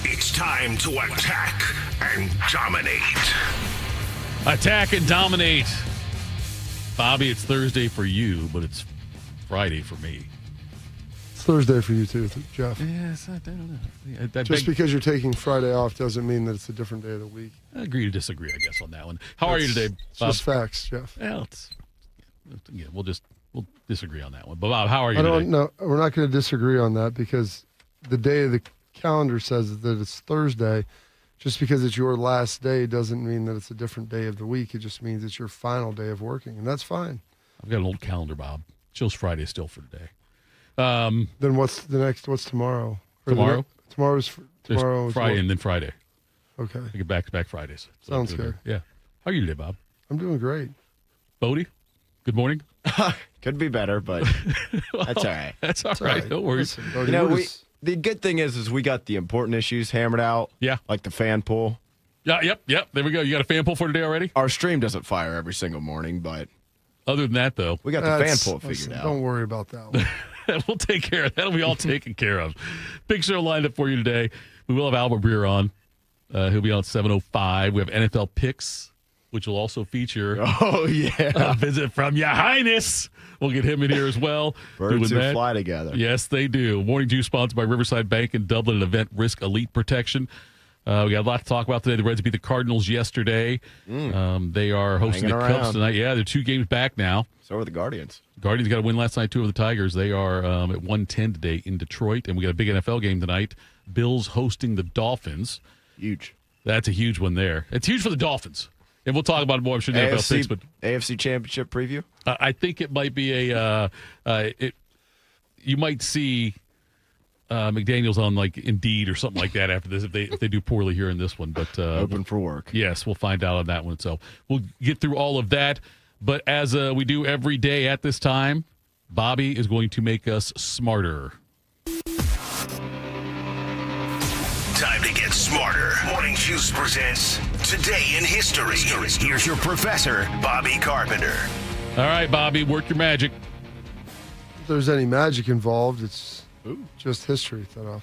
It's time to attack and dominate. Attack and dominate. Bobby, it's Thursday for you, but it's Friday for me. It's Thursday for you too, Jeff. Yes, I don't know. Just because you're taking Friday off doesn't mean that it's a different day of the week. I agree to disagree, I guess, on that one. How are you today, Bob? It's just facts, Jeff. Well, we'll disagree on that one. But Bob, how are you today? I don't know. We're not going to disagree on that because the day of the calendar says that it's Thursday. Just because it's your last day doesn't mean that it's a different day of the week. It just means it's your final day of working, and that's fine. I've got an old calendar, Bob. It shows Friday still for today. Then what's the next? What's tomorrow? Tomorrow? Tomorrow's Friday and then Friday. Okay. I get back-to-back Fridays. So Sounds good. Yeah. How are you today, Bob? I'm doing great. Bodie, good morning. Could be better, but that's all right. That's all right. No worries. Listen, Bodie, The good thing is we got the important issues hammered out. Yeah. Like the fan pool. Yeah. Yep. There we go. You got a fan poll for today already? Our stream doesn't fire every single morning, but Other than that, though, we got the fan pool figured out. Don't worry about that one. we'll take care of that. That'll be all taken care of. Big show lined up for you today. We will have Albert Breer on. He'll be on at 7:05. We have NFL picks, which will also feature a visit from Ya Highness. We'll get him in here as well. Birds who fly together. Yes, they do. Morning Juice sponsored by Riverside Bank in Dublin and Event Risk Elite Protection. We got a lot to talk about today. The Reds beat the Cardinals yesterday. They are hosting the Cubs tonight. Yeah, they're 2 games back now. So are the Guardians. Guardians got a win last night, too, over the Tigers. They are at 110 today in Detroit. And we got a big NFL game tonight. Bills hosting the Dolphins. Huge. That's a huge one there. It's huge for the Dolphins. And we'll talk about it more, I'm sure, in the NFL picks. But AFC Championship preview? I think it might be you might see McDaniels on like Indeed or something like that after this if they do poorly here in this one. But open for work. Yes, we'll find out on that one. So we'll get through all of that. But as we do every day at this time, Bobby is going to make us smarter. Time to get smarter. Morning Juice presents Today in History. Here's your professor, Bobby Carpenter. All right, Bobby, work your magic. If there's any magic involved, it's just history, Thitoff.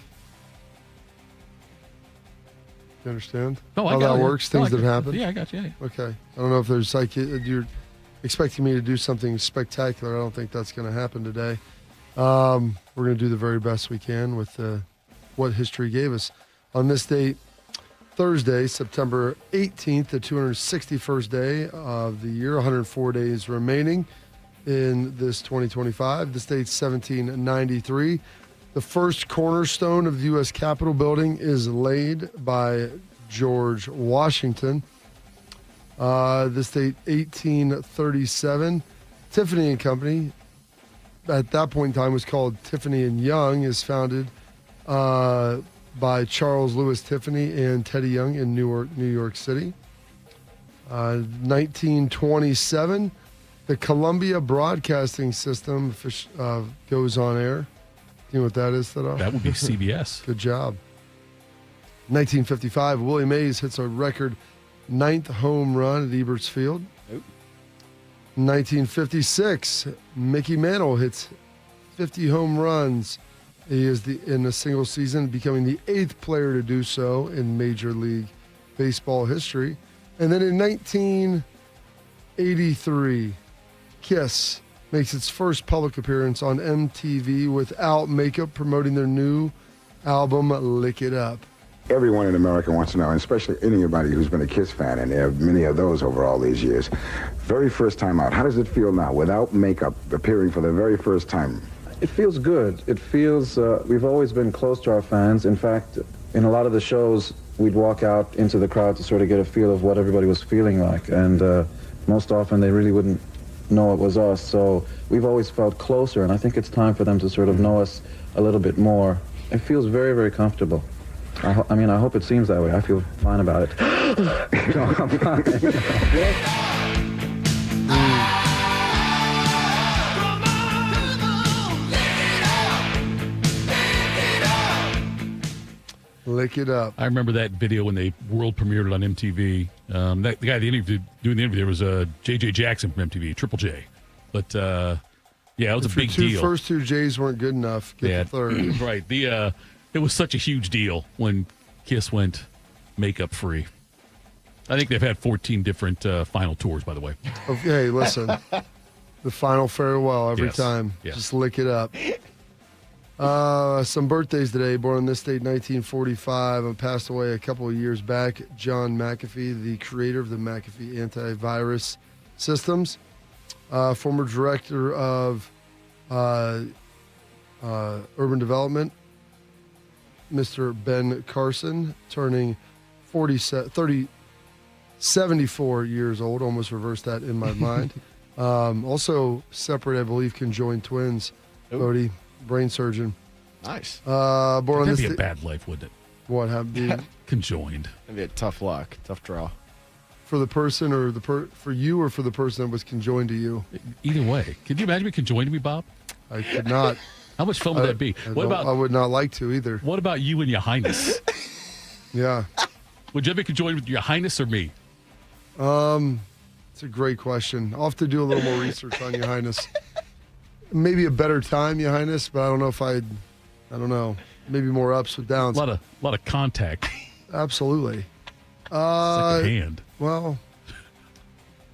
You understand how that works? Things that have happened? Yeah, I got you. Yeah. Okay. I don't know if there's you're expecting me to do something spectacular. I don't think that's going to happen today. We're going to do the very best we can with what history gave us. On this date, Thursday, September 18th, the 261st day of the year, 104 days remaining in this 2025. This date's 1793. The first cornerstone of the U.S. Capitol building is laid by George Washington. This date, 1837. Tiffany & Company, at that point in time was called Tiffany & Young, is founded by Charles Lewis Tiffany and Teddy Young in New York City. 1927, the Columbia Broadcasting System goes on air. You know what that is, Thitoff? That would be CBS. Good job. 1955, Willie Mays hits a record 9th home run at Eberts Field. 1956, Mickey Mantle hits 50 home runs. He is in a single season, becoming the 8th player to do so in Major League Baseball history. And then in 1983, Kiss makes its first public appearance on MTV without makeup, promoting their new album, Lick It Up. Everyone in America wants to know, and especially anybody who's been a Kiss fan, and there are many of those over all these years. Very first time out, how does it feel now, without makeup, appearing for the very first time? It feels good. It feels, we've always been close to our fans. In fact, in a lot of the shows, we'd walk out into the crowd to sort of get a feel of what everybody was feeling like. And most often they really wouldn't know it was us. So we've always felt closer, and I think it's time for them to sort of know us a little bit more. It feels very, very comfortable. I hope it seems that way. I feel fine about it. No, I'm fine. Lick It Up. I remember that video when they world premiered it on MTV. The guy doing the interview there was J.J. Jackson from MTV, Triple J. But, yeah, it was a big deal. First two J's weren't good enough. Get the third. Right. It was such a huge deal when Kiss went makeup free. I think they've had 14 different final tours, by the way. Okay, listen. The final farewell every time. Yes. Just lick it up. Some birthdays today. Born in this state, 1945, and passed away a couple of years back. John McAfee, the creator of the McAfee antivirus systems. Former director of urban development, Mr. Ben Carson, turning 74 years old. Almost reversed that in my mind. Also separate, I believe, conjoined twins. Bodie, brain surgeon. Nice. Born on That'd this be a bad life, wouldn't it? What happened? Conjoined. That'd be a tough luck, tough draw. For the person or for you or for the person that was conjoined to you? Either way. Could you imagine being conjoined to me, Bob? I could not. How much fun would that be? I would not like to either. What about you and Ya Highness? Yeah. Would you ever be conjoined with Ya Highness or me? It's a great question. I'll have to do a little more research on Ya Highness. Maybe a better time, Ya Highness, but I don't know if I don't know. Maybe more ups with downs. A lot of contact. Absolutely. Second hand. Well,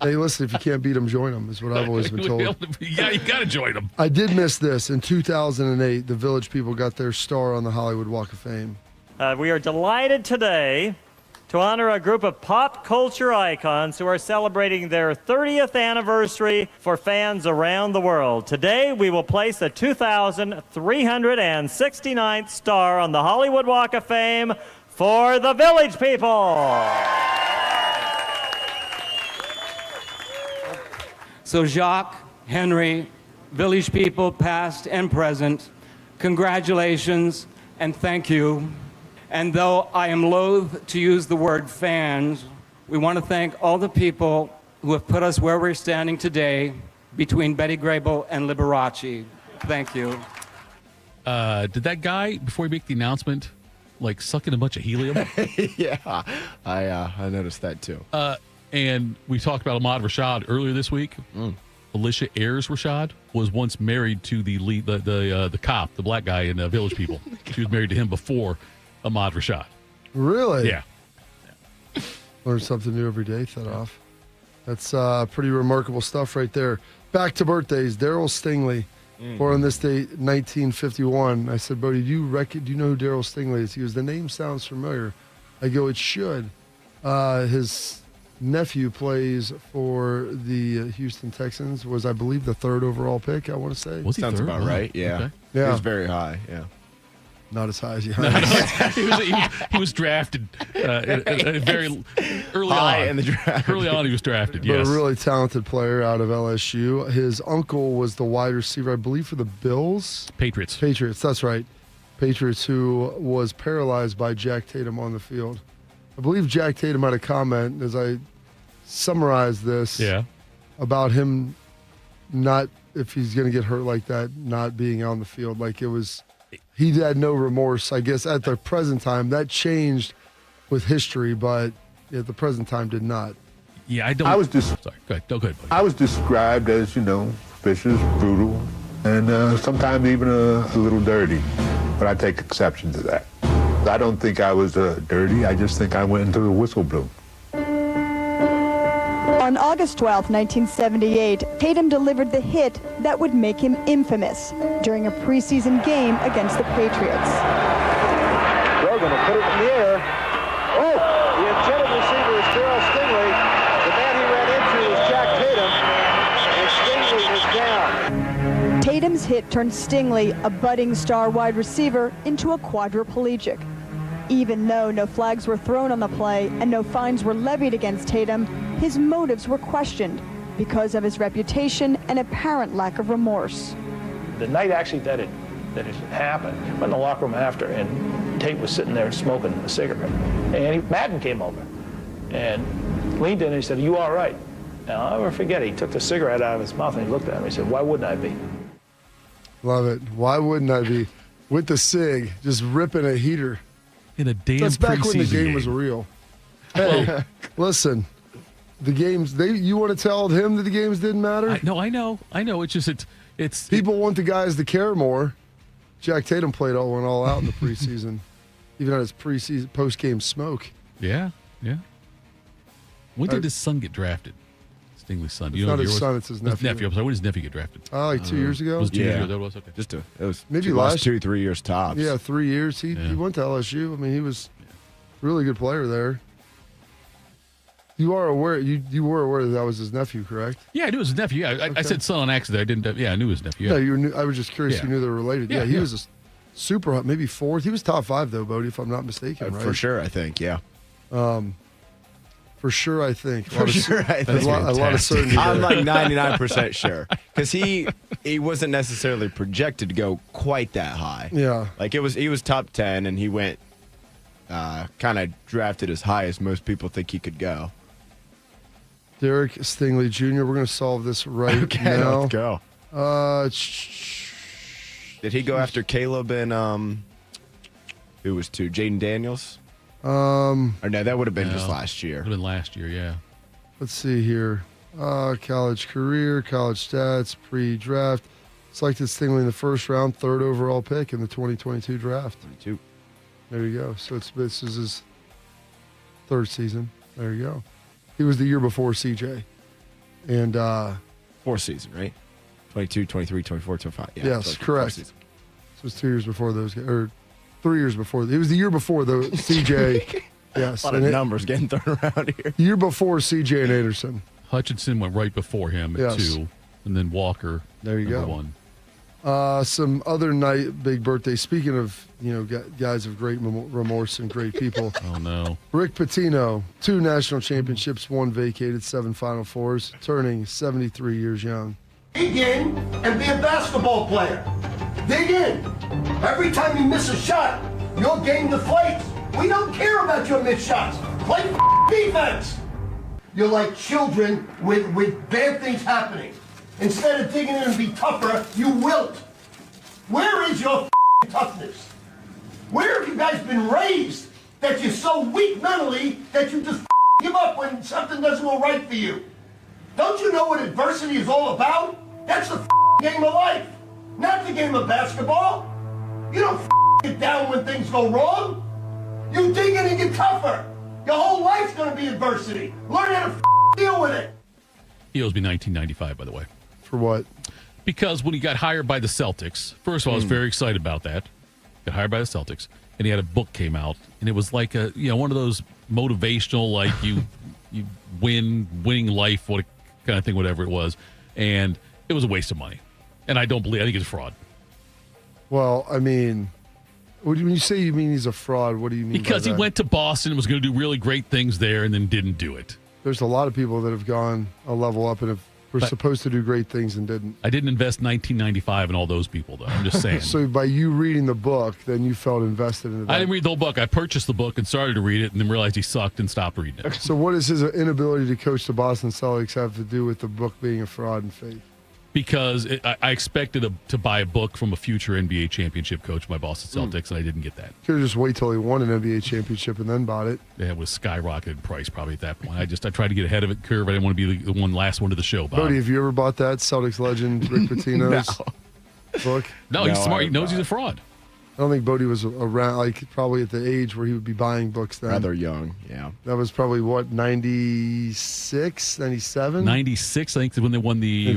hey, listen, if you can't beat them, join them, is what I've always been told. Yeah, you got to join them. I did miss this. In 2008, the Village People got their star on the Hollywood Walk of Fame. We are delighted today to honor a group of pop culture icons who are celebrating their 30th anniversary for fans around the world. Today, we will place the 2,369th star on the Hollywood Walk of Fame for the Village People. So Jacques, Henry, Village People, past and present, congratulations and thank you. And though I am loath to use the word fans, we want to thank all the people who have put us where we're standing today between Betty Grable and Liberace. Thank you. Did that guy, before he make the announcement, suck in a bunch of helium? Yeah, I noticed that too. And we talked about Ahmad Rashad earlier this week. Alicia Ayers Rashad was once married to the lead, the cop, the black guy in Village People. She was married to him before Ahmad Rashad. Really? Yeah. Learn something new every day, Thitoff. That's pretty remarkable stuff right there. Back to birthdays. Daryl Stingley, born on this date, 1951. I said, Bodie, do you know who Daryl Stingley is? He goes, the name sounds familiar. I go, it should. His nephew plays for the Houston Texans, was, I believe, the 3rd overall pick, I want to say. Was he Sounds third? about right, yeah. Okay. Yeah. He was very high, yeah. Not as high as you. He was drafted very early High on. in the draft. Early on, he was drafted, But yes. a really talented player out of LSU. His uncle was the wide receiver, I believe, for the Bills. Patriots. Patriots, that's right. Patriots, who was paralyzed by Jack Tatum on the field. I believe Jack Tatum had a comment, as I summarized this, about him not, if he's going to get hurt like that, not being on the field. He had no remorse, I guess, at the present time. That changed with history, but at the present time did not. Yeah, I don't. Sorry, go ahead. Go ahead, buddy. I was described as, vicious, brutal, and sometimes even a little dirty. But I take exception to that. I don't think I was dirty. I just think I went into the whistle blew. On August 12, 1978, Tatum delivered the hit that would make him infamous during a preseason game against the Patriots. They're going to put it in the air. Oh, the intended receiver is Daryl Stingley. The man he ran into was Jack Tatum, and Stingley is down. Tatum's hit turned Stingley, a budding star wide receiver, into a quadriplegic. Even though no flags were thrown on the play and no fines were levied against Tatum, his motives were questioned because of his reputation and apparent lack of remorse. The night actually that it happened, went in the locker room after, and Tate was sitting there smoking a cigarette. And Madden came over and leaned in and he said, "Are you all right?" Now, I'll never forget, he took the cigarette out of his mouth and he looked at him and he said, "Why wouldn't I be?" Love it. Why wouldn't I be? With the cig, just ripping a heater. In a damn That's back when the preseason game was real. Hey, listen, the games, you want to tell him that the games didn't matter? I know. It's just, it's people want the guys to care more. Jack Tatum went all out in the preseason. even at his preseason post-game smoke. Yeah. When did his son get drafted? Stingley's son. It's not his son, it's his nephew. I'm sorry, when did his nephew get drafted? Like 2 years ago? It was 2 years ago, that was? Okay. It was Maybe last 2-3 years tops. Yeah, 3 years. He went to LSU. I mean, he was a really good player there. You are aware. You were aware that was his nephew, correct? Yeah, I knew it was his nephew. Yeah, I said son on accident. I didn't. Yeah, I knew his nephew. Yeah, I was just curious. You knew they were related. Yeah, he was a super hot, maybe fourth. He was top 5 though, Bodie, if I'm not mistaken. Right? For sure, I think. Yeah. For sure, I think. For sure, I think. A lot of certainty. I'm like 99% sure because he wasn't necessarily projected to go quite that high. Yeah, like he was top 10, and he went kind of drafted as high as most people think he could go. Derek Stingley Jr. We're going to solve this right now. Let's go. Did he go after Caleb and who was 2? Jaden Daniels? Or no, that would have been just last year. Would have been last year, yeah. Let's see here. College career, college stats, pre-draft. Selected Stingley in the first round, 3rd overall pick in the 2022 draft. 22. There you go. So this is his 3rd season. There you go. He was the year before CJ. And 4th season, right? 22, 23, 24, 25. Yeah, yes, correct. So it was 2 years before those guys, or 3 years before. It was the year before the CJ. Yes. A lot of numbers getting thrown around here. Year before CJ and Anderson. Hutchinson went right before him at 2, and then Walker. There you go. 1. Some other big birthday. Speaking of, guys of great remorse and great people. Oh, no. Rick Pitino, 2 national championships, 1 vacated, 7 Final Fours, turning 73 years young. Dig in and be a basketball player. Dig in. Every time you miss a shot, your game deflates. We don't care about your missed shots. Play defense. You're like children with bad things happening. Instead of digging in and be tougher, you wilt. Where is your toughness? Where have you guys been raised that you're so weak mentally that you just give up when something doesn't go right for you? Don't you know what adversity is all about? That's the game of life, not the game of basketball. You don't get down when things go wrong. You dig in and get tougher. Your whole life's going to be adversity. Learn how to deal with it. He owes me $19.95, by the way. For what? Because when he got hired by the Celtics, first of all, I was very excited about that. Got hired by the Celtics, and he had a book came out, and it was like one of those motivational, like you winning life, what kind of thing, whatever it was, and it was a waste of money. And I think it's a fraud. Well, I mean, when you say you mean he's a fraud, what do you mean? Because he went to Boston and was going to do really great things there, and then didn't do it. There's a lot of people that have gone a level up and were supposed to do great things and didn't. I didn't invest $19.95 in all those people, though. I'm just saying. So by you reading the book, then you felt invested in it. I didn't read the whole book. I purchased the book and started to read it, and then realized he sucked and stopped reading it. So what does his inability to coach the Boston Celtics have to do with the book being a fraud and fake? Because I expected to buy a book from a future NBA championship coach, my Boston Celtics, and I didn't get that. Could have just wait till he won an NBA championship and then bought it. Yeah, it was skyrocketed in price probably at that point. I tried to get ahead of the curve. I didn't want to be the last one to the show, Bob. Bodie, have you ever bought that Celtics legend Rick Pitino's book? No, he's smart. He knows he's a fraud. I don't think Bodie was around, probably at the age where he would be buying books then. Rather young, yeah. That was probably, 96, 97? 96, I think, when they won they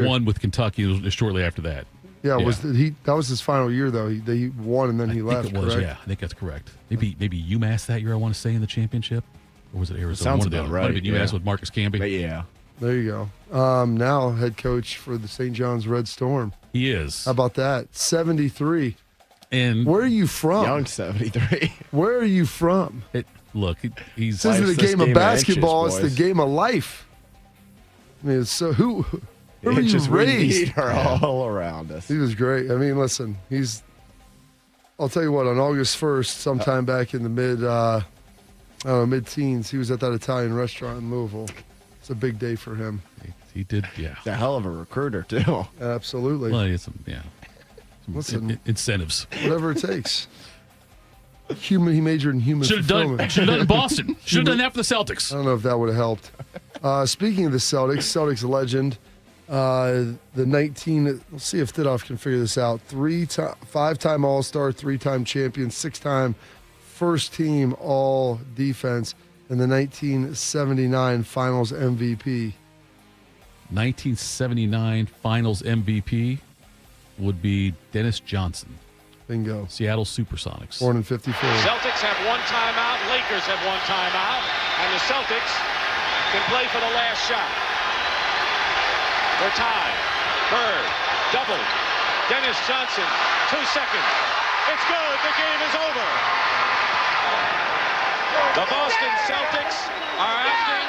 won with Kentucky. It was shortly after that. Yeah, that was his final year, though. He won and then he left, correct? Yeah, I think that's correct. Maybe UMass that year, I want to say, in the championship. Or was it Arizona? Sounds about right. Might have been UMass with Marcus Camby. But yeah. There you go. Now head coach for the St. John's Red Storm. He is. How about that? 73. And where are you from? Young 73. Where are you from? He's. This isn't a game of basketball. It's the game of life. I mean, so who are you raised? Are all around us. He was great. I mean, listen, I'll tell you what. On August 1st, sometime back in the mid-teens, he was at that Italian restaurant in Louisville. It's a big day for him. He did, yeah. He's a hell of a recruiter too. Absolutely. Well, listen, incentives. Whatever it takes. He majored in human fulfillment. Should have done it in Boston. Should have done that for the Celtics. I don't know if that would have helped. Speaking of the Celtics legend, The 19, let's see if Thitoff can figure this out. 5-time All-Star, 3-time champion, 6-time first team All-Defense, and the 1979 Finals MVP. 1979 Finals MVP would be Dennis Johnson. Bingo. Seattle Supersonics. Born in 54. Celtics have one timeout. Lakers have one timeout. And the Celtics can play for the last shot. They're tied. Bird, doubled. Dennis Johnson, 2 seconds. It's good. The game is over. The Boston Celtics are acting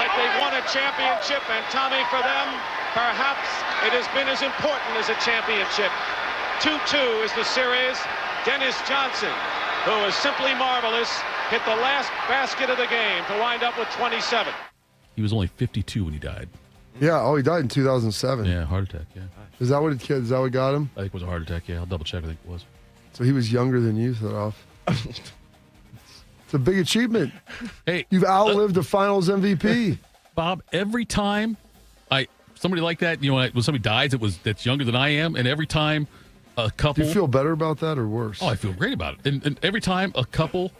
like they've won a championship, and Tommy, for them, perhaps it has been as important as a championship. 2-2 is the series. Dennis Johnson, who is simply marvelous, hit the last basket of the game to wind up with 27. He was only 52 when he died. Yeah, he died in 2007. Yeah, heart attack, yeah. Is that what got him? I think it was a heart attack, yeah. I'll double check, I think it was. So he was younger than you, Thitoff. It's a big achievement. Hey, you've outlived the Finals MVP. Bob, every time somebody like that, when somebody dies that's younger than I am, and every time a couple... Do you feel better about that or worse? Oh, I feel great about it. And every time a couple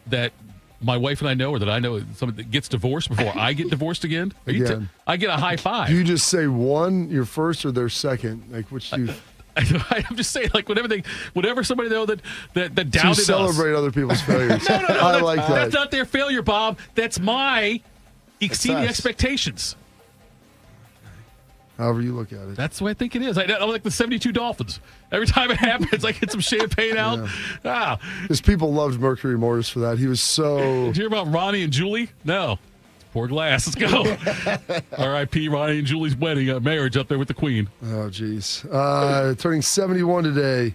that my wife and I know, or that I know, somebody that gets divorced before I get divorced again, I get a high five. Do you just say one, your first, or their second? Like, which do you... I'm just saying, like, whenever somebody know that doubted us. To celebrate other people's failures. No. I like that. That's not their failure, Bob. That's my exceeding expectations. However you look at it. That's the way I think it is. I'm like the 72 Dolphins. Every time it happens, I get some champagne out. Yeah. Because people loved Mercury Morris for that. He was so... Did you hear about Ronnie and Julie? No. Pour glass. Let's go. R.I.P. Ronnie and Julie's wedding, marriage up there with the Queen. Oh, geez. Turning 71 today,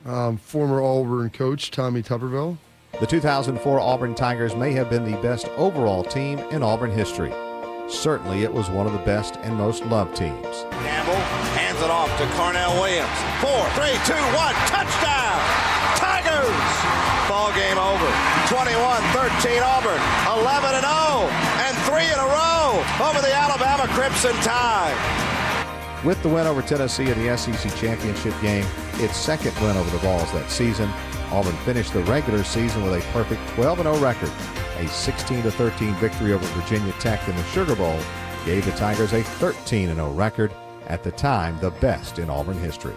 former Auburn coach Tommy Tuberville. The 2004 Auburn Tigers may have been the best overall team in Auburn history. Certainly, it was one of the best and most loved teams. Campbell hands it off to Carnell Williams. 4, 3, 2, 1, touchdown! Tigers! Ball game over. 21-13 Auburn. 11-0 and 3 in a row over the Alabama Crimson Tide. With the win over Tennessee in the SEC championship game, its second win over the Vols that season, Auburn finished the regular season with a perfect 12-0 record. A 16-13 victory over Virginia Tech in the Sugar Bowl gave the Tigers a 13-0 record, at the time the best in Auburn history.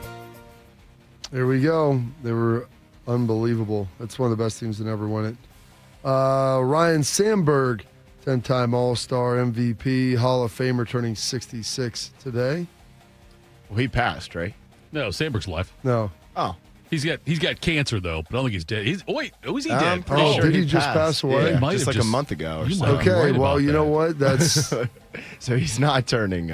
There we go. They were unbelievable. That's one of the best teams that ever won it. Ryne Sandberg, 10-time All-Star MVP, Hall of Famer, turning 66 today. Well, he passed, right? No, Sandberg's alive. No. Oh. He's got cancer, though, but I don't think he's dead. Is he dead? Oh, did he just pass away? Yeah, just like a month ago or so. Okay, well, you know what? That's so he's not turning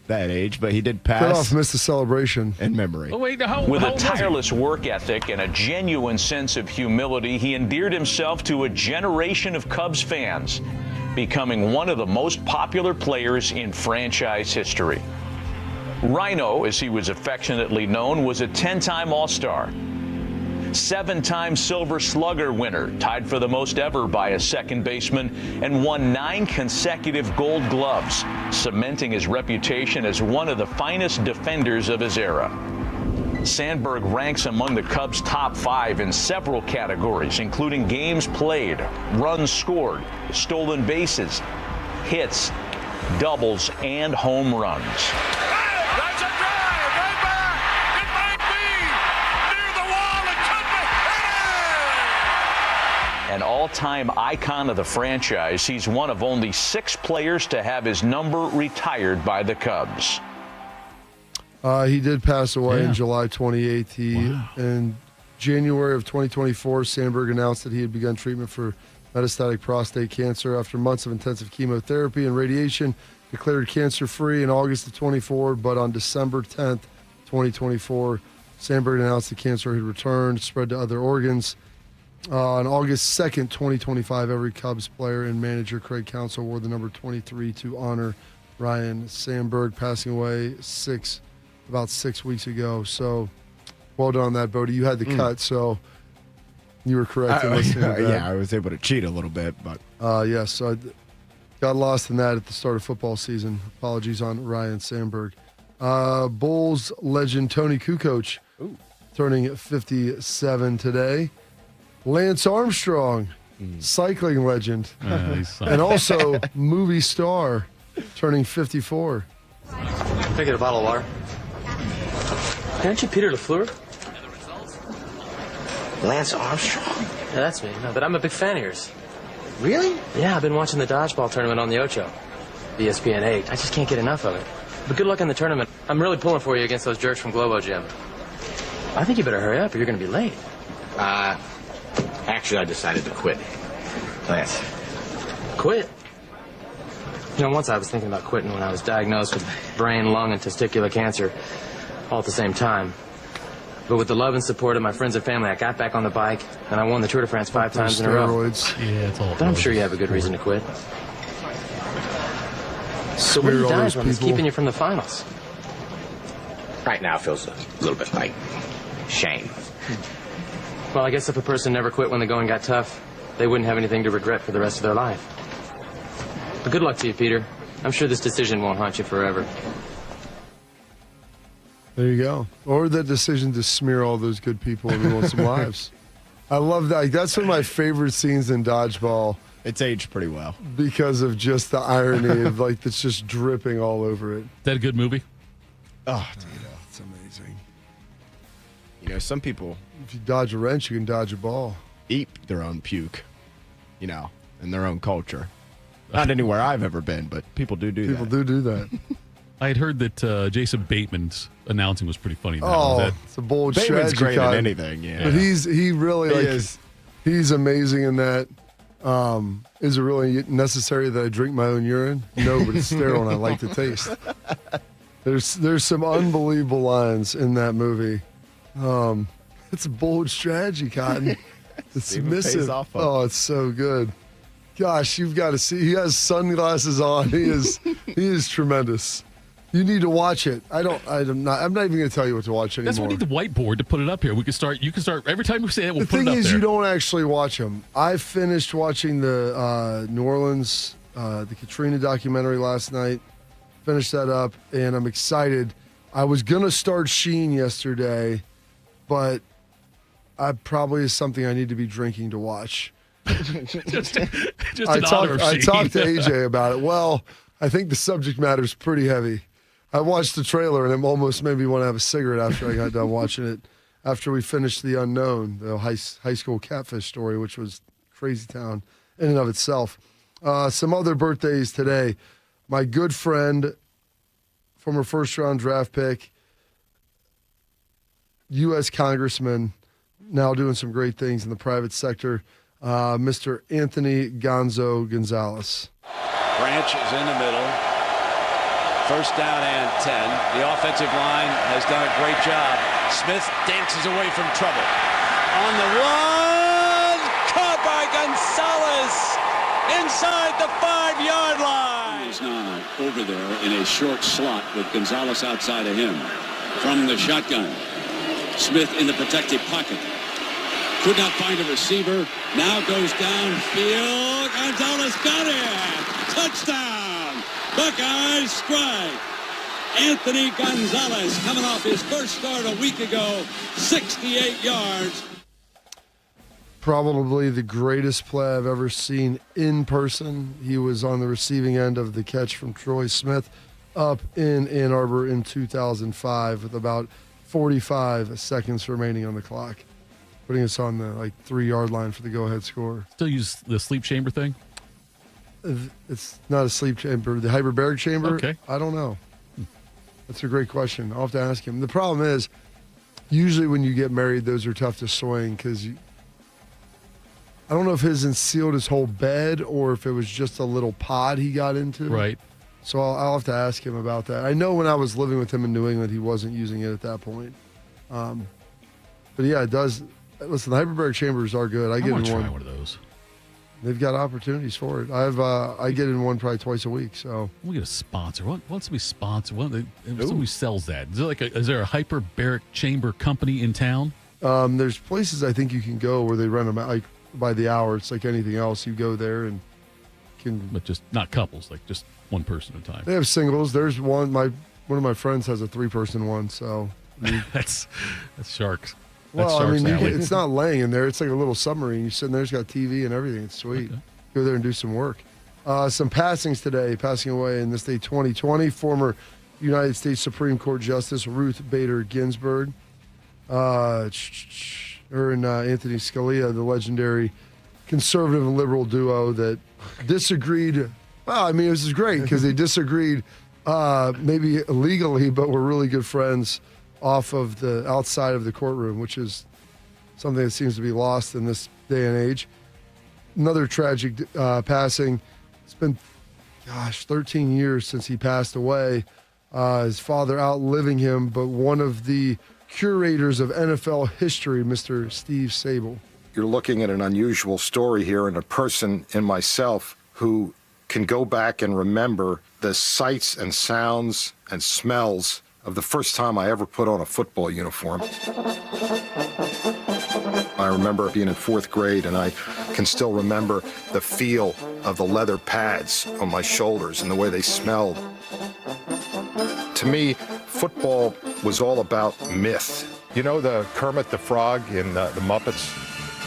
that age, but he did pass. Thitoff missed the celebration. In memory. Oh, wait, With a tireless work ethic and a genuine sense of humility, he endeared himself to a generation of Cubs fans, becoming one of the most popular players in franchise history. Rhino, as he was affectionately known, was a 10-time All-Star, 7-time Silver Slugger winner, tied for the most ever by a second baseman, and won 9 consecutive Gold Gloves, cementing his reputation as one of the finest defenders of his era. Sandberg ranks among the Cubs' top 5 in several categories, including games played, runs scored, stolen bases, hits, doubles, and home runs. An all-time icon of the franchise, he's one of only 6 players to have his number retired by the Cubs. He did pass away on July 28th. In January of 2024, Sandberg announced that he had begun treatment for metastatic prostate cancer after months of intensive chemotherapy and radiation. Declared cancer-free in August of 24, but on December 10th, 2024, Sandberg announced the cancer had returned, spread to other organs. On August 2nd, 2025, every Cubs player and manager, Craig Counsell, wore the number 23 to honor Ryne Sandberg, passing away about 6 weeks ago. So, well done on that, Bodie. You had the cut, so you were correct in listening to that. Yeah, I was able to cheat a little bit, but yes. So Got lost in that at the start of football season. Apologies on Ryan Sandberg. Bulls legend Tony Kukoc turning 57 today. Lance Armstrong, cycling legend. And also movie star, turning 54. Can I get a bottle of water? Aren't you Peter LaFleur? Lance Armstrong? Yeah, that's me. No, but I'm a big fan of yours. Really? Yeah, I've been watching the Dodgeball tournament on the Ocho. ESPN 8. I just can't get enough of it. But good luck in the tournament. I'm really pulling for you against those jerks from Globo Gym. I think you better hurry up or you're going to be late. Actually, I decided to quit. Lance. Quit? You know, once I was thinking about quitting when I was diagnosed with brain, lung, and testicular cancer all at the same time. But with the love and support of my friends and family, I got back on the bike, and I won the Tour de France 5 times in a row. Yeah, it's all. But I'm sure you have a good reason to quit. So what are you dying from that's keeping you from the finals? Right now, it feels a little bit like shame. Well, I guess if a person never quit when the going got tough, they wouldn't have anything to regret for the rest of their life. But good luck to you, Peter. I'm sure this decision won't haunt you forever. There you go. Or the decision to smear all those good people and ruin some lives. I love that. That's one of my favorite scenes in Dodgeball. It's aged pretty well. Because of just the irony of, like, it's just dripping all over it. Is that a good movie? Oh, Tito, it's amazing. You know, some people... If you dodge a wrench, you can dodge a ball. Eat their own puke, you know, in their own culture. Not anywhere I've ever been, but people do that. People do that. I had heard that Jason Bateman's announcing was pretty funny. It's a bold Bateman's strategy. great at anything, yeah. But he really is. He's amazing in that. Is it really necessary that I drink my own urine? No, but it's sterile and I like the taste. There's some unbelievable lines in that movie. It's a bold strategy, Cotton. It's submissive. Oh, it's so good. Gosh, you've got to see. He has sunglasses on. He is tremendous. You need to watch it. I'm not even going to tell you what to watch anymore. That's why we need the whiteboard to put it up here. You can start every time we say it. We'll put it up there. The thing is, you don't actually watch them. I finished watching the New Orleans, the Katrina documentary last night. Finished that up, and I'm excited. I was going to start Sheen yesterday, but I probably is something I need to be drinking to watch. just I talked to AJ about it. Well, I think the subject matter is pretty heavy. I watched the trailer, and it almost made me want to have a cigarette after I got done watching it. After we finished The Unknown, the high school catfish story, which was crazy town in and of itself. Some other birthdays today. My good friend, former first-round draft pick, U.S. Congressman, now doing some great things in the private sector, Mr. Anthony Gonzalez. Branch is in the middle. First down and 10. The offensive line has done a great job. Smith dances away from trouble. On the run, caught by Gonzalez inside the 5-yard line. He's now over there in a short slot with Gonzalez outside of him. From the shotgun, Smith in the protective pocket. Could not find a receiver. Now goes downfield. Gonzalez got it. Touchdown. Buckeyes strike. Anthony Gonzalez coming off his first start a week ago. 68 yards. Probably the greatest play I've ever seen in person. He was on the receiving end of the catch from Troy Smith up in Ann Arbor in 2005 with about 45 seconds remaining on the clock, putting us on the 3-yard line for the go-ahead score. Still use the sleep chamber thing? It's not a sleep chamber. The hyperbaric chamber? Okay. I don't know. That's a great question. I'll have to ask him. The problem is, usually when you get married, those are tough to swing because I don't know if his sealed his whole bed or if it was just a little pod he got into. Right. So I'll have to ask him about that. I know when I was living with him in New England, he wasn't using it at that point. But yeah, it does. Listen, the hyperbaric chambers are good. I get in try one of those. They've got opportunities for it. I get in one probably twice a week. So we'll get a sponsor. What's we sponsor? Somebody sells that. Is there a hyperbaric chamber company in town? There's places I think you can go where they rent them out by the hour. It's like anything else. You go there and But just not couples, like just one person at a time. They have singles. There's one. One of my friends has a 3-person one. So that's sharks. Well, I mean, it's not laying in there. It's like a little submarine. You're sitting there. It's got TV and everything. It's sweet. Okay. Go there and do some work. Some passings today. Passing away in this day 2020. Former United States Supreme Court Justice Ruth Bader Ginsburg. Her and Anthony Scalia, the legendary conservative and liberal duo that disagreed. Well, I mean, this is great because they disagreed maybe illegally, but were really good friends outside of the courtroom, which is something that seems to be lost in this day and age. Another tragic passing. It's been, 13 years since he passed away. His father outliving him, but one of the curators of NFL history, Mr. Steve Sabol. You're looking at an unusual story here and a person in myself who can go back and remember the sights and sounds and smells of the first time I ever put on a football uniform. I remember being in 4th grade, and I can still remember the feel of the leather pads on my shoulders and the way they smelled. To me, football was all about myth. You know the Kermit the Frog in the Muppets?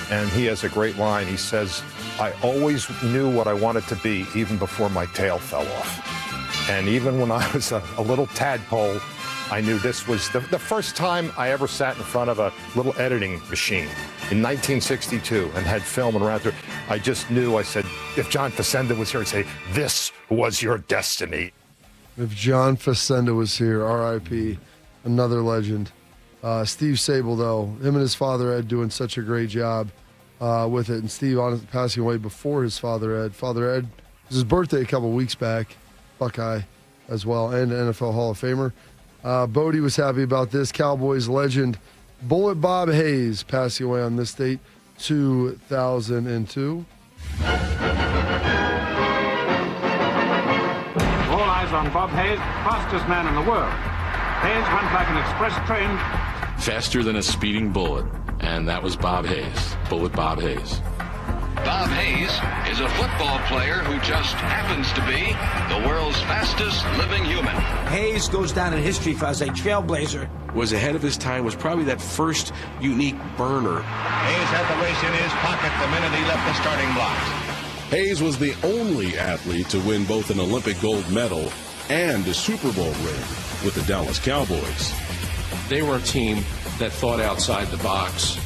And he has a great line. He says, I always knew what I wanted to be even before my tail fell off. And even when I was a little tadpole, I knew this was the first time I ever sat in front of a little editing machine in 1962 and had film and ran through. I just knew, I said, if John Facenda was here, I'd say, this was your destiny. If John Facenda was here, R.I.P., another legend. Steve Sabol, though, him and his father Ed doing such a great job with it. And Steve passing away before his father Ed. Father Ed, it was his birthday a couple weeks back, Buckeye as well, and NFL Hall of Famer. Bodie was happy about this. Cowboys legend Bullet Bob Hayes passing away on this date, 2002. All eyes on Bob Hayes, fastest man in the world. Hayes went like an express train. Faster than a speeding bullet, and that was Bob Hayes, Bullet Bob Hayes. Bob Hayes is a football player who just happens to be the world's fastest living human. Hayes goes down in history as a trailblazer. Was ahead of his time, was probably that first unique burner. Hayes had the race in his pocket the minute he left the starting blocks. Hayes was the only athlete to win both an Olympic gold medal and a Super Bowl ring with the Dallas Cowboys. They were a team that thought outside the box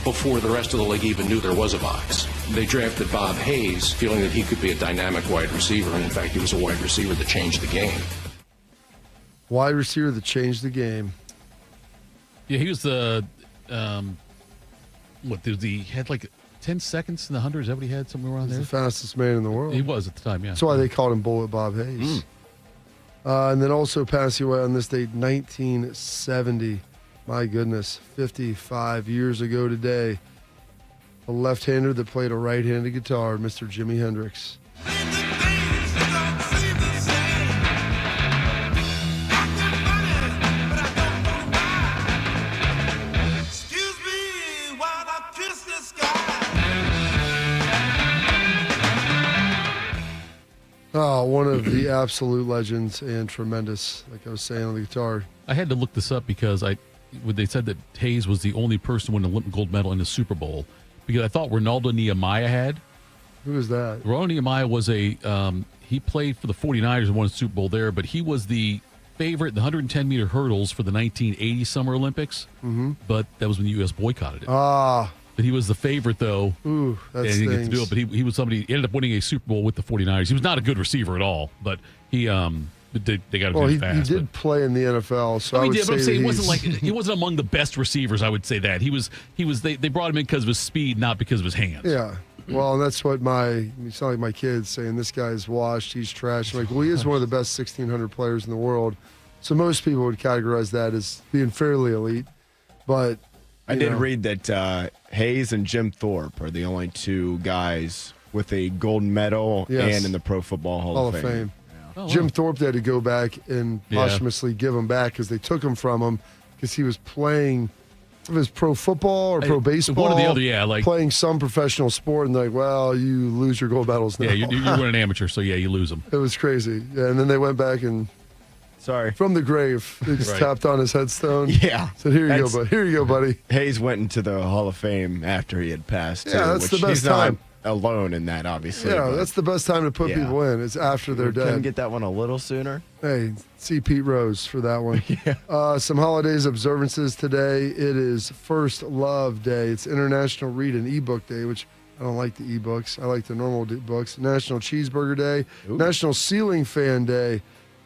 before the rest of the league even knew there was a box. They drafted Bob Hayes, feeling that he could be a dynamic wide receiver, and in fact, he was a wide receiver that changed the game. Wide receiver that changed the game. Yeah, he was the, he had like 10 seconds in the 100. Is that what he had, somewhere around there? He's the fastest man in the world. He was at the time, yeah. That's why they called him Bullet Bob Hayes. And then also passing away on this date, 1970. My goodness, 55 years ago today. A left-hander that played a right-handed guitar, Mr. Jimi Hendrix. Oh, one of the absolute legends and tremendous, like I was saying, on the guitar. I had to look this up because they said that Hayes was the only person to win an Olympic gold medal in the Super Bowl, because I thought Ronaldo Nehemiah had. Who is that? Ronaldo Nehemiah was he played for the 49ers and won a Super Bowl there, but he was the favorite in the 110-meter hurdles for the 1980 Summer Olympics, but that was when the U.S. boycotted it. But he was the favorite, though. Ooh, that and he didn't get to do it, but he was somebody, he ended up winning a Super Bowl with the 49ers. He was not a good receiver at all, but they got to do fast. He did play in the NFL, so I would say he wasn't he wasn't among the best receivers. I would say that he was. They brought him in because of his speed, not because of his hands. Yeah, well, and that's what you sound like my kids saying this guy's washed, he's trash. I'm like, well, he is one of the best 1,600 players in the world, so most people would categorize that as being fairly elite. But I did read that Hayes and Jim Thorpe are the only two guys with a gold medal and in the Pro Football Hall of Fame. Oh, Jim Thorpe, they had to go back and posthumously give him back because they took him from him because he was playing if it's pro football or pro baseball, one or the other, yeah, like playing some professional sport, and they're like, well, you lose your gold medals now. Yeah, you were an amateur, so yeah, you lose them. It was crazy. Yeah, and then they went back and from the grave, they just tapped on his headstone. Yeah, said, "Here you go, buddy. Here you go, buddy." Hayes went into the Hall of Fame after he had passed. Yeah, that's the best he's time. Not alone in that, obviously. Yeah, that's the best time to put people in. It's after they're dead. Couldn't get that one a little sooner. Hey, see Pete Rose for that one. Some holidays observances today. It is First Love Day. It's International Read an eBook Day, which I don't like the ebooks. I like the normal books. National Cheeseburger Day. Ooh. National Ceiling Fan Day.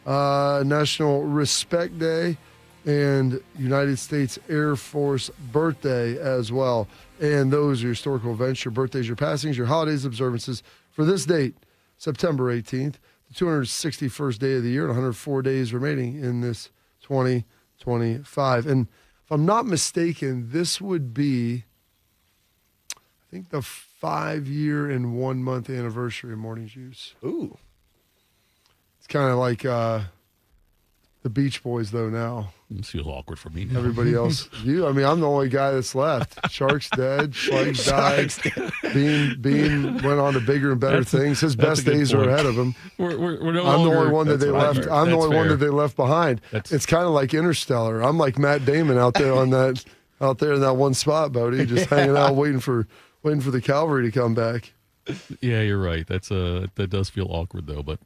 National Respect Day. And United States Air Force Birthday as well. And those are your historical events, your birthdays, your passings, your holidays, observances. For this date, September 18th, the 261st day of the year, and 104 days remaining in this 2025. And if I'm not mistaken, this would be, I think, the 5-year and 1 month anniversary of Morning Juice. Ooh. It's kind of like the Beach Boys, though, now. It feels awkward for me now. Everybody else, I'm the only guy that's left. Shark's dead. Schleich died. Bean went on to bigger and better things. His best days are ahead of him. We're no I'm longer, the only one that they left. I'm the only one that they left behind. It's kind of like Interstellar. I'm like Matt Damon out there in that one spot, Bodie, just hanging out, waiting for the cavalry to come back. Yeah, you're right. That does feel awkward though, but.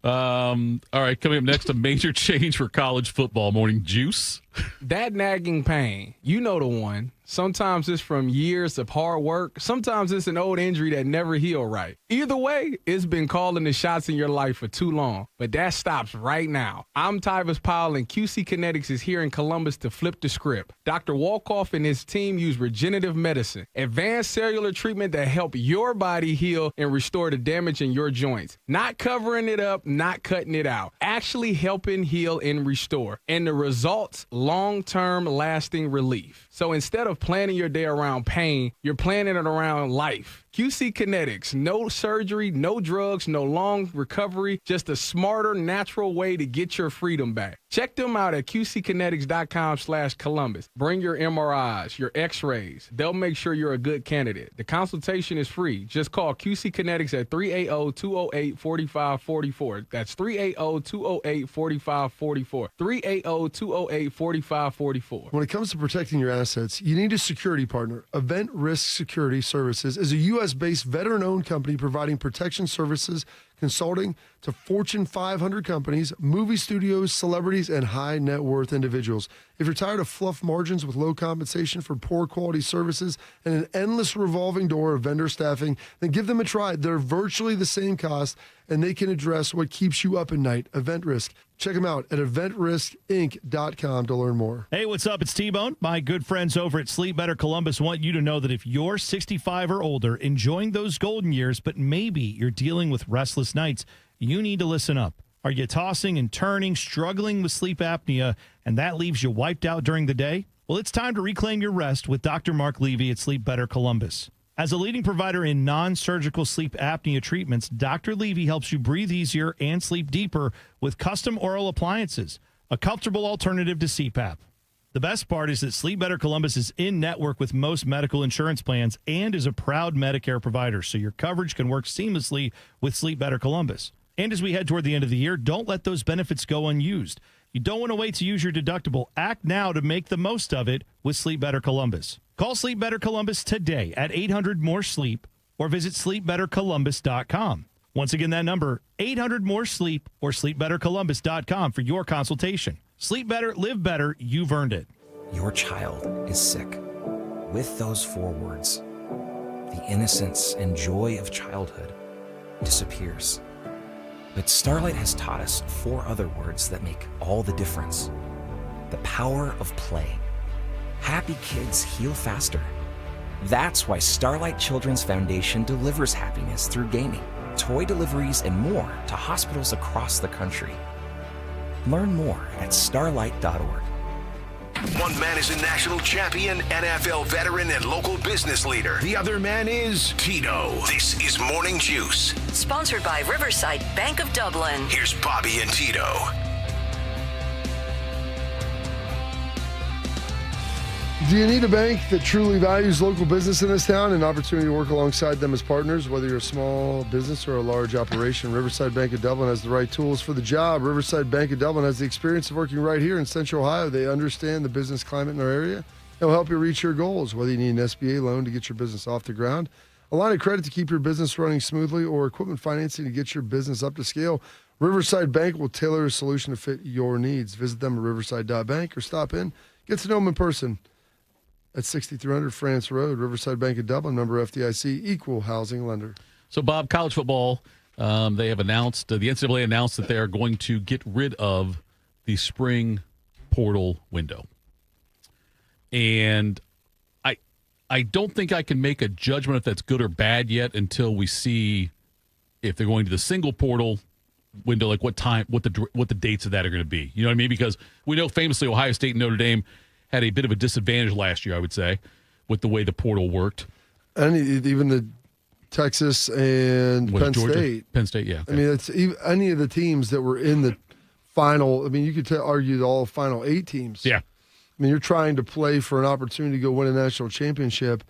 All right, coming up next, a major change for college football. Morning Juice. That nagging pain, you know the one. Sometimes it's from years of hard work. Sometimes it's an old injury that never healed right. Either way, it's been calling the shots in your life for too long. But that stops right now. I'm Tyvis Powell, and QC Kinetics is here in Columbus to flip the script. Dr. Walkoff and his team use regenerative medicine, advanced cellular treatment that help your body heal and restore the damage in your joints. Not covering it up, not cutting it out. Actually helping heal and restore. And the results, long-term lasting relief. So instead of planning your day around pain, you're planning it around life. QC Kinetics, no surgery, no drugs, no long recovery, just a smarter, natural way to get your freedom back. Check them out at qckinetics.com/Columbus. Bring your MRIs, your x-rays. They'll make sure you're a good candidate. The consultation is free. Just call QC Kinetics at 380-208-4544. That's 380-208-4544. 380-208-4544. When it comes to protecting your assets, you need a security partner. Event Risk Security Services is a U.S.-based veteran-owned company providing protection services, consulting to Fortune 500 companies, movie studios, celebrities, and high-net-worth individuals. If you're tired of fluff margins with low compensation for poor quality services and an endless revolving door of vendor staffing, then give them a try. They're virtually the same cost, and they can address what keeps you up at night. Event Risk. Check them out at eventriskinc.com to learn more. Hey, what's up? It's T-Bone. My good friends over at Sleep Better Columbus want you to know that if you're 65 or older, enjoying those golden years, but maybe you're dealing with restless nights, you need to listen up. Are you tossing and turning, struggling with sleep apnea, and that leaves you wiped out during the day? Well, it's time to reclaim your rest with Dr. Mark Levy at Sleep Better Columbus. As a leading provider in non-surgical sleep apnea treatments, Dr. Levy helps you breathe easier and sleep deeper with custom oral appliances, a comfortable alternative to CPAP. The best part is that Sleep Better Columbus is in network with most medical insurance plans and is a proud Medicare provider, so your coverage can work seamlessly with Sleep Better Columbus. And as we head toward the end of the year, don't let those benefits go unused. You don't want to wait to use your deductible. Act now to make the most of it with Sleep Better Columbus. Call Sleep Better Columbus today at 800-MORE-SLEEP or visit sleepbettercolumbus.com. Once again, that number, 800-MORE-SLEEP or sleepbettercolumbus.com for your consultation. Sleep better, live better, you've earned it. Your child is sick. With those 4 words, the innocence and joy of childhood disappears. But Starlight has taught us 4 other words that make all the difference. The power of play. Happy kids heal faster. That's why Starlight Children's Foundation delivers happiness through gaming, toy deliveries, and more to hospitals across the country. Learn more at starlight.org. One man is a national champion, NFL veteran, and local business leader. The other man is Tito. This is Morning Juice. Sponsored by Riverside Bank of Dublin. Here's Bobby and Tito. Do you need a bank that truly values local business in this town and an opportunity to work alongside them as partners? Whether you're a small business or a large operation, Riverside Bank of Dublin has the right tools for the job. Riverside Bank of Dublin has the experience of working right here in Central Ohio. They understand the business climate in our area. They'll help you reach your goals, whether you need an SBA loan to get your business off the ground, a line of credit to keep your business running smoothly, or equipment financing to get your business up to scale. Riverside Bank will tailor a solution to fit your needs. Visit them at riverside.bank or stop in. Get to know them in person at 6300 France Road, Riverside Bank of Dublin, member FDIC, equal housing lender. So, Bob, college football, they have announced, the NCAA announced that they are going to get rid of the spring portal window. And I don't think I can make a judgment if that's good or bad yet until we see if they're going to the single portal window, like what the dates of that are going to be. You know what I mean? Because we know famously Ohio State and Notre Dame had a bit of a disadvantage last year, I would say, with the way the portal worked. And even the Texas and Penn State. Penn State, yeah. Okay. I mean, it's any of the teams that were in the final. I mean, you could argue all final 8 teams. Yeah. I mean, you're trying to play for an opportunity to go win a national championship.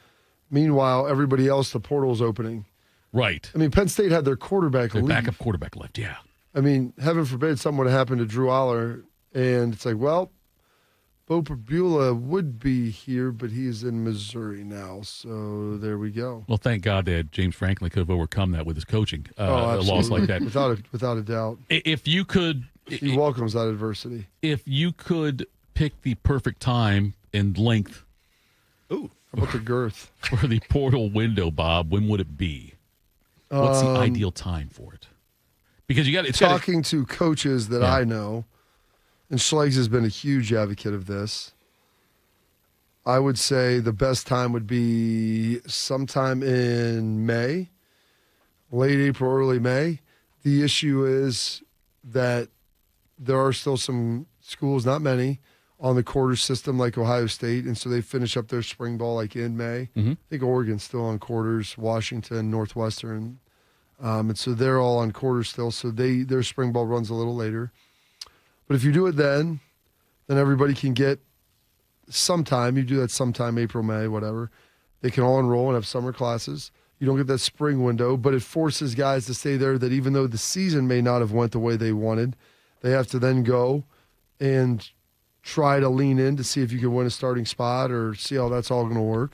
Meanwhile, everybody else, the portal's opening. Right. I mean, Penn State had their quarterback leave. Backup quarterback left, yeah. I mean, heaven forbid something would happen to Drew Aller, and it's like, well, Bo Perbula would be here, but he's in Missouri now, so there we go. Well, thank God that James Franklin could have overcome that with his coaching, a loss like that. Without a doubt. If you could... He welcomes that adversity. If you could pick the perfect time and length... Ooh, how about the girth? For the portal window, Bob, when would it be? What's the ideal time for it? Because talking to coaches that I know, and Schleggs has been a huge advocate of this, I would say the best time would be sometime in May, late April, early May. The issue is that there are still some schools, not many, on the quarter system like Ohio State, and so they finish up their spring ball like in May. Mm-hmm. I think Oregon's still on quarters, Washington, Northwestern, and so they're all on quarters still, so their spring ball runs a little later. But if you do it then everybody can get sometime. You do that sometime, April, May, whatever. They can all enroll and have summer classes. You don't get that spring window, but it forces guys to stay there that even though the season may not have went the way they wanted, they have to then go and try to lean in to see if you can win a starting spot or see how that's all going to work.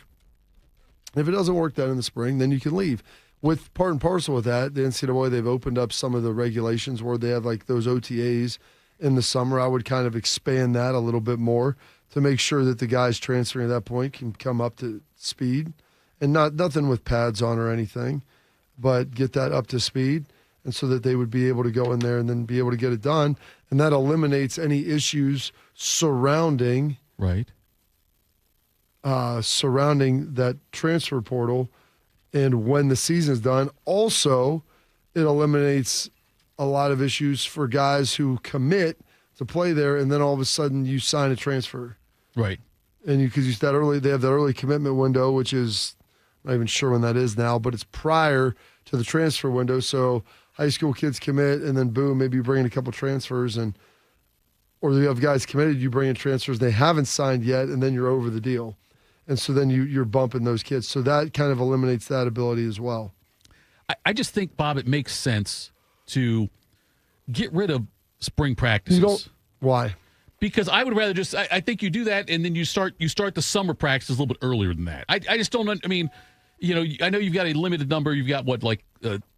If it doesn't work then in the spring, then you can leave. With part and parcel with that, the NCAA, they've opened up some of the regulations where they have like those OTAs in the summer. I would kind of expand that a little bit more to make sure that the guys transferring at that point can come up to speed, and nothing with pads on or anything, but get that up to speed, and so that they would be able to go in there and then be able to get it done. And that eliminates any issues surrounding surrounding that transfer portal and when the season's done. Also, it eliminates a lot of issues for guys who commit to play there, and then all of a sudden you sign a transfer. Right. And because they have that early commitment window, which is, I'm not even sure when that is now, but it's prior to the transfer window. So high school kids commit, and then boom, maybe you bring in a couple transfers, or you have guys committed, you bring in transfers they haven't signed yet, and then you're over the deal. And so then you're bumping those kids. So that kind of eliminates that ability as well. I just think, Bob, it makes sense to get rid of spring practices. Why? Because I would rather I think you do that, and then you start the summer practices a little bit earlier than that. I just don't, I mean, I know you've got a limited number. You've got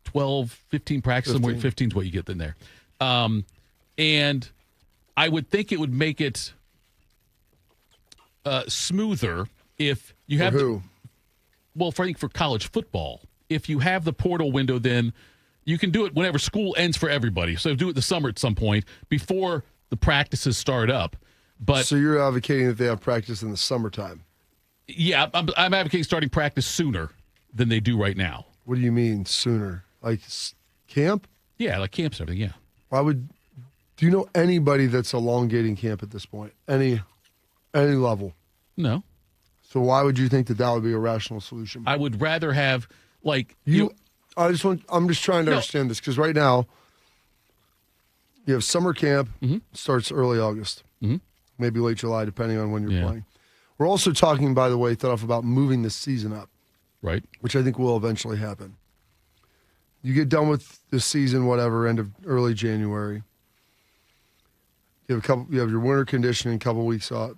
12, 15 practices. 15 is what you get in there. And I would think it would make it smoother if you have for college football. If you have the portal window, then you can do it whenever school ends for everybody. So do it in the summer at some point before the practices start up. But so you're advocating that they have practice in the summertime? Yeah, I'm advocating starting practice sooner than they do right now. What do you mean sooner? Like camp? Yeah, like camps and everything, yeah. Do you know anybody that's elongating camp at this point? Any level? No. So why would you think that would be a rational solution? I would rather have I'm just trying to understand this, because right now you have summer camp, starts early August, maybe late July, depending on when you're playing. We're also talking, by the way, Thitoff, about moving the season up. Right. Which I think will eventually happen. You get done with the season, whatever, end of early January. You have your winter conditioning, couple weeks off.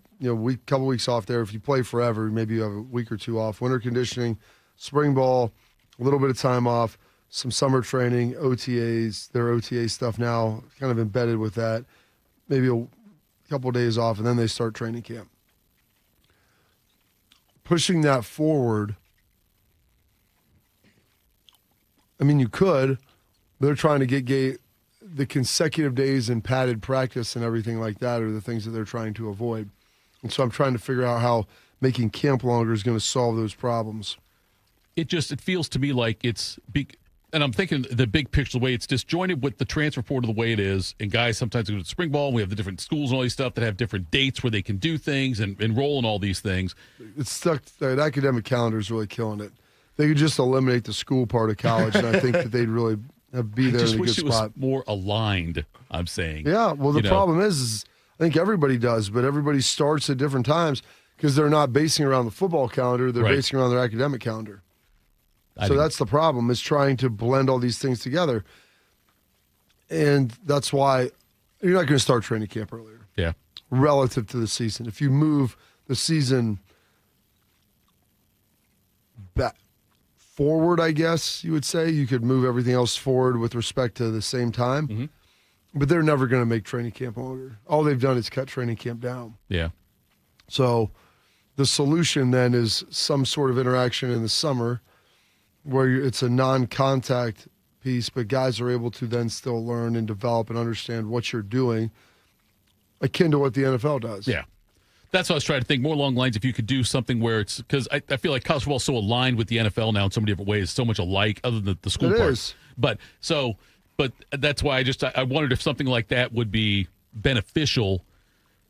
Couple weeks off there. If you play forever, maybe you have a week or two off. Winter conditioning, spring ball, a little bit of time off, some summer training, OTAs. Their OTA stuff now kind of embedded with that. Maybe a couple of days off, and then they start training camp. Pushing that forward, I mean, you could. They're trying to get the consecutive days in padded practice and everything like that are the things that they're trying to avoid. And so I'm trying to figure out how making camp longer is going to solve those problems. It feels to me like it's big. And I'm thinking the big picture, the way it's disjointed with the transfer portal the way it is, and guys sometimes go to spring ball, and we have the different schools and all these stuff that have different dates where they can do things and enroll in all these things. It's stuck. The academic calendar is really killing it. They could just eliminate the school part of college, and I think that they'd really be there in a good spot. I just wish it was more aligned, I'm saying. Yeah, well, the problem is I think everybody does, but everybody starts at different times because they're not basing around the football calendar. They're basing around their academic calendar. So that's the problem, is trying to blend all these things together. And that's why you're not going to start training camp earlier. Yeah. Relative to the season. If you move the season back forward, I guess you would say, you could move everything else forward with respect to the same time. Mm-hmm. But they're never going to make training camp longer. All they've done is cut training camp down. Yeah. So the solution then is some sort of interaction in the summer where it's a non-contact piece, but guys are able to then still learn and develop and understand what you're doing, akin to what the NFL does. Yeah. That's what I was trying to think, more along the lines if you could do something where it's, because I feel like college football is so aligned with the NFL now in so many different ways, so much alike other than the school part. Is. But that's why I wondered if something like that would be beneficial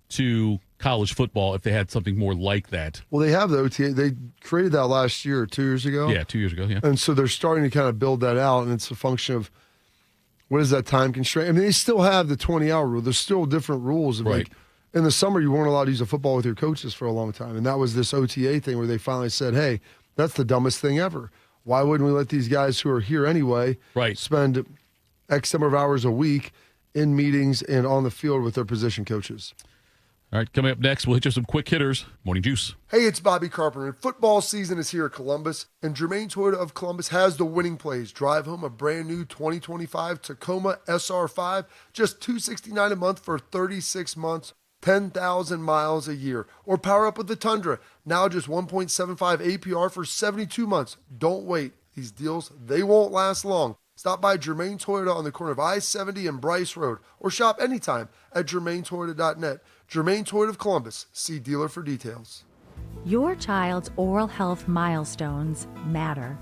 to college football if they had something more like that. Well, they have the OTA. They created that last year or 2 years ago. Yeah, 2 years ago, yeah. And so they're starting to kind of build that out, and it's a function of what is that time constraint? I mean, they still have the 20-hour rule. There's still different rules. Of like in the summer, you weren't allowed to use a football with your coaches for a long time, and that was this OTA thing where they finally said, hey, that's the dumbest thing ever. Why wouldn't we let these guys who are here anyway spend X number of hours a week in meetings and on the field with their position coaches? All right, coming up next, we'll hit you some quick hitters. Morning Juice. Hey, it's Bobby Carpenter, and football season is here at Columbus, and Germain Toyota of Columbus has the winning plays. Drive home a brand new 2025 Tacoma SR5, just $269 a month for 36 months, 10,000 miles a year. Or power up with the Tundra, now just 1.75 APR for 72 months. Don't wait. These deals, they won't last long. Stop by Germain Toyota on the corner of I-70 and Bryce Road, or shop anytime at germaintoyota.net. Germain Toyota of Columbus. See dealer for details. Your child's oral health milestones matter.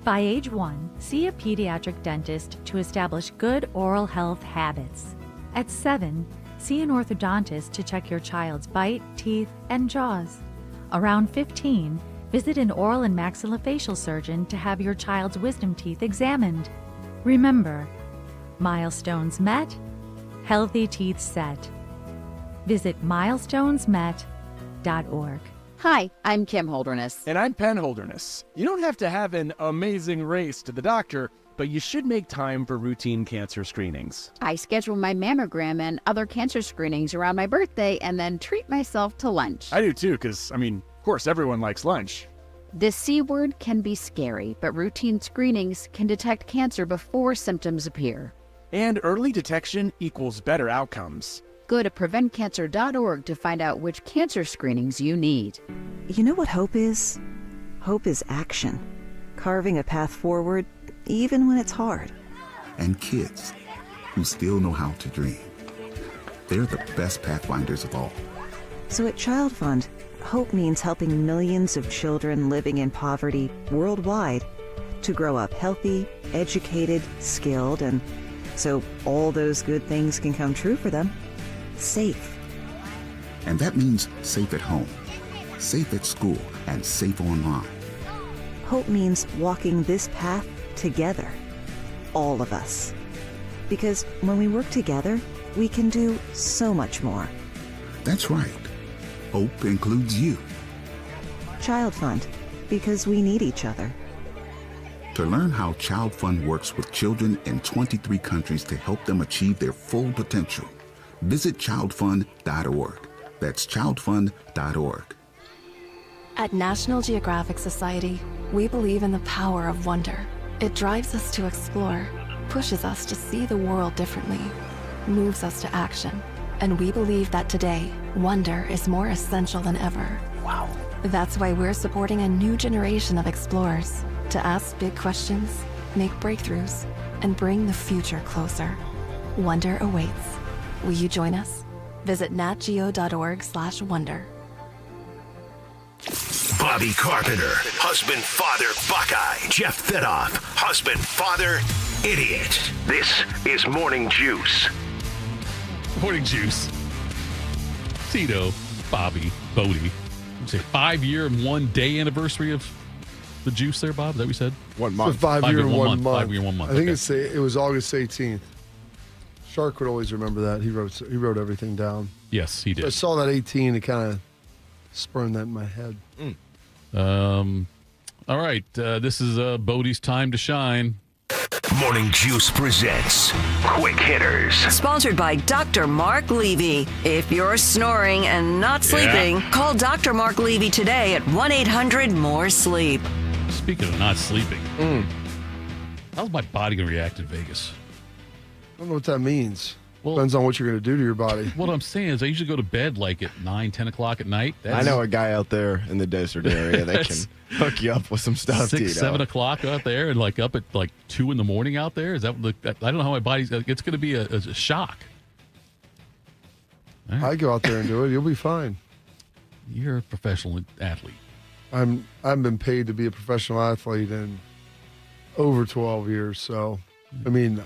By age 1, see a pediatric dentist to establish good oral health habits. At 7, see an orthodontist to check your child's bite, teeth, and jaws. Around 15, visit an oral and maxillofacial surgeon to have your child's wisdom teeth examined. Remember, milestones met, healthy teeth set. Visit milestonesmet.org. Hi, I'm Kim Holderness. And I'm Penn Holderness. You don't have to have an amazing race to the doctor, but you should make time for routine cancer screenings. I schedule my mammogram and other cancer screenings around my birthday and then treat myself to lunch. I do too, because, of course, everyone likes lunch. The C word can be scary, but routine screenings can detect cancer before symptoms appear. And early detection equals better outcomes. Go to preventcancer.org to find out which cancer screenings you need. You know what hope is? Hope is action. Carving a path forward, even when it's hard. And kids who still know how to dream. They're the best pathfinders of all. So at Child Fund, hope means helping millions of children living in poverty worldwide to grow up healthy, educated, skilled, and so all those good things can come true for them. Safe. And that means safe at home, safe at school, and safe online. Hope means walking this path together. All of us. Because when we work together, we can do so much more. That's right. Hope includes you. Child Fund, because we need each other. To learn how Child Fund works with children in 23 countries to help them achieve their full potential, visit childfund.org. That's childfund.org. At National Geographic Society, we believe in the power of wonder. It drives us to explore, pushes us to see the world differently, moves us to action. And we believe that today, wonder is more essential than ever. Wow. That's why we're supporting a new generation of explorers to ask big questions, make breakthroughs, and bring the future closer. Wonder awaits. Will you join us? Visit natgeo.org/wonder. Bobby Carpenter, husband, father, Buckeye. Jeff Thitoff, husband, father, idiot. This is Morning Juice. Morning Juice. Tito, Bobby, Bodie. Say 5-year and 1 day anniversary of the Juice there, Bob? Is that what we said? 1 month. So 5 year and 1 month. 5 year and 1 month. I think it was August 18th. Shark would always remember that. He wrote everything down. Yes, he did. So I saw that 18. It kind of spurned that in my head. All right. This is Bodie's time to shine. Morning Juice presents Quick Hitters. Sponsored by Dr. Mark Levy. If you're snoring and not sleeping, call Dr. Mark Levy today at 1-800-MORE-SLEEP. Speaking of not sleeping, how's my body going to react in Vegas? I don't know what that means. Depends on what you're going to do to your body. What I'm saying is I usually go to bed like at 9, 10 o'clock at night. I know a guy out there in the desert area that can hook you up with some stuff, 6, Tito. 7 o'clock out there and like up at like 2 in the morning out there. Is that I don't know how my body's, it's going to be a shock. Right. I go out there and do it. You'll be fine. You're a professional athlete. I've been paid to be a professional athlete in over 12 years. So, I mean,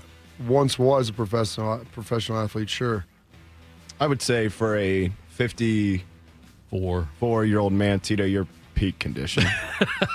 once was a professional athlete, sure. I would say for a 54-year-old man, Tito, you're peak condition.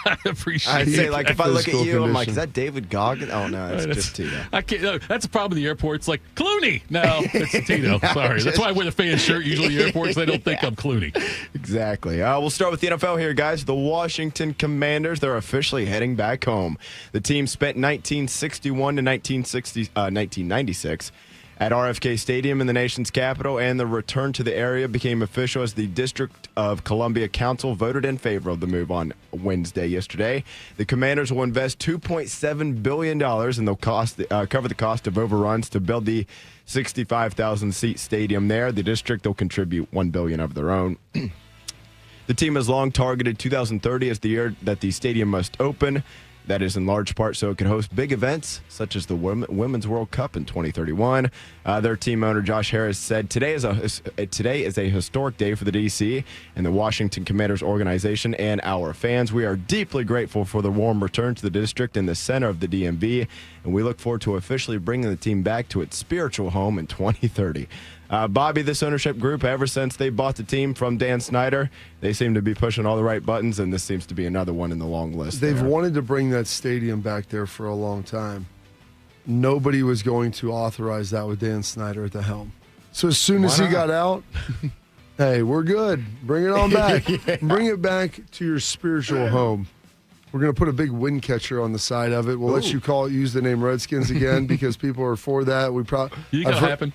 I appreciate I'd say, like, if I look at you, condition. I'm like, is that David Goggins? Oh, no, it's just Tito. I can't. No, that's a problem in the airport. It's like, Clooney. No, it's Tito. Sorry. That's why I wear the fan shirt usually in the airports. They don't think I'm Clooney. Exactly. We'll start with the NFL here, guys. The Washington Commanders, they're officially heading back home. The team spent 1961 to 1996 at RFK Stadium in the nation's capital, and the return to the area became official as the District of Columbia Council voted in favor of the move on Wednesday yesterday. The Commanders will invest $2.7 billion, and they'll cover the cost of overruns to build the 65,000-seat stadium there. The district will contribute $1 billion of their own. The team has long targeted 2030 as the year that the stadium must open. That is in large part so it can host big events such as the Women's World Cup in 2031. Their team owner, Josh Harris, said today is a historic day for the D.C. and the Washington Commanders organization and our fans. We are deeply grateful for the warm return to the district in the center of the DMV, and we look forward to officially bringing the team back to its spiritual home in 2030. Bobby, this ownership group, ever since they bought the team from Dan Snyder, they seem to be pushing all the right buttons, and this seems to be another one in the long list. They've wanted to bring that stadium back there for a long time. Nobody was going to authorize that with Dan Snyder at the helm. So as soon as he got out, hey, we're good. Bring it on back. Bring it back to your spiritual home. We're going to put a big wind catcher on the side of it. We'll let you use the name Redskins again because people are for that. You think it'll happen?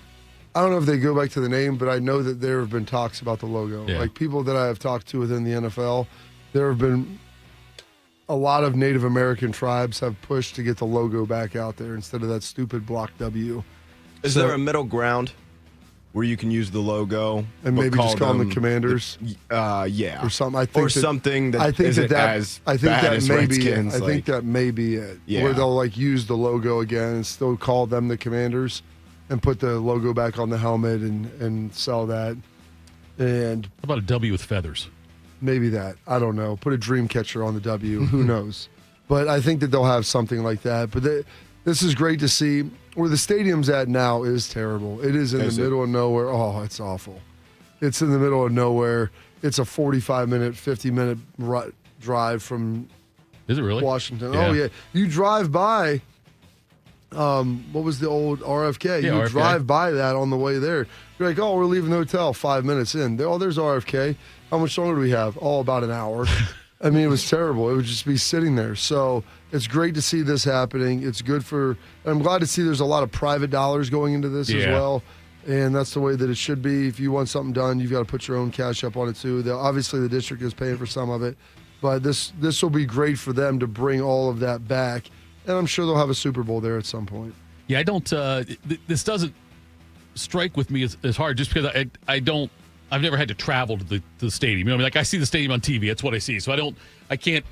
I don't know if they go back to the name, but I know that there have been talks about the logo. Yeah. Like people that I have talked to within the NFL, there have been a lot of Native American tribes have pushed to get the logo back out there instead of that stupid block W. Is there a middle ground where you can use the logo and maybe just call them the Commanders? Yeah, or something. I think that may be it. Yeah. Where they'll like use the logo again and still call them the Commanders. And put the logo back on the helmet and sell that. And how about a W with feathers? Maybe that. I don't know. Put a dream catcher on the W. Who knows? But I think that they'll have something like that. But this is great to see. Where the stadium's at now is terrible. It is in the middle of nowhere. Oh, it's awful. It's in the middle of nowhere. It's a 45-minute, 50-minute drive from Is it really? Washington. Yeah. Oh, yeah. You drive by... what was the old RFK? Yeah, you RFK. drive by that on the way there. You're like, oh, we're leaving the hotel 5 minutes in. There's RFK. How much longer do we have? Oh, about an hour. I mean, it was terrible. It would just be sitting there. So it's great to see this happening. It's good I'm glad to see there's a lot of private dollars going into this as well. And that's the way that it should be. If you want something done, you've got to put your own cash up on it too. Obviously, the district is paying for some of it. But this will be great for them to bring all of that back. And I'm sure they'll have a Super Bowl there at some point. Yeah, I don't this doesn't strike with me as hard just because I've never had to travel to the stadium. You know what I mean? Like, I see the stadium on TV. That's what I see. So I can't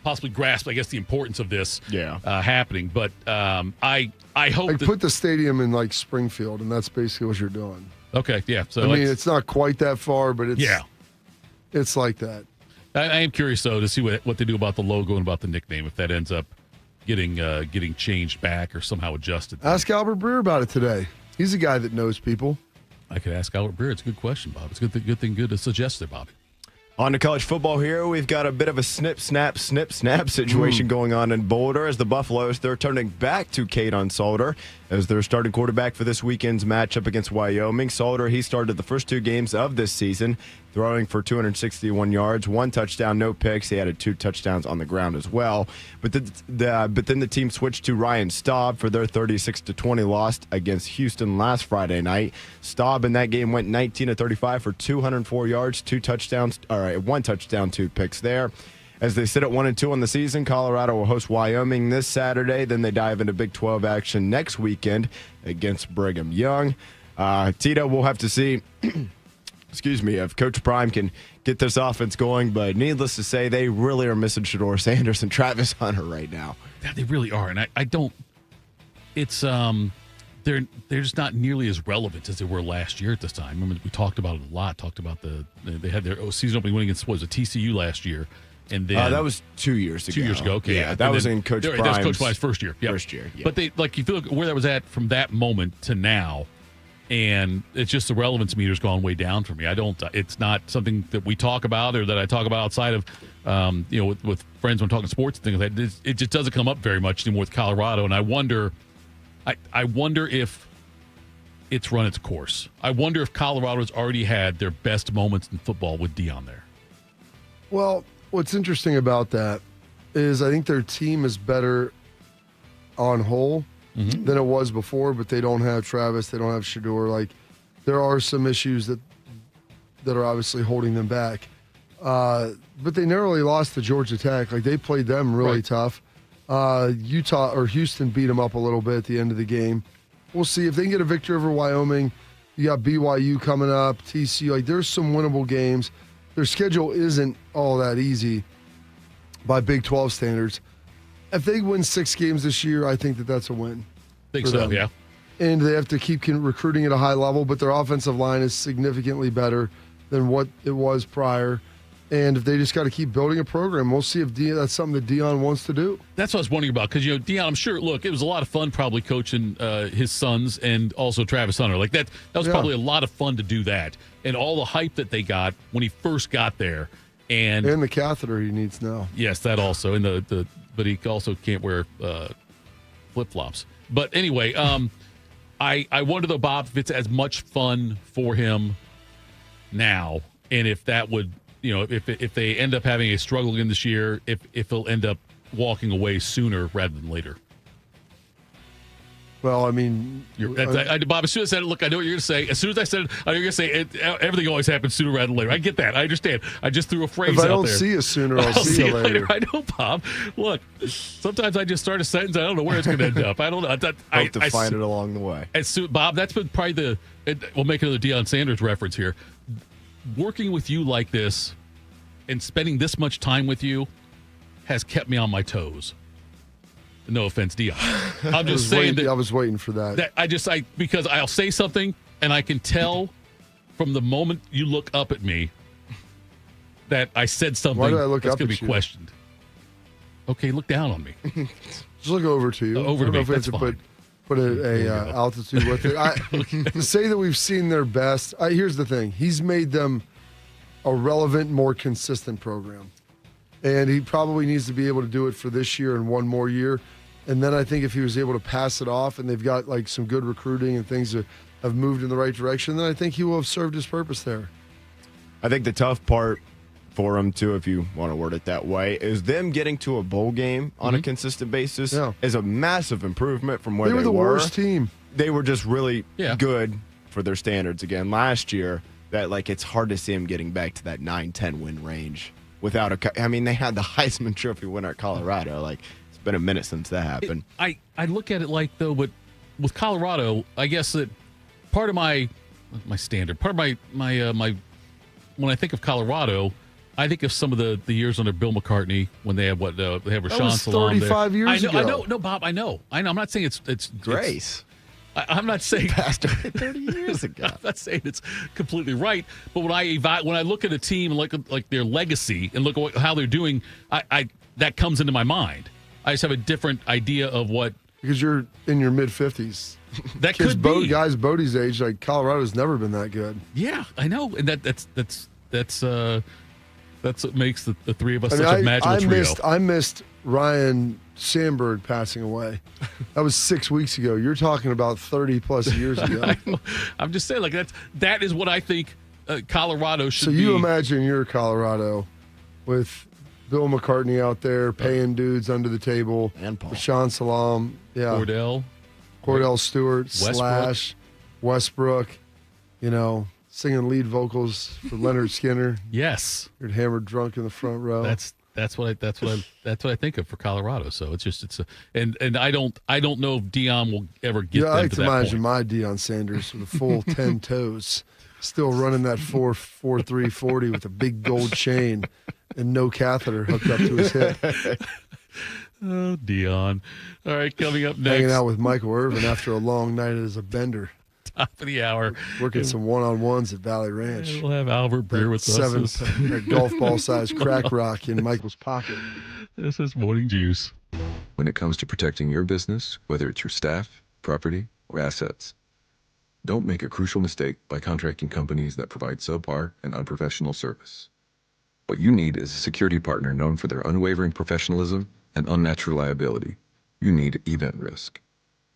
possibly grasp, I guess, the importance of this happening. But I hope put the stadium in like Springfield, and that's basically what you're doing. Okay, yeah. So I mean, it's not quite that far, but it's like that. I am curious though to see what they do about the logo and about the nickname, if that ends up getting changed back or somehow adjusted. Ask Albert Breer about it today. He's a guy that knows people. I could ask Albert Breer. It's a good question, Bob. It's a good to suggest there, Bobby. On to college football here. We've got a bit of a snip, snap situation going on in Boulder as the Buffaloes, they're turning back to Caden Salter as their starting quarterback for this weekend's matchup against Wyoming. Salter, he started the first 2 games of this season, throwing for 261 yards, 1 touchdown, no picks. He added 2 touchdowns on the ground as well. But then the team switched to Ryan Staub for their 36-20 loss against Houston last Friday night. Staub in that game went 19-35 for 204 yards, 1 touchdown, 2 picks there. As they sit at 1-2 on the season, Colorado will host Wyoming this Saturday. Then they dive into Big 12 action next weekend against Brigham Young. Tito, we'll have to see if Coach Prime can get this offense going. But needless to say, they really are missing Shedeur Sanders and Travis Hunter right now. Yeah, they really are. And I don't – it's they're just not nearly as relevant as they were last year at this time. Remember, we talked about it a lot. Talked about they had their season opening win against, TCU last year. And then that was 2 years ago. 2 years ago, okay. Yeah, that was in Coach Prime's. That was Coach Prime's first year. Yep. First year, yeah. But if you look where that was at from that moment to now, and it's just the relevance meter's gone way down for me. It's not something that we talk about or that I talk about outside of, with friends when talking sports and things like that. It just doesn't come up very much anymore with Colorado. And I wonder if it's run its course. I wonder if Colorado's already had their best moments in football with Deion there. Well, what's interesting about that is I think their team is better on whole than it was before, but they don't have Travis. They don't have Shedeur. Like, there are some issues that are obviously holding them back. But they narrowly lost to Georgia Tech. Like, they played them really tough. Houston beat them up a little bit at the end of the game. We'll see if they can get a victory over Wyoming. You got BYU coming up, TCU. Like, there's some winnable games. Their schedule isn't all that easy by Big 12 standards. If they win 6 games this year, I think that's a win. Think so, yeah. And they have to keep recruiting at a high level, but their offensive line is significantly better than what it was prior. And if they just got to keep building a program, we'll see if that's something that Deion wants to do. That's what I was wondering about, because Deion, I'm sure. Look, it was a lot of fun probably coaching his sons and also Travis Hunter. Like that was probably a lot of fun to do that, and all the hype that they got when he first got there, and the catheter he needs now. Yes, that also, and but he also can't wear flip flops. But anyway, I wonder though, Bob, if it's as much fun for him now, and if that would. If they end up having a struggle again this year, if he'll end up walking away sooner rather than later. Well, I mean, Bob, as soon as I said it, look, I know what you're going to say. As soon as I said it, I know you're going to say everything always happens sooner rather than later. I get that. I understand. I just threw a phrase out there. If I don't see you sooner, I'll see you later. I know, Bob. Look, sometimes I just start a sentence. I don't know where it's going to end up. I don't know. Hope to find it along the way. Bob, that's been probably we'll make another Deion Sanders reference here. Working with you like this and spending this much time with you has kept me on my toes. No offense, Deion. I'm just saying that I was waiting for that. Because I'll say something and I can tell from the moment you look up at me that I said something Why did I look that's up going to at be you? questioned. Okay, look down on me. Just look over to you. Over to me. That's fine. Put a altitude with it. To say that we've seen their best, here's the thing. He's made them a relevant, more consistent program. And he probably needs to be able to do it for this year and one more year. And then I think if he was able to pass it off and they've got like some good recruiting and things that have moved in the right direction, then I think he will have served his purpose there. I think the tough part for them, too, if you want to word it that way, is them getting to a bowl game on a consistent basis is a massive improvement from where they were. They were the worst team. They were just really good for their standards again last year. That it's hard to see them getting back to that 9-10 win range without a. I mean, they had the Heisman Trophy winner at Colorado. It's been a minute since that happened. I look at it though, but with Colorado, I guess that part of my standard, part of my when I think of Colorado, I think of some of the years under Bill McCartney when they have they have Rashawn Salam there. 35 years ago. I know. No, Bob, I know. I'm not saying it's Grace. I'm not saying Pastor 30 years ago. I'm not saying it's completely right, but when I look at a team and look at their legacy and look at how they're doing, I that comes into my mind. I just have a different idea of what, because you're in your mid 50s. That could be guys Bodie's age. Colorado's never been that good. Yeah, I know, and that's what makes the three of us such a magical trio. I missed Ryan Sandberg passing away. That was 6 weeks ago. You're talking about 30-plus years ago. I'm just saying, that is what I think Colorado should be. So you imagine you're Colorado with Bill McCartney out there paying dudes under the table. And Paul. Rashawn Salam. Yeah. Cordell Stewart. Slash. Westbrook. Singing lead vocals for Leonard Skinner. Yes. You're hammered drunk in the front row. That's what I think of for Colorado. So and I don't know if Deion will ever get them I like to to that imagine point. my Deion Sanders with a full 10 toes, still running that 4.4340 with a big gold chain and no catheter hooked up to his hip. Oh, Deion. All right, coming up next. Hanging out with Michael Irvin after a long night as a bender. Top of the hour. Working some one-on-ones at Valley Ranch. We'll have Albert Breer with us. That golf ball-sized crack rock in Michael's pocket. This is Morning Juice. When it comes to protecting your business, whether it's your staff, property, or assets, don't make a crucial mistake by contracting companies that provide subpar and unprofessional service. What you need is a security partner known for their unwavering professionalism and unnatural liability. You need Event Risk.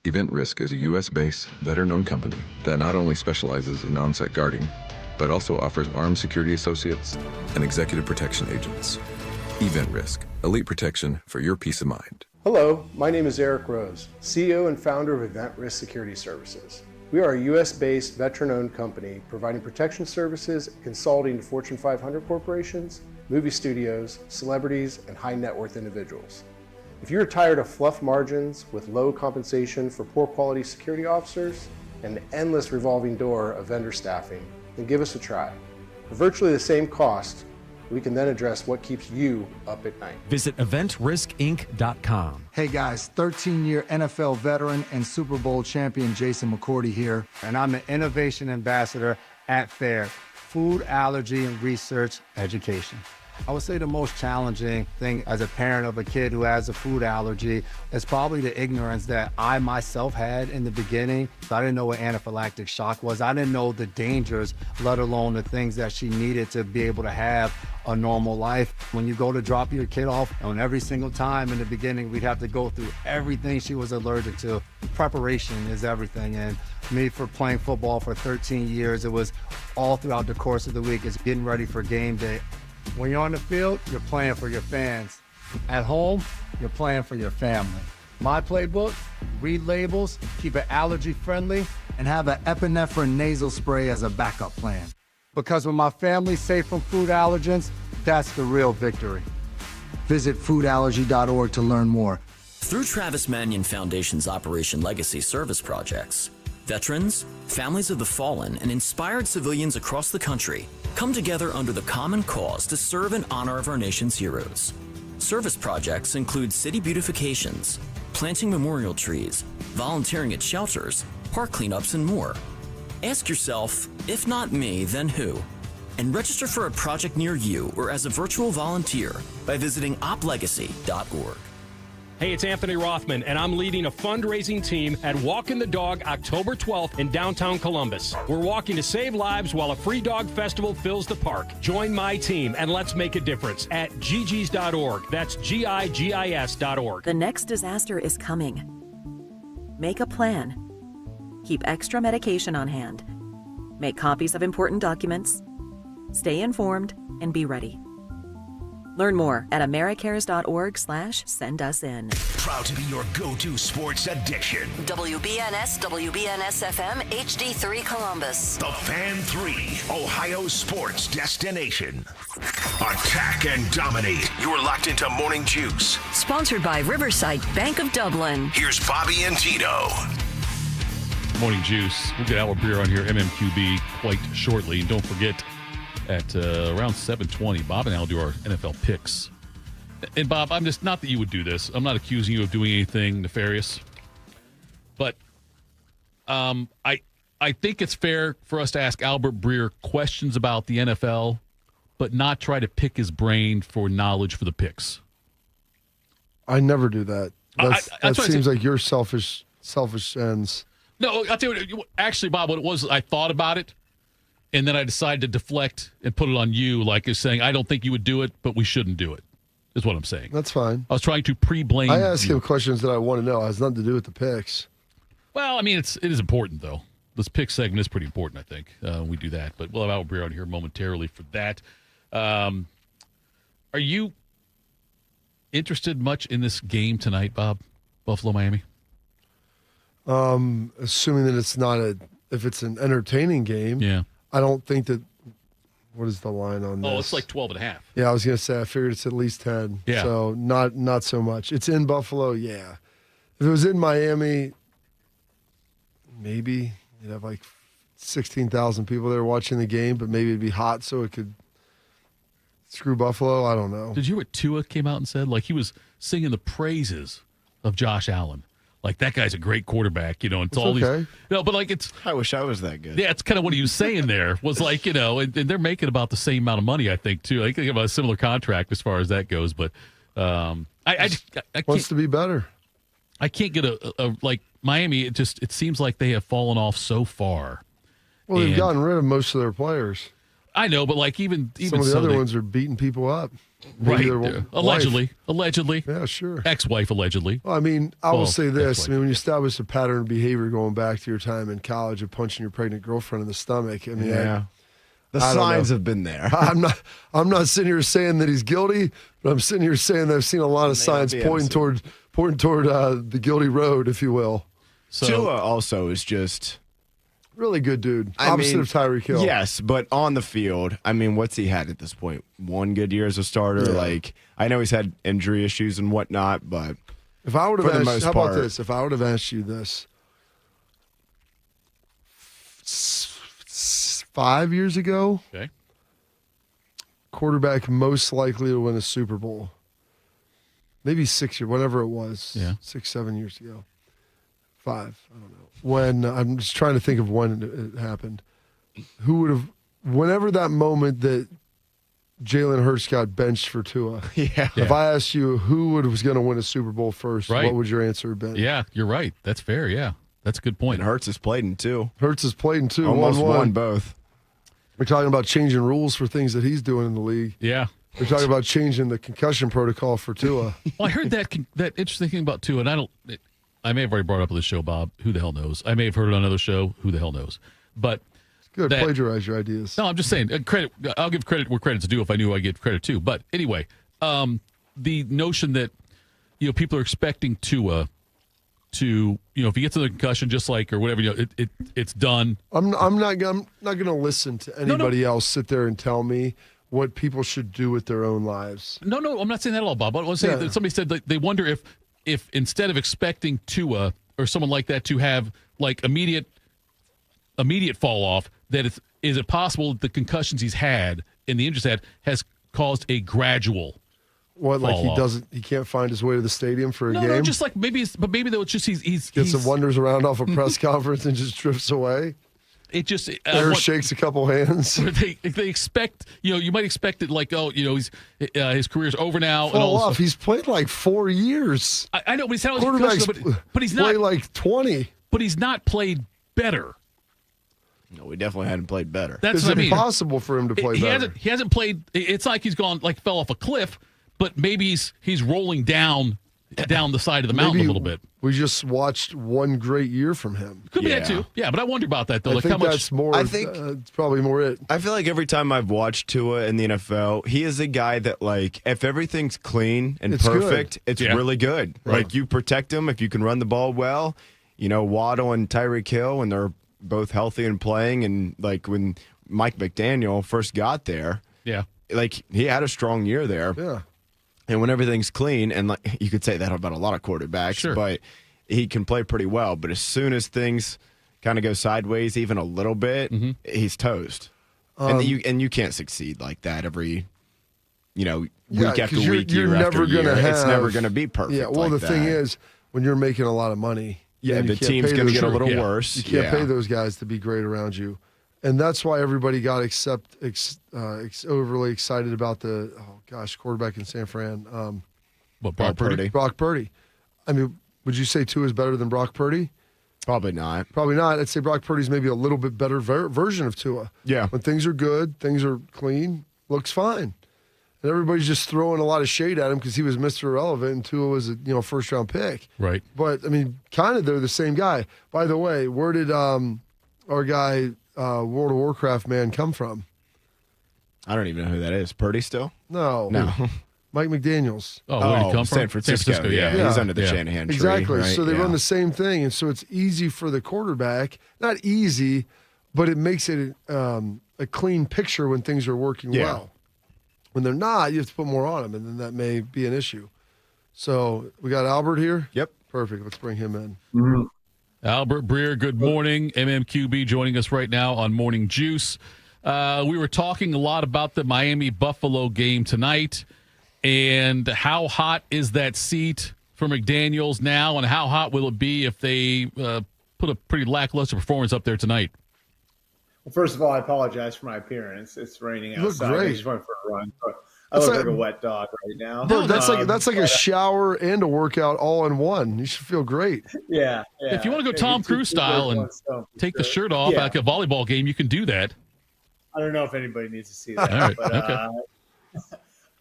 Event Risk is a U.S.-based, veteran-owned company that not only specializes in on-site guarding, but also offers armed security associates and executive protection agents. Event Risk, elite protection for your peace of mind. Hello, my name is Eric Rose, CEO and founder of Event Risk Security Services. We are a U.S.-based, veteran-owned company providing protection services and consulting to Fortune 500 corporations, movie studios, celebrities, and high-net-worth individuals. If you're tired of fluff margins with low compensation for poor quality security officers and an endless revolving door of vendor staffing, then give us a try. For virtually the same cost, we can then address what keeps you up at night. Visit EventRiskInc.com. Hey guys, 13-year NFL veteran and Super Bowl champion Jason McCourty here, and I'm the Innovation Ambassador at FAIR, Food Allergy and Research Education. I would say the most challenging thing as a parent of a kid who has a food allergy is probably the ignorance that I myself had in the beginning. I didn't know what anaphylactic shock was. I didn't know the dangers, let alone the things that she needed to be able to have a normal life. When you go to drop your kid off, and every single time in the beginning, we'd have to go through everything she was allergic to. Preparation is everything. And me, for playing football for 13 years, it was all throughout the course of the week. It's getting ready for game day. When you're on the field, you're playing for your fans. At home, you're playing for your family. My playbook, read labels, keep it allergy friendly, and have an epinephrine nasal spray as a backup plan. Because when my family's safe from food allergens, that's the real victory. Visit foodallergy.org to learn more. Through Travis Manion Foundation's Operation Legacy service projects, veterans, families of the fallen, and inspired civilians across the country come together under the common cause to serve in honor of our nation's heroes. Service projects include city beautifications, planting memorial trees, volunteering at shelters, park cleanups, and more. Ask yourself, if not me, then who? And register for a project near you or as a virtual volunteer by visiting oplegacy.org. Hey, it's Anthony Rothman, and I'm leading a fundraising team at Walking the Dog October 12th in downtown Columbus. We're walking to save lives while a free dog festival fills the park. Join my team, and let's make a difference at gigis.org. That's GIGIS.org. The next disaster is coming. Make a plan. Keep extra medication on hand. Make copies of important documents. Stay informed and be ready. Learn more at americares.org/sendusin. Proud to be your go-to sports addiction. WBNS, WBNS-FM, HD3 Columbus. The Fan 3, Ohio sports destination. Attack and dominate. You're locked into Morning Juice. Sponsored by Riverside Bank of Dublin. Here's Bobby and Tito. Morning Juice. We'll get Albert Breer on here, MMQB, quite shortly. And don't forget, at around 7:20, Bob and I will do our NFL picks. And Bob, I'm just, not that you would do this. I'm not accusing you of doing anything nefarious. But I think it's fair for us to ask Albert Breer questions about the NFL, but not try to pick his brain for knowledge for the picks. I never do that. That seems like your selfish ends. No, I'll tell you what, actually, Bob, what it was, I thought about it, and then I decided to deflect and put it on you, like you're saying, I don't think you would do it, but we shouldn't do it, is what I'm saying. That's fine. I was trying to pre-blame I ask him questions that I want to know. It has nothing to do with the picks. Well, I mean, it is important, though. This pick segment is pretty important, I think. We do that, but we'll have Albert Breer on here momentarily for that. Are you interested much in this game tonight, Bob? Buffalo, Miami? Assuming that it's not if it's an entertaining game. Yeah. I don't think that. What is the line on this? Oh, it's like 12.5. Yeah, I was going to say, I figured it's at least 10. Yeah. So not so much. It's in Buffalo, yeah. If it was in Miami, maybe you'd have like 16,000 people there watching the game, but maybe it'd be hot so it could screw Buffalo. I don't know. Did you hear what Tua came out and said? Like, he was singing the praises of Josh Allen. Like, that guy's a great quarterback, and it's all okay. these. No, but like, it's. I wish I was that good. Yeah, it's kind of what he was saying there. Was like, and they're making about the same amount of money, I think, too. I think about a similar contract as far as that goes. But I can't, wants to be better. I can't get a like Miami. It seems like they have fallen off so far. Well, they've gotten rid of most of their players. I know, but like even some of the other ones are beating people up. Maybe right. Allegedly. Yeah, sure. Ex-wife, allegedly. Well, I mean, I will say this. Ex-wife. I mean, when you establish a pattern of behavior going back to your time in college of punching your pregnant girlfriend in the stomach, I mean, yeah. The signs have been there. I'm not sitting here saying that he's guilty, but I'm sitting here saying that I've seen a lot of signs pointing toward the guilty road, if you will. So, Tua also is just... really good dude. Opposite of Tyreek Hill. Yes, but on the field, I mean, what's he had at this point? One good year as a starter? Yeah. Like, I know he's had injury issues and whatnot, but if I would have asked, how about this? If I would have asked you this 5 years ago, okay, quarterback most likely to win a Super Bowl, maybe 6 years, whatever it was, 6, 7 years ago. 5, I don't know. When I'm just trying to think of when it happened. Who would have, whenever that moment that Jalen Hurts got benched for Tua. Yeah. If I asked you who was going to win a Super Bowl first, what would your answer have been? Yeah, you're right. That's fair. Yeah, that's a good point. And Hurts has played in 2. Hurts has played in 2. Almost won both. We're talking about changing rules for things that he's doing in the league. Yeah. We're talking about changing the concussion protocol for Tua. Well, I heard that interesting thing about Tua, and I may have already brought it up on this show, Bob. Who the hell knows? I may have heard it on another show. Who the hell knows? But it's good. Plagiarize your ideas. No, I'm just saying. Credit. I'll give credit where credit's due if I knew I give credit to. But anyway, the notion that people are expecting Tua to if he gets another concussion, just like or whatever, it's done. I'm not going to listen to anybody else sit there and tell me what people should do with their own lives. No, I'm not saying that at all, Bob. I was saying that somebody said that they wonder if instead of expecting Tua or someone like that to have like immediate fall off, that is it possible that the concussions he's had and the injuries had has caused a gradual what like he can't find his way to the stadium for a game? No, just like maybe though it's just he's some wanders around off a press conference and just drifts away. It just shakes a couple hands. They expect you might expect it like his career's over now. Fall off. He's played like 4 years. I know, but he's had quarterbacks, but he's not like 20. But he's not played better. No, we definitely hadn't played better. That's what I mean. It's impossible for him to play better. He hasn't played. It's like he's gone fell off a cliff, but maybe he's rolling down down the side of the mountain a little bit. We just watched one great year from him. Could be that too. Yeah, but I wonder about that though. I Like think how much? that's more. I think it's probably more it. I feel like every time I've watched Tua in the NFL, he is a guy that, like, if everything's clean and It's perfect, good. it's Yeah. really good. Right. Like, you protect him if you can run the ball well. You know, Waddle and Tyreek Hill, when they're both healthy and playing, and like when Mike McDaniel first got there, Yeah. like he had a strong year there. Yeah. And when everything's clean, and like you could say that about a lot of quarterbacks, Sure. but he can play pretty well. But as soon as things kind of go sideways, even a little bit, he's toast. And you can't succeed like that every, week after 'cause week, you're year after never year. gonna It's never have- going to be perfect. Yeah. Well, like the thing that. is, when you're making a lot of money, Yeah, then you the can't team's pay going to those- get a little Yeah. worse. You can't Yeah. pay those guys to be great around you, and that's why everybody got overly excited about the quarterback in San Fran. What, Brock Purdy? Brock Purdy. I mean, would you say Tua is better than Brock Purdy? Probably not. Probably not. I'd say Brock Purdy's maybe a little bit better version of Tua. Yeah. When things are good, things are clean, looks fine. And everybody's just throwing a lot of shade at him because he was Mr. Irrelevant and Tua was a first round pick. Right. But I mean, kind of they're the same guy. By the way, where did our guy World of Warcraft man come from? I don't even know who that is. Purdy still? No. Mike McDaniels. Oh, where did he come from? San Francisco. Yeah. He's under the Shanahan tree. Exactly. Right? So they Yeah. run the same thing, and so it's easy for the quarterback. Not easy, but it makes it a clean picture when things are working well. When they're not, you have to put more on them, and then that may be an issue. So we got Albert here? Yep. Perfect. Let's bring him in. Albert Breer, good morning. MMQB joining us right now on Morning Juice. We were talking a lot about the Miami-Buffalo game tonight, and how hot is that seat for McDaniels now, and how hot will it be if they put a pretty lackluster performance up there tonight? Well, first of all, I apologize for my appearance. It's raining You look outside. great. I just went for a run. But I look like a wet dog right now. Bro, that's like a shower and a workout all in one. You should feel great. Yeah. If you want to go Tom Cruise style and take the shirt off like a volleyball game, you can do that. I don't know if anybody needs to see that. All right.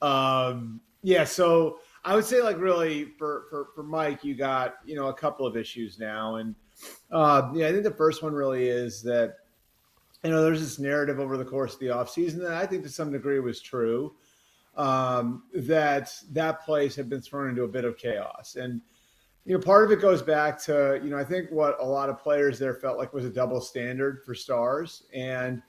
But, so I would say, like, really for Mike, you got, a couple of issues now. And, I think the first one really is that, there's this narrative over the course of the offseason that I think to some degree was true, that place had been thrown into a bit of chaos. And, part of it goes back to, I think what a lot of players there felt like was a double standard for stars. And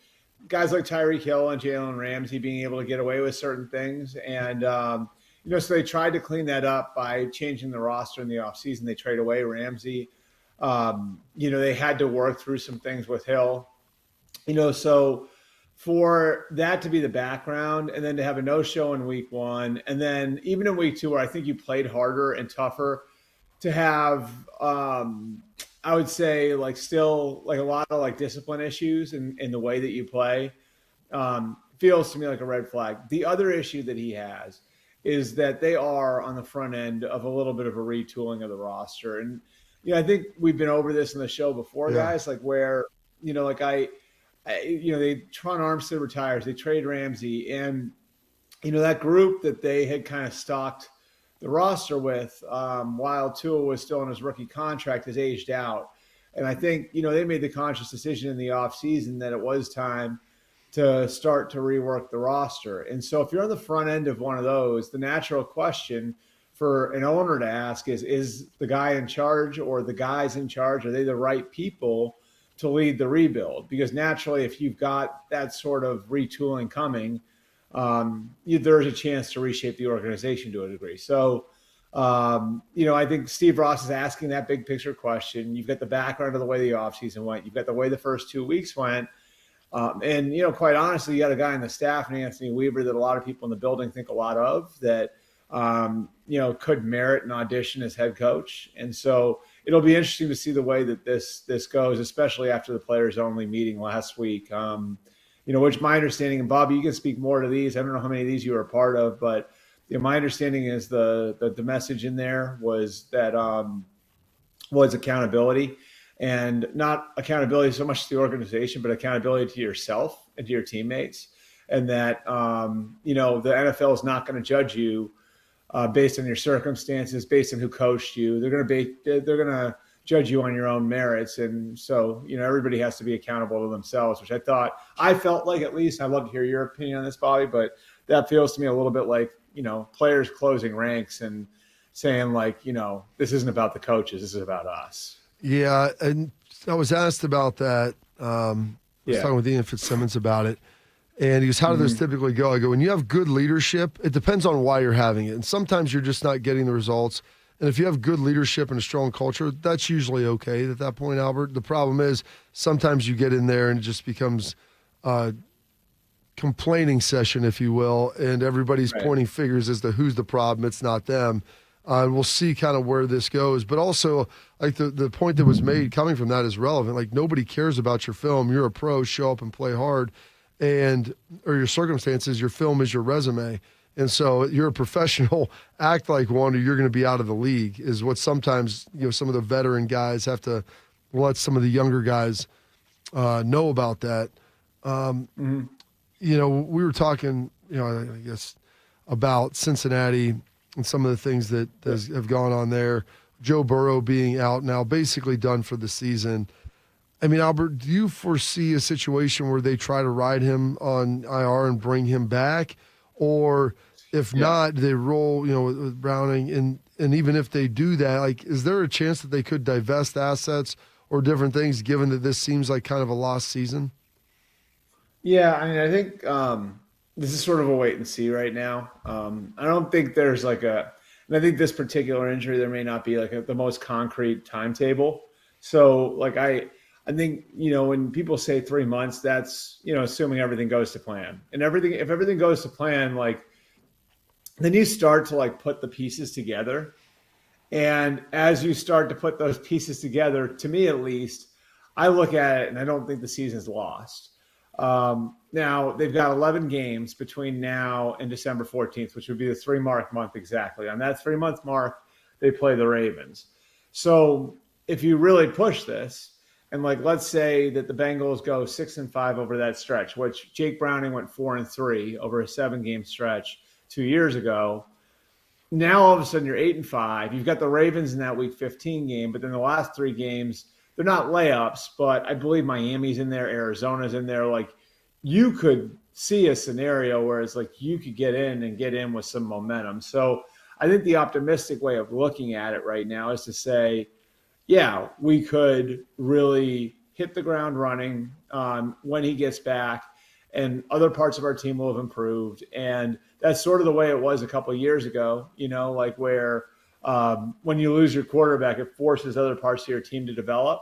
guys like Tyreek Hill and Jalen Ramsey being able to get away with certain things. And, so they tried to clean that up by changing the roster in the offseason. They trade away Ramsey. They had to work through some things with Hill. So for that to be the background and then to have a no-show in week one, and then even in week two where I think you played harder and tougher, to have, I would say, like, still like a lot of like discipline issues in the way that you play, feels to me like a red flag. The other issue that he has is that they are on the front end of a little bit of a retooling of the roster. And, I think we've been over this in the show before, guys, like where, Tron Armstead retires, they trade Ramsey, and that group that they had kind of stocked the roster with while Tua was still on his rookie contract has aged out. And I think, they made the conscious decision in the offseason that it was time to start to rework the roster. And so if you're on the front end of one of those, the natural question for an owner to ask is the guy in charge or the guys in charge, are they the right people to lead the rebuild? Because naturally, if you've got that sort of retooling coming, there's a chance to reshape the organization to a degree. So, I think Steve Ross is asking that big picture question. You've got the background of the way the offseason went. You've got the way the first 2 weeks went. And, quite honestly, you got a guy on the staff, and Anthony Weaver, that a lot of people in the building think a lot of, that, could merit an audition as head coach. And so it'll be interesting to see the way that this goes, especially after the players only meeting last week. Which my understanding, and Bobby, you can speak more to these. I don't know how many of these you were a part of, but my understanding is the message in there was that was accountability, and not accountability so much to the organization, but accountability to yourself and to your teammates. And that, the NFL is not going to judge you based on your circumstances, based on who coached you. They're going to judge you on your own merits. And so, everybody has to be accountable to themselves, which I felt like, at least, I'd love to hear your opinion on this, Bobby, but that feels to me a little bit like, players closing ranks and saying like, this isn't about the coaches, this is about us. Yeah. And I was asked about that. I was talking with Ian Fitzsimmons about it. And he goes, how do those typically go? I go, when you have good leadership, it depends on why you're having it. And sometimes you're just not getting the results. And if you have good leadership and a strong culture, that's usually okay at that point, Albert. The problem is sometimes you get in there and it just becomes a complaining session, if you will, and everybody's pointing fingers as to who's the problem. It's not them. We'll see kind of where this goes. But also, like the point that was made coming from that is relevant. Like, nobody cares about your film. You're a pro, show up and play hard. Or your circumstances, your film is your resume. And so you're a professional, act like one, or you're going to be out of the league, is what sometimes, some of the veteran guys have to let some of the younger guys know about that. We were talking, I guess, about Cincinnati and some of the things that have gone on there. Joe Burrow being out now, basically done for the season. I mean, Albert, do you foresee a situation where they try to ride him on IR and bring him back? Or if not, they roll, with Browning. And even if they do that, like, is there a chance that they could divest assets or different things, given that this seems like kind of a lost season? Yeah, I mean, I think this is sort of a wait and see right now. I don't think there's and I think this particular injury, there may not be the most concrete timetable. So I think, when people say 3 months, that's, assuming everything goes to plan. And if everything goes to plan, then you start to put the pieces together. And as you start to put those pieces together, to me at least, I look at it and I don't think the season's lost. Now they've got 11 games between now and December 14th, which would be the 3-mark month exactly. On that 3-month mark, they play the Ravens. So if you really push this, and let's say that the Bengals go 6-5 over that stretch, which Jake Browning went 4-3 over a 7-game stretch 2 years ago. Now all of a sudden you're 8-5. You've got the Ravens in that Week 15 game, but then the last 3 games, they're not layups, but I believe Miami's in there, Arizona's in there. You could see a scenario where it's you could get in with some momentum. So I think the optimistic way of looking at it right now is to say, yeah, we could really hit the ground running when he gets back, and other parts of our team will have improved. And that's sort of the way it was a couple of years ago, where when you lose your quarterback, it forces other parts of your team to develop.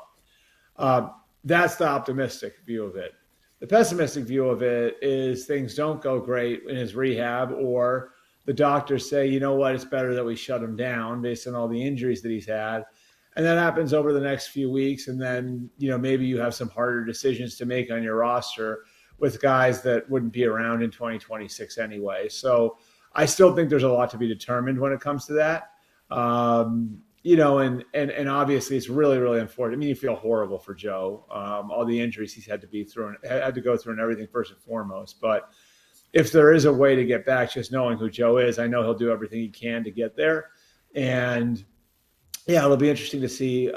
That's the optimistic view of it. The pessimistic view of it is things don't go great in his rehab, or the doctors say, you know what, it's better that we shut him down based on all the injuries that he's had. And that happens over the next few weeks. And then, maybe you have some harder decisions to make on your roster with guys that wouldn't be around in 2026 anyway. So I still think there's a lot to be determined when it comes to that. And obviously it's really, really unfortunate. I mean, you feel horrible for Joe, all the injuries he's had to go through and everything first and foremost. But if there is a way to get back, just knowing who Joe is, I know he'll do everything he can to get there. And yeah, it'll be interesting to see,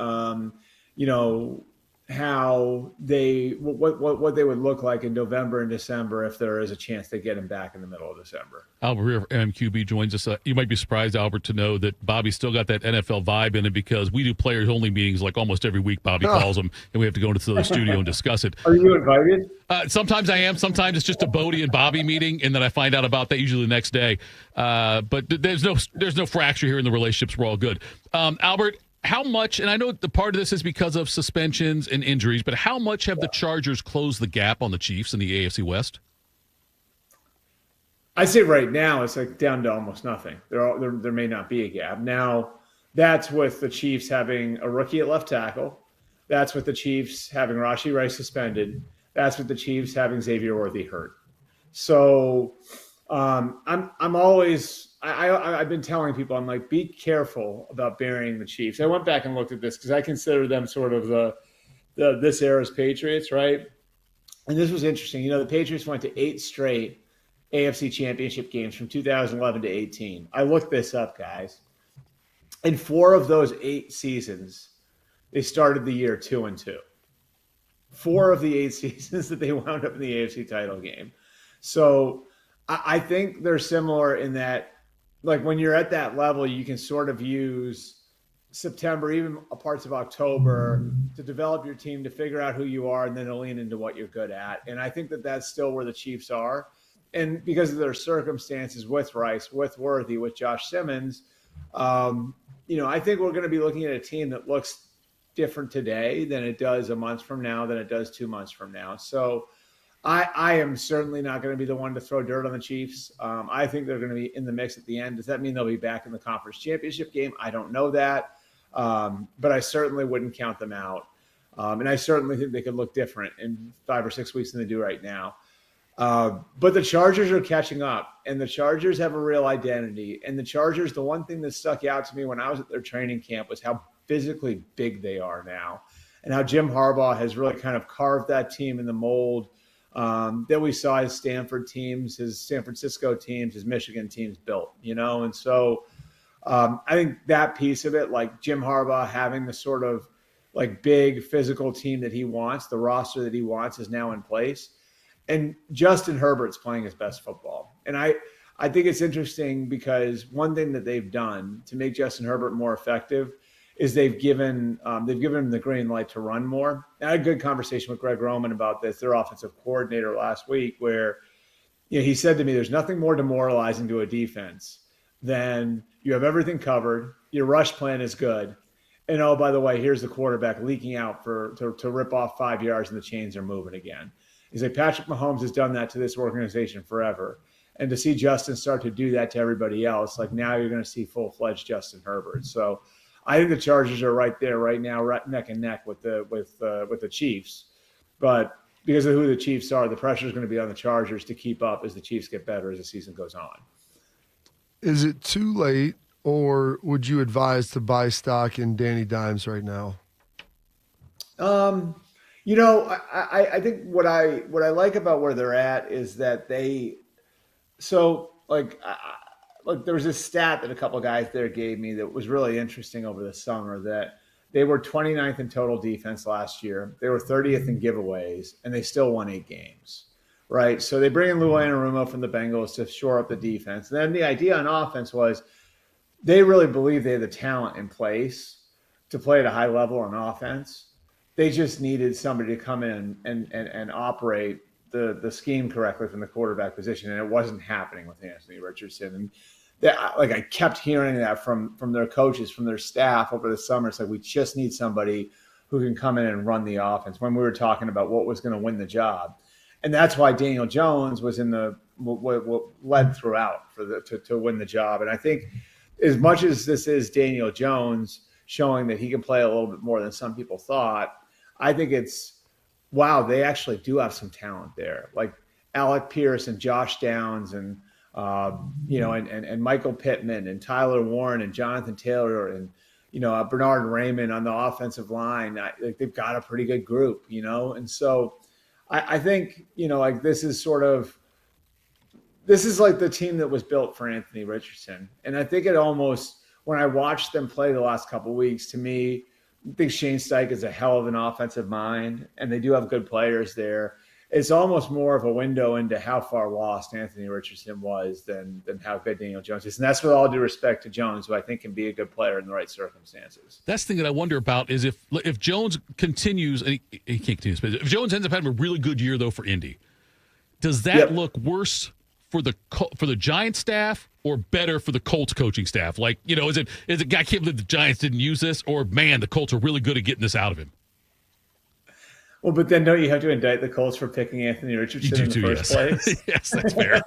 how what they would look like in November and December if there is a chance they get him back in the middle of December. Albert Breer of MMQB joins us. You might be surprised, Albert, to know that Bobby's still got that NFL vibe in it, because we do players-only meetings almost every week. Bobby calls them, and we have to go into the studio and discuss it. Are you invited? Sometimes I am. Sometimes it's just a Bodie and Bobby meeting, and then I find out about that usually the next day. But there's no fracture here in the relationships. We're all good. Albert, how much, and I know the part of this is because of suspensions and injuries, but how much have the Chargers closed the gap on the Chiefs in the AFC West? I say right now it's down to almost nothing. There may not be a gap. Now, that's with the Chiefs having a rookie at left tackle. That's with the Chiefs having Rashee Rice suspended. That's with the Chiefs having Xavier Worthy hurt. So I'm always I've been telling people, I'm be careful about burying the Chiefs. I went back and looked at this because I consider them sort of this era's Patriots, right? And this was interesting. The Patriots went to 8 straight AFC Championship games from 2011 to 18. I looked this up, guys. In 4 of those 8 seasons, they started the year 2-2. 4 of the 8 seasons that they wound up in the AFC title game. So I think they're similar in that, like, when you're at that level, you can sort of use September, even parts of October, to develop your team, to figure out who you are, and then to lean into what you're good at. And I think that that's still where the Chiefs are. And because of their circumstances with Rice, with Worthy, with Josh Simmons, I think we're going to be looking at a team that looks different today than it does a month from now, than it does 2 months from now. So I am certainly not going to be the one to throw dirt on the Chiefs. I think they're going to be in the mix at the end. Does that mean they'll be back in the conference championship game? I don't know that. But I certainly wouldn't count them out. And I certainly think they could look different in 5 or 6 weeks than they do right now. But the Chargers are catching up, and the Chargers have a real identity. And the Chargers, the one thing that stuck out to me when I was at their training camp was how physically big they are now, and how Jim Harbaugh has really kind of carved that team in the mold that we saw his Stanford teams, his San Francisco teams, his Michigan teams built, And so I think that piece of it, like Jim Harbaugh having the sort of like big physical team that he wants, the roster that he wants, is now in place. And Justin Herbert's playing his best football. And I think it's interesting because one thing that they've done to make Justin Herbert more effective is they've given him the green light to run more. I had a good conversation with Greg Roman about this, their offensive coordinator, last week, where he said to me, there's nothing more demoralizing to a defense than you have everything covered, your rush plan is good, and oh, by the way, here's the quarterback leaking out to rip off 5 yards and the chains are moving again. He's like, Patrick Mahomes has done that to this organization forever. And to see Justin start to do that to everybody else, like now you're going to see full-fledged Justin Herbert. So I think the Chargers are right there right now, right neck and neck with the Chiefs. But because of who the Chiefs are, the pressure is going to be on the Chargers to keep up as the Chiefs get better as the season goes on. Is it too late, or would you advise to buy stock in Danny Dimes right now? I think what I like about where they're at is that there was this stat that a couple of guys there gave me that was really interesting over the summer, that they were 29th in total defense last year. They were 30th in giveaways, and they still won 8 games, right? So they bring in Lou Anarumo from the Bengals to shore up the defense. And then the idea on offense was they really believe they had the talent in place to play at a high level on offense. They just needed somebody to come in and operate the scheme correctly from the quarterback position, and it wasn't happening with Anthony Richardson. And I kept hearing that from their coaches, from their staff over the summer. It's like, we just need somebody who can come in and run the offense, when we were talking about what was going to win the job. And that's why Daniel Jones was led throughout to win the job. And I think as much as this is Daniel Jones showing that he can play a little bit more than some people thought, I think it's, wow, they actually do have some talent there. Like Alec Pierce and Josh Downs and Michael Pittman and Tyler Warren and Jonathan Taylor and, Bernard Raymond on the offensive line. They've got a pretty good group, And so I think, this is like the team that was built for Anthony Richardson. And I think it almost, when I watched them play the last couple of weeks, to me, I think Shane Steichen is a hell of an offensive mind, and they do have good players there. It's almost more of a window into how far lost Anthony Richardson was than how good Daniel Jones is. And that's with all due respect to Jones, who I think can be a good player in the right circumstances. That's the thing that I wonder about is if Jones continues, and he can't continue, but if Jones ends up having a really good year, though, for Indy, does that look worse for the Giants staff or better for the Colts coaching staff? Like, is it I can't believe the Giants didn't use this, or man, the Colts are really good at getting this out of him? Well, but then don't you have to indict the Colts for picking Anthony Richardson in the first place? Yes, that's fair.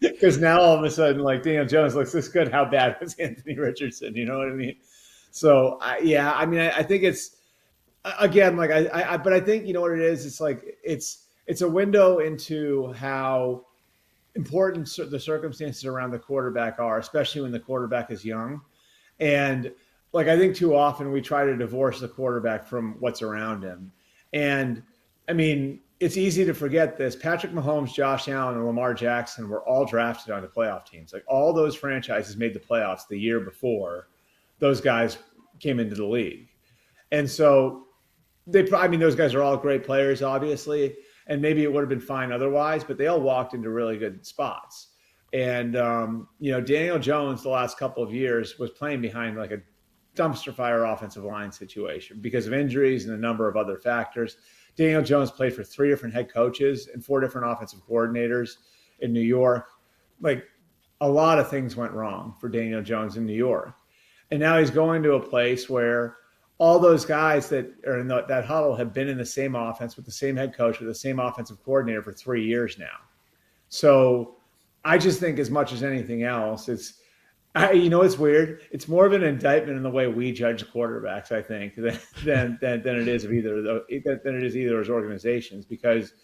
Because now all of a sudden, like, Daniel Jones looks this good. How bad was Anthony Richardson? You know what I mean? So, I think it's, again, like, but I think, you know what it is? It's like, it's a window into how important the circumstances around the quarterback are, especially when the quarterback is young. And like, I think too often we try to divorce the quarterback from what's around him. And I mean, it's easy to forget this. Patrick Mahomes, Josh Allen, and Lamar Jackson were all drafted on the playoff teams. Like all those franchises made the playoffs the year before those guys came into the league. And so those guys are all great players, obviously, and maybe it would have been fine otherwise, but they all walked into really good spots. And, Daniel Jones the last couple of years was playing behind like a dumpster fire offensive line situation because of injuries and a number of other factors. Daniel Jones played for 3 different head coaches and 4 different offensive coordinators in New York. Like a lot of things went wrong for Daniel Jones in New York. And now he's going to a place where all those guys that are in that huddle have been in the same offense with the same head coach, with the same offensive coordinator for 3 years now. So I just think as much as anything else, it's weird. It's more of an indictment in the way we judge quarterbacks, I think, than it is of either of those organizations. Because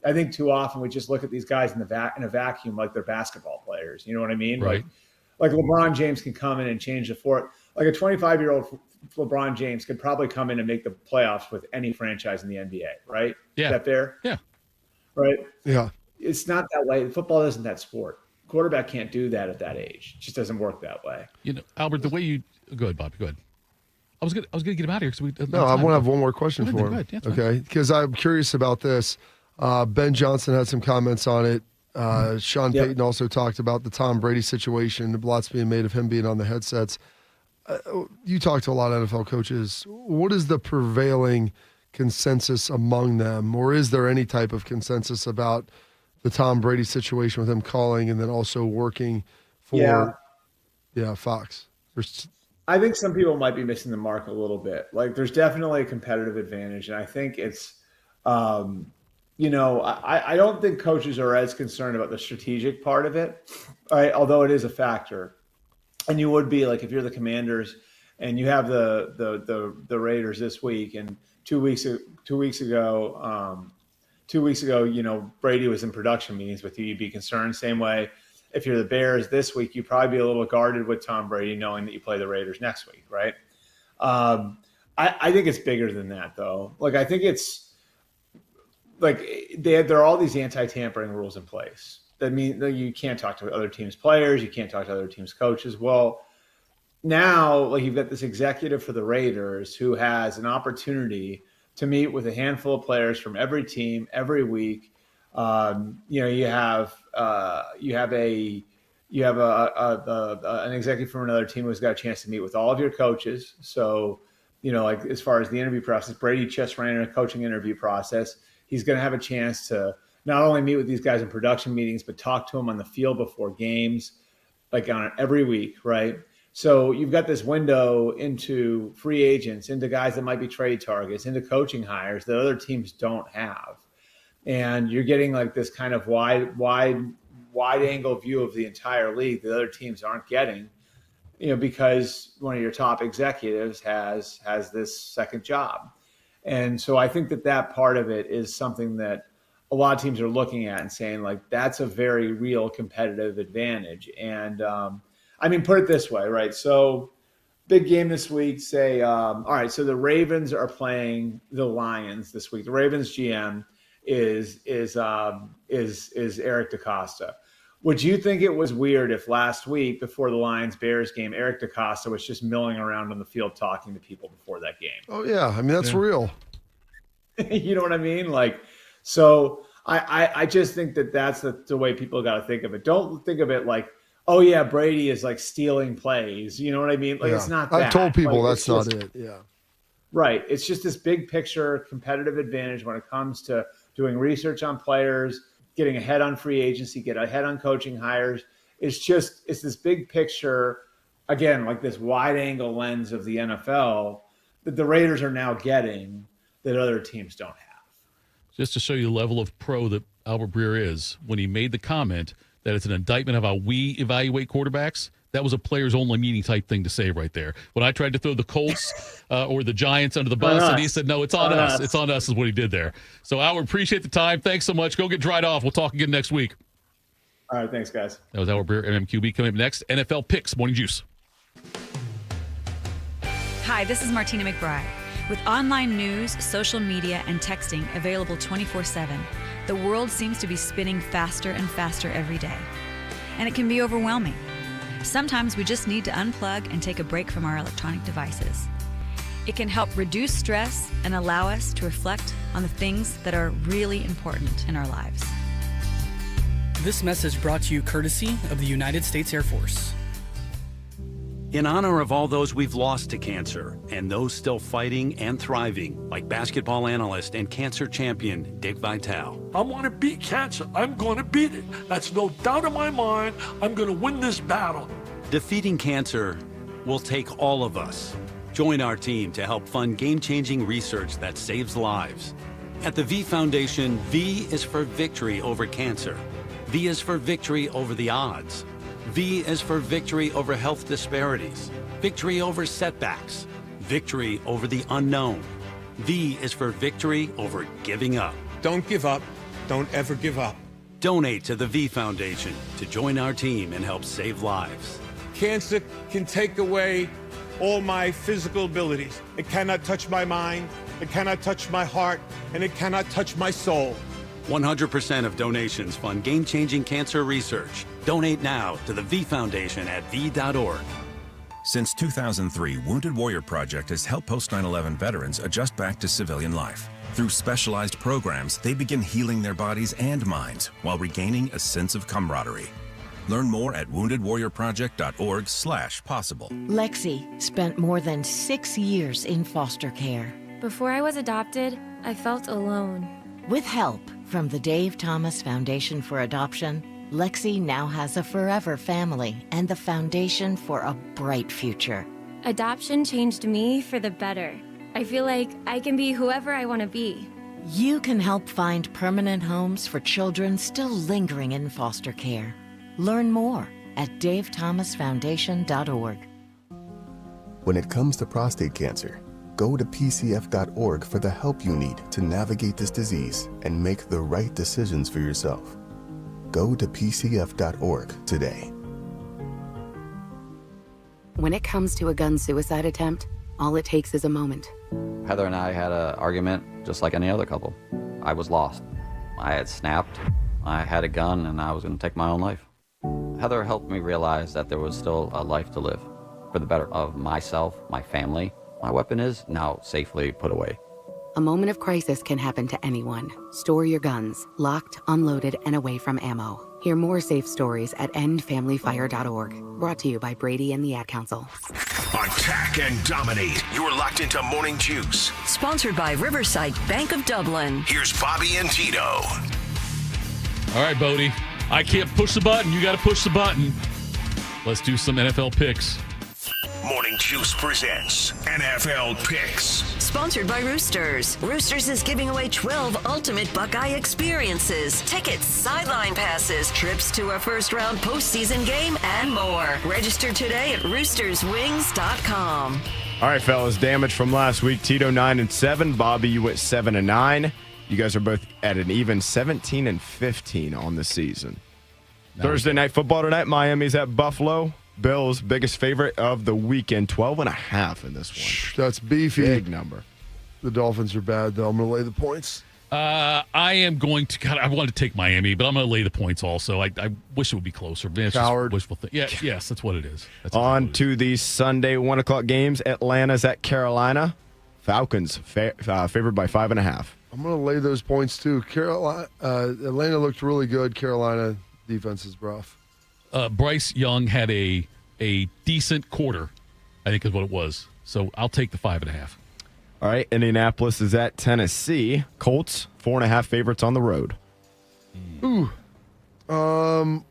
I think too often we just look at these guys in a vacuum like they're basketball players. You know what I mean? Right. Like LeBron James can come in and change the format. Like a 25-year-old LeBron James could probably come in and make the playoffs with any franchise in the NBA. Right? Yeah. Is that fair? Yeah. Right. Yeah. It's not that way. Football isn't that sport. Quarterback can't do that at that age. It just doesn't work that way. Albert, the way you go ahead, Bobby. Go ahead. I was gonna get him out of here because I want to have one more question for him. Yeah, okay, because I'm curious about this. Ben Johnson had some comments on it. Sean Payton also talked about the Tom Brady situation. Lots being made of him being on the headsets. You talk to a lot of NFL coaches. What is the prevailing consensus among them, or is there any type of consensus about the Tom Brady situation with him calling and then also working for Fox? I think some people might be missing the mark a little bit. Like there's definitely a competitive advantage. And I think it's, I don't think coaches are as concerned about the strategic part of it, right? Although it is a factor. And you would be like, if you're the Commanders and you have the Raiders this week and 2 weeks ago, Brady was in production meetings with you. You'd be concerned. Same way, if you're the Bears this week, you'd probably be a little guarded with Tom Brady, knowing that you play the Raiders next week, right? I think it's bigger than that, though. Like, I think it's like there are all these anti-tampering rules in place. That mean that you can't talk to other teams' players, you can't talk to other teams' coaches. Well, now, like you've got this executive for the Raiders who has an opportunity to meet with a handful of players from every team every week. You have an executive from another team who's got a chance to meet with all of your coaches. So, like as far as the interview process, Brady just ran a coaching interview process. He's going to have a chance to not only meet with these guys in production meetings, but talk to them on the field before games, like on every week, right? So you've got this window into free agents, into guys that might be trade targets, into coaching hires that other teams don't have. And you're getting like this kind of wide angle view of the entire league that other teams aren't getting, because one of your top executives has this second job. And so I think that part of it is something that a lot of teams are looking at and saying, like, that's a very real competitive advantage. And, put it this way, right? So big game this week, say, all right, so the Ravens are playing the Lions this week. The Ravens GM is Eric DaCosta. Would you think it was weird if last week before the Lions-Bears game, Eric DaCosta was just milling around on the field talking to people before that game? Oh, yeah. That's real. You know what I mean? Like, so I just think that's the way people got to think of it. Don't think of it like, oh, yeah, Brady is like stealing plays. You know what I mean? Like, it's not that. I've told people like, that's not it. Yeah. Right. It's just this big picture competitive advantage when it comes to doing research on players, getting ahead on free agency, get ahead on coaching hires. It's this big picture, again, like this wide angle lens of the NFL that the Raiders are now getting that other teams don't have. Just to show you the level of pro that Albert Breer is, when he made the comment that it's an indictment of how we evaluate quarterbacks, that was a players-only meeting type thing to say right there. When I tried to throw the Colts or the Giants under the bus, and he said, no, it's on us. It's on us is what he did there. So, Albert, appreciate the time. Thanks so much. Go get dried off. We'll talk again next week. All right, thanks, guys. That was Albert Breer, MMQB. Coming up next, NFL Picks, Morning Juice. Hi, this is Martina McBride. With online news, social media, and texting available 24/7, the world seems to be spinning faster and faster every day. And it can be overwhelming. Sometimes we just need to unplug and take a break from our electronic devices. It can help reduce stress and allow us to reflect on the things that are really important in our lives. This message brought to you courtesy of the United States Air Force. In honor of all those we've lost to cancer and those still fighting and thriving, like basketball analyst and cancer champion Dick Vitale. I want to beat cancer. I'm going to beat it. That's no doubt in my mind. I'm going to win this battle. Defeating cancer will take all of us. Join our team to help fund game-changing research that saves lives. At the V Foundation, V is for victory over cancer. V is for victory over the odds. V is for victory over health disparities, victory over setbacks, victory over the unknown. V is for victory over giving up. Don't give up. Don't ever give up. Donate to the V Foundation to join our team and help save lives. Cancer can take away all my physical abilities. It cannot touch my mind, it cannot touch my heart, and it cannot touch my soul. 100% of donations fund game-changing cancer research. Donate now to the V Foundation at v.org. Since 2003, Wounded Warrior Project has helped post-9/11 veterans adjust back to civilian life. Through specialized programs, they begin healing their bodies and minds while regaining a sense of camaraderie. Learn more at woundedwarriorproject.org/possible. Lexi spent more than 6 years in foster care. Before I was adopted, I felt alone. With help from the Dave Thomas Foundation for Adoption, Lexi now has a forever family and the foundation for a bright future. Adoption changed me for the better. I feel like I can be whoever I want to be. You can help find permanent homes for children still lingering in foster care. Learn more at davethomasfoundation.org. When it comes to prostate cancer, go to pcf.org for the help you need to navigate this disease and make the right decisions for yourself. Go to pcf.org today. When it comes to a gun suicide attempt, all it takes is a moment. Heather and I had an argument just like any other couple. I was lost. I had snapped. I had a gun and I was going to take my own life. Heather helped me realize that there was still a life to live for the better of myself, my family. My weapon is now safely put away. A moment of crisis can happen to anyone. Store your guns, locked, unloaded, and away from ammo. Hear more safe stories at endfamilyfire.org. Brought to you by Brady and the Ad Council. Attack and dominate. You're locked into Morning Juice. Sponsored by Riverside Bank of Dublin. Here's Bobby and Tito. All right, Bodie. I can't push the button. You got to push the button. Let's do some NFL picks. Morning Juice presents NFL Picks. Sponsored by Roosters. Roosters is giving away 12 ultimate Buckeye experiences, tickets, sideline passes, trips to a first-round postseason game, and more. Register today at roosterswings.com. All right, fellas, damage from last week. Tito 9-7. Bobby, you went 7-9. You guys are both at an even 17-15 on the season. Thursday night football tonight. Miami's at Buffalo. Bills, biggest favorite of the weekend, 12.5 in this one. That's beefy. Big number. The Dolphins are bad, though. I'm going to lay the points. I am going to. God, I wanted to take Miami, but I'm going to lay the points also. I wish it would be closer. Man, it's Coward. Just wishful yes, that's what it is. That's On to the Sunday 1 o'clock games. Atlanta's at Carolina. Falcons favored by 5.5. I'm going to lay those points, too. Atlanta looked really good. Carolina defense is rough. Bryce Young had a decent quarter, I think is what it was. So I'll take the 5.5. All right, Indianapolis is at Tennessee. Colts, 4.5 favorites on the road. Ooh. I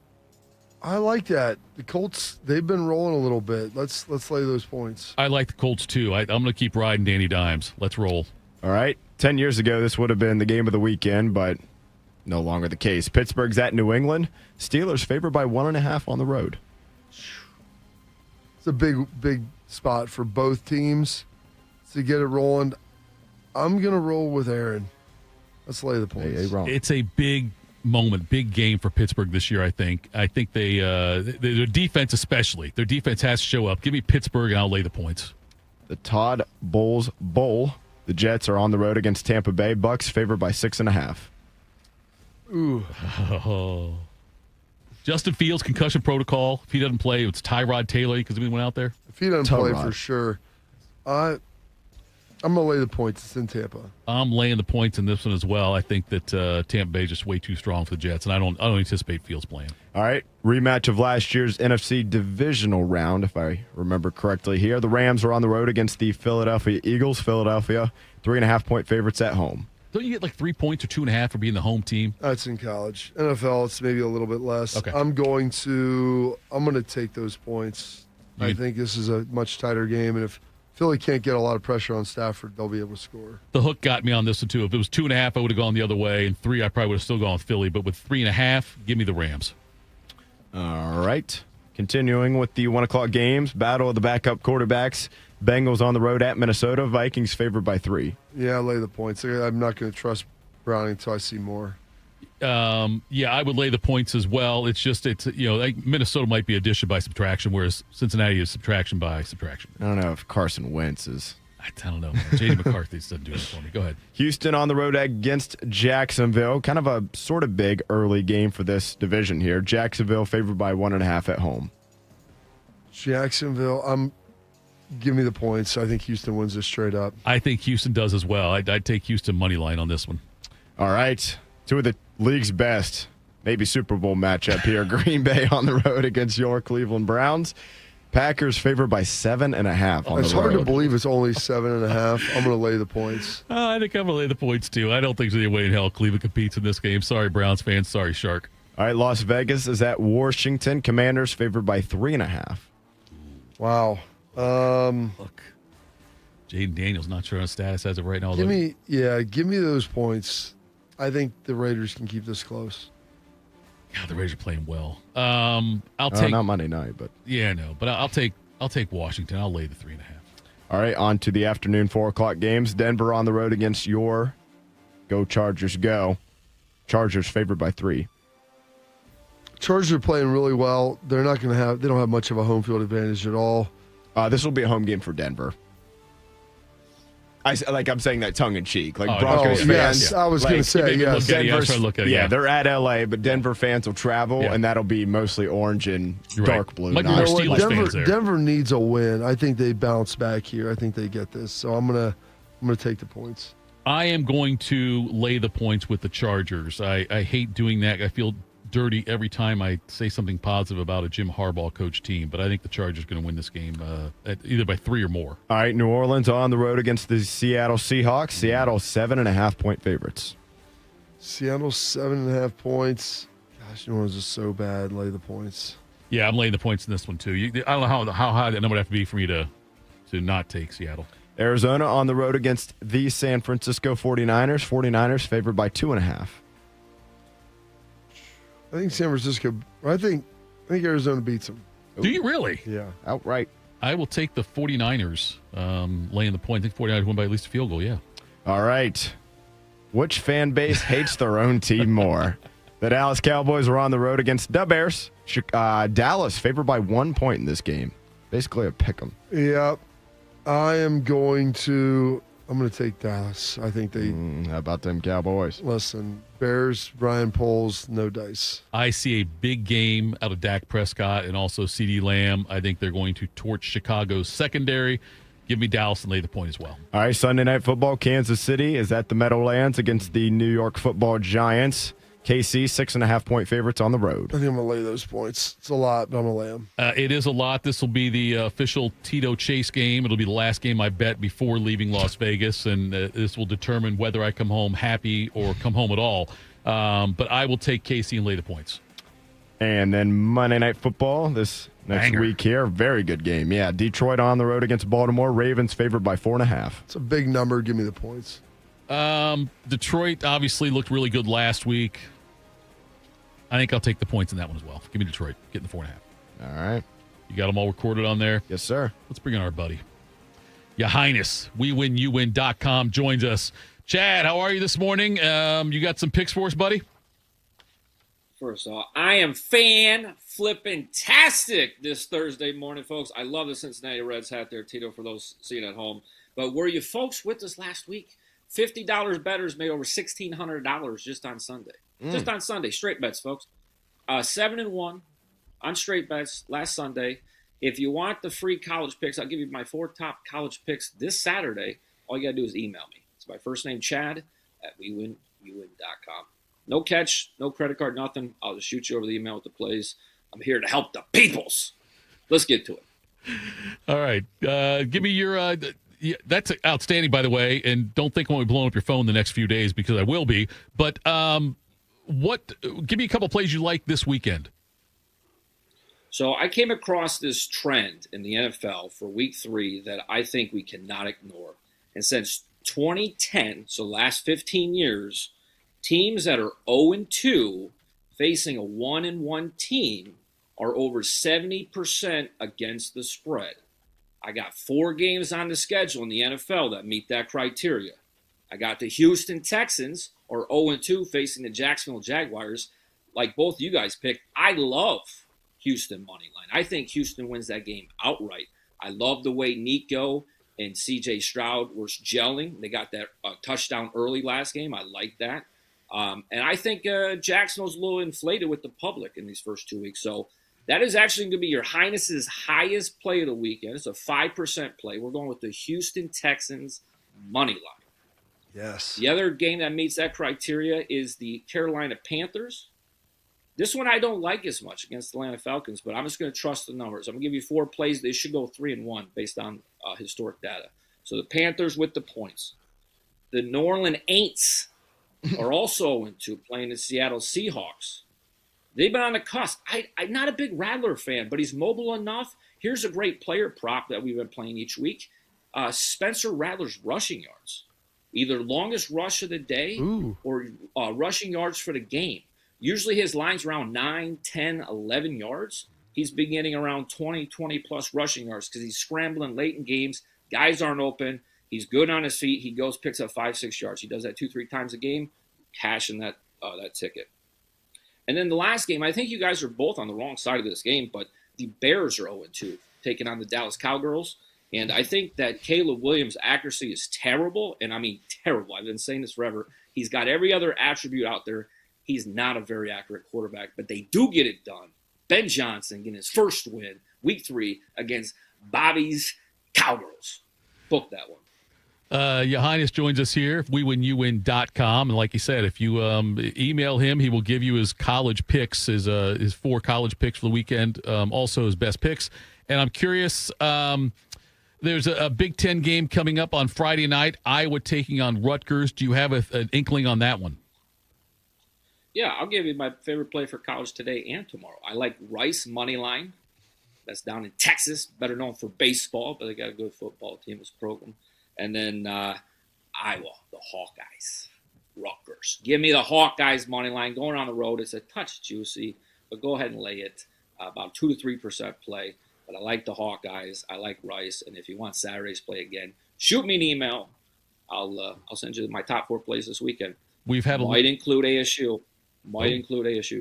like that. The Colts, they've been rolling a little bit. Let's lay those points. I like the Colts, too. I'm going to keep riding Danny Dimes. Let's roll. All right. 10 years ago, this would have been the game of the weekend, but no longer the case. Pittsburgh's at New England. Steelers favored by 1.5 on the road. It's a big spot for both teams to get it rolling. I'm going to roll with Aaron. Let's lay the points. It's a big moment, big game for Pittsburgh this year, I think. I think their defense especially. Their defense has to show up. Give me Pittsburgh, and I'll lay the points. The Todd Bowles Bowl The Jets are on the road against Tampa Bay. Bucks favored by 6.5. Ooh. Oh. Justin Fields, concussion protocol. If he doesn't play, it's Tyrod Taylor because we went out there. If he doesn't play, for sure. I'm going to lay the points. It's in Tampa. I'm laying the points in this one as well. I think that Tampa Bay is just way too strong for the Jets, and I don't anticipate Fields playing. All right, rematch of last year's NFC divisional round, if I remember correctly here. The Rams are on the road against the Philadelphia Eagles. Philadelphia, 3.5-point favorites at home. Don't you get like 3 points or 2.5 for being the home team? That's in college. NFL, it's maybe a little bit less. Okay. I'm going to take those points. I think this is a much tighter game, and if Philly can't get a lot of pressure on Stafford, they'll be able to score. The hook got me on this one, too. If it was 2.5, I would have gone the other way, and 3, I probably would have still gone with Philly. But with 3.5, give me the Rams. All right. Continuing with the 1 o'clock games, battle of the backup quarterbacks. Bengals on the road at Minnesota. Vikings favored by 3. Yeah, I lay the points. I'm not going to trust Browning until I see more. Yeah, I would lay the points as well. It's like Minnesota might be addition by subtraction, whereas Cincinnati is subtraction by subtraction. I don't know if Carson Wentz is. I don't know. J.D. McCarthy doesn't do it for me. Go ahead. Houston on the road against Jacksonville. Kind of a sort of big early game for this division here. Jacksonville favored by 1.5 at home. Jacksonville, give me the points. I think Houston wins this straight up. I think Houston does as well. I'd take Houston money line on this one. All right. 2 of the league's best, maybe Super Bowl matchup here. Green Bay on the road against your Cleveland Browns. Packers favored by 7.5. It's hard to believe it's only 7.5. I'm going to lay the points. I think I'm going to lay the points, too. I don't think there's any way in hell Cleveland competes in this game. Sorry, Browns fans. Sorry, Shark. All right, Las Vegas is at Washington. Commanders favored by 3.5. Wow. Look, Jaden Daniels not sure on status as of right now. Give me those points. I think the Raiders can keep this close. God, the Raiders are playing well. I'll take not Monday night, but yeah, no, but I'll take Washington. I'll lay the 3.5. All right, on to the afternoon 4 o'clock games. Denver on the road against your Go Chargers. Go Chargers favored by 3. Chargers are playing really well. They don't have much of a home field advantage at all. This will be a home game for Denver. I'm saying that tongue in cheek, like Broncos fans. Yes, I was going to say yes. They're at LA, but Denver fans will travel, and that'll be mostly orange and dark blue. Denver needs a win. I think they bounce back here. I think they get this. So I'm gonna take the points. I am going to lay the points with the Chargers. I hate doing that. I feel dirty every time I say something positive about a Jim Harbaugh coach team, but I think the Chargers are going to win this game either by 3 or more. All right, New Orleans on the road against the Seattle Seahawks. Seattle 7.5-point favorites. Seattle 7.5 points. Gosh, New Orleans is so bad. Lay the points. Yeah, I'm laying the points in this one too. I don't know how high that number would have to be for me to not take Seattle. Arizona on the road against the San Francisco 49ers. 49ers favored by 2.5. I think San Francisco. I think Arizona beats them. Do you really? Yeah, outright. I will take the 49ers laying the point. I think 49ers win by at least a field goal. Yeah. All right. Which fan base hates their own team more? The Dallas Cowboys are on the road against the Bears. Dallas favored by 1 point in this game. Basically a pick 'em. Yeah. I'm going to take Dallas. I think they. How about them Cowboys? Listen, Bears, Ryan Poles, no dice. I see a big game out of Dak Prescott and also CeeDee Lamb. I think they're going to torch Chicago's secondary. Give me Dallas and lay the point as well. All right, Sunday Night Football. Kansas City is at the Meadowlands against the New York Football Giants. KC, 6.5-point favorites on the road. I think I'm going to lay those points. It's a lot, but I'm going to lay them. It is a lot. This will be the official Tito Chase game. It'll be the last game I bet before leaving Las Vegas, and this will determine whether I come home happy or come home at all. But I will take KC and lay the points. And then Monday Night Football this next week here. Very good game. Yeah, Detroit on the road against Baltimore. Ravens favored by 4.5. It's a big number. Give me the points. Detroit obviously looked really good last week. I think I'll take the points in that one as well. Give me Detroit. Getting the 4.5. All right. You got them all recorded on there? Yes, sir. Let's bring in our buddy. Ya Highness, WeWinYouWin.com joins us. Chad, how are you this morning? You got some picks for us, buddy? First of all, I am fan-flippin-tastic this Thursday morning, folks. I love the Cincinnati Reds hat there, Tito, for those seeing at home. But were you folks with us last week? $50 bettors made over $1,600 just on Sunday. Just on Sunday, straight bets, folks. 7-1 on straight bets last Sunday. If you want the free college picks, I'll give you my 4 top college picks this Saturday. All you got to do is email me. It's my first name, Chad, at WeWinYouWin.com. No catch, no credit card, nothing. I'll just shoot you over the email with the plays. I'm here to help the peoples. Let's get to it. All right. Give me your that's outstanding, by the way, and don't think I'm going to be blowing up your phone the next few days because I will be. But give me a couple plays you like this weekend. So I came across this trend in the NFL for week 3 that I think we cannot ignore. And since 2010, so the last 15 years, teams that are 0-2 facing a 1-1 team are over 70% against the spread. I got 4 games on the schedule in the NFL that meet that criteria. I got the Houston Texans, or 0-2, facing the Jacksonville Jaguars, like both you guys picked. I love Houston money line. I think Houston wins that game outright. I love the way Nico and C.J. Stroud were gelling. They got that touchdown early last game. I like that. And I think Jacksonville's a little inflated with the public in these first 2 weeks. So that is actually going to be your Highness's highest play of the weekend. It's a 5% play. We're going with the Houston Texans money line. Yes. The other game that meets that criteria is the Carolina Panthers. This one I don't like as much against the Atlanta Falcons, but I'm just going to trust the numbers. I'm going to give you 4 plays. They should go 3-1 based on historic data. So the Panthers with the points. The New Orleans Aints are also 0-2 playing the Seattle Seahawks. They've been on the cusp. I'm not a big Rattler fan, but he's mobile enough. Here's a great player prop that we've been playing each week. Spencer Rattler's rushing yards. Either longest rush of the day or rushing yards for the game. Usually his line's around 9, 10, 11 yards. He's been getting around 20-plus rushing yards because he's scrambling late in games. Guys aren't open. He's good on his feet. He goes, picks up 5-6 yards. He does that 2-3 times a game, cashing that ticket. And then the last game, I think you guys are both on the wrong side of this game, but the Bears are 0-2, taking on the Dallas Cowgirls. And I think that Caleb Williams' accuracy is terrible, and I mean terrible. I've been saying this forever. He's got every other attribute out there. He's not a very accurate quarterback, but they do get it done. Ben Johnson getting his first win, week 3, against Bobby's Cowgirls. Book that one. Ya Highness joins us here, WeWinYouWin.com. And like he said, if you email him, he will give you his college picks, his 4 college picks for the weekend, also his best picks. And I'm curious, there's a Big Ten game coming up on Friday night, Iowa taking on Rutgers. Do you have an inkling on that one? Yeah, I'll give you my favorite play for college today and tomorrow. I like Rice money line. That's down in Texas, better known for baseball, but they got a good football team as program. And then Iowa, the Hawkeyes, Rutgers. Give me the Hawkeyes money line going on the road. It's a touch juicy, but go ahead and lay it. About 2 to 3% play. But I like the Hawkeyes. I like Rice. And if you want Saturday's play again, shoot me an email. I'll send you my top 4 plays this weekend. Might include ASU.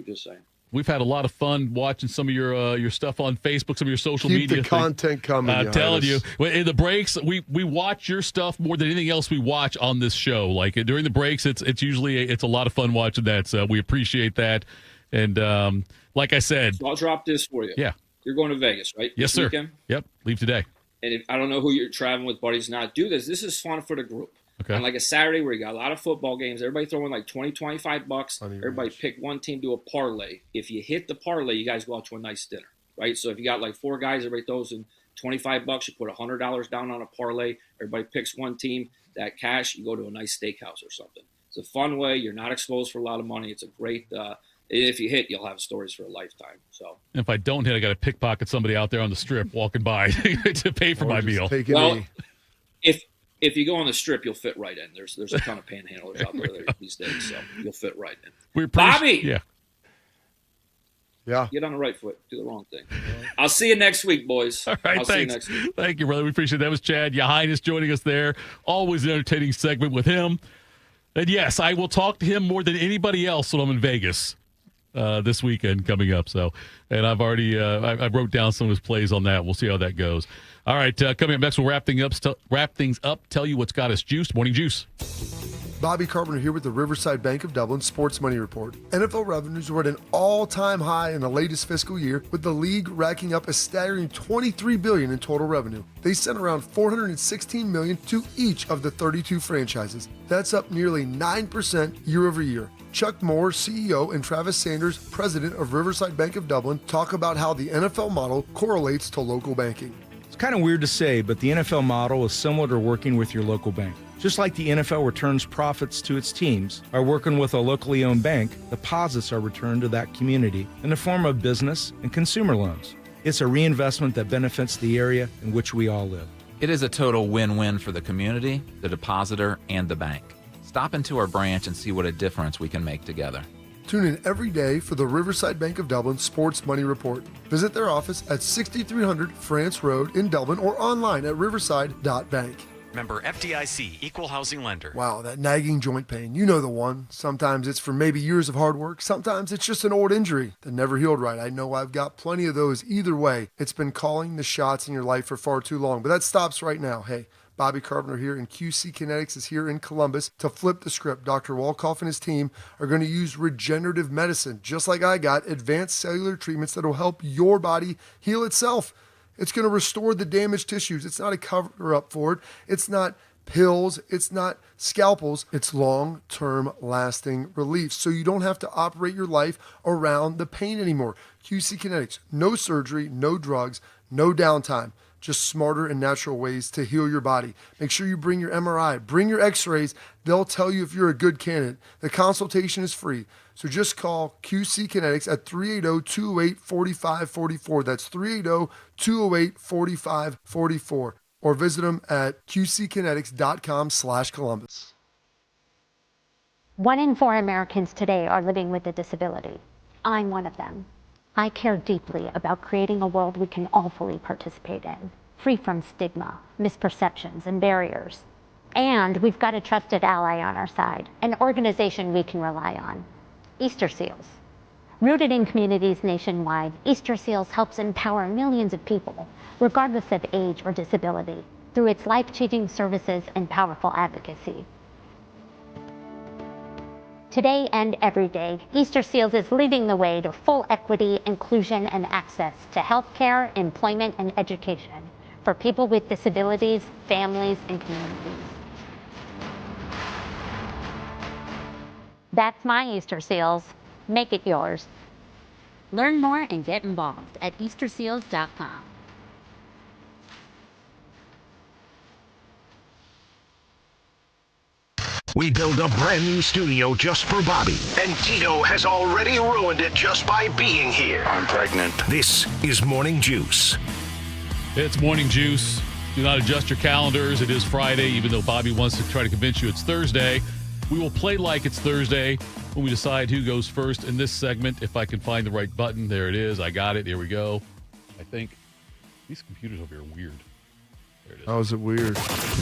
Just saying. We've had a lot of fun watching some of your stuff on Facebook, some of your social media. Keep the content coming. I'm telling you, in the breaks, we watch your stuff more than anything else we watch on this show. Like during the breaks, it's usually it's a lot of fun watching that. So we appreciate that. And like I said, so I'll drop this for you. Yeah, you're going to Vegas, right? Yes, sir. Weekend? Yep, leave today. And I don't know who you're traveling with, buddies. Not do this. This is fun for the group. Okay. On like a Saturday where you got a lot of football games, everybody throwing like $20-25. Everybody pick one team, do a parlay. If you hit the parlay, you guys go out to a nice dinner, right? So if you got like 4 guys, everybody throws in $25. You put $100 down on a parlay. Everybody picks one team. That cash, you go to a nice steakhouse or something. It's a fun way. You're not exposed for a lot of money. It's a great. If you hit, you'll have stories for a lifetime. So if I don't hit, I got to pickpocket somebody out there on the strip walking by to pay for my meal. Well, if you go on the strip, you'll fit right in. There's a ton of panhandlers out there these days, so you'll fit right in. Bobby! Yeah. Get on the right foot. Do the wrong thing. I'll see you next week, boys. All right, See you next week. Thank you, brother. We appreciate it. That was Chad, Ya Highness, joining us there. Always an entertaining segment with him. And yes, I will talk to him more than anybody else when I'm in Vegas. this weekend coming up. So, and I've already I wrote down some of his plays on that. We'll see how that goes. All right, coming up next, we'll wrap things up. Tell you what's got us juiced. Morning Juice. Bobby Carpenter here with the Riverside Bank of Dublin Sports Money Report. NFL revenues were at an all-time high in the latest fiscal year, with the league racking up a staggering $23 billion in total revenue. They sent around $416 million to each of the 32 franchises. That's up nearly 9% year over year. Chuck Moore, CEO, and Travis Sanders, president of Riverside Bank of Dublin, talk about how the NFL model correlates to local banking. It's kind of weird to say, but the NFL model is similar to working with your local bank. Just like the NFL returns profits to its teams, by working with a locally owned bank, deposits are returned to that community in the form of business and consumer loans. It's a reinvestment that benefits the area in which we all live. It is a total win-win for the community, the depositor, and the bank. Stop into our branch and see what a difference we can make together. Tune in every day for the Riverside Bank of Dublin Sports Money Report. Visit their office at 6300 France Road in Dublin or online at riverside.bank. Member FDIC, Equal Housing Lender. Wow, that nagging joint pain. You know the one. Sometimes it's from maybe years of hard work. Sometimes it's just an old injury that never healed right. I know I've got plenty of those. Either way, it's been calling the shots in your life for far too long. But that stops right now. Hey, Bobby Carpenter here, and QC Kinetics is here in Columbus to flip the script. Dr. Walkoff and his team are going to use regenerative medicine, just like I got, advanced cellular treatments that will help your body heal itself. It's going to restore the damaged tissues. It's not a cover-up for it. It's not pills. It's not scalpels. It's long-term lasting relief. So you don't have to operate your life around the pain anymore. QC Kinetics, no surgery, no drugs, no downtime. Just smarter and natural ways to heal your body. Make sure you bring your MRI, bring your x-rays. They'll tell you if you're a good candidate. The consultation is free. So just call QC Kinetics at 380-208-4544. That's 380-208-4544. Or visit them at qckinetics.com/Columbus. 1 in 4 Americans today are living with a disability. I'm one of them. I care deeply about creating a world we can all fully participate in, free from stigma, misperceptions, and barriers. And we've got a trusted ally on our side, an organization we can rely on, Easter Seals. Rooted in communities nationwide, Easter Seals helps empower millions of people, regardless of age or disability, through its life-changing services and powerful advocacy. Today and every day, Easter Seals is leading the way to full equity, inclusion, and access to healthcare, employment, and education for people with disabilities, families, and communities. That's my Easter Seals. Make it yours. Learn more and get involved at easterseals.com. We built a brand new studio just for Bobby, and Tito has already ruined it just by being here. I'm pregnant. This is Morning Juice. It's Morning Juice. Do not adjust your calendars. It is Friday, even though Bobby wants to try to convince you it's Thursday. We will play like it's Thursday when we decide who goes first in this segment. If I can find the right button. There it is. I got it. Here we go. I think these computers over here are weird. How is it weird?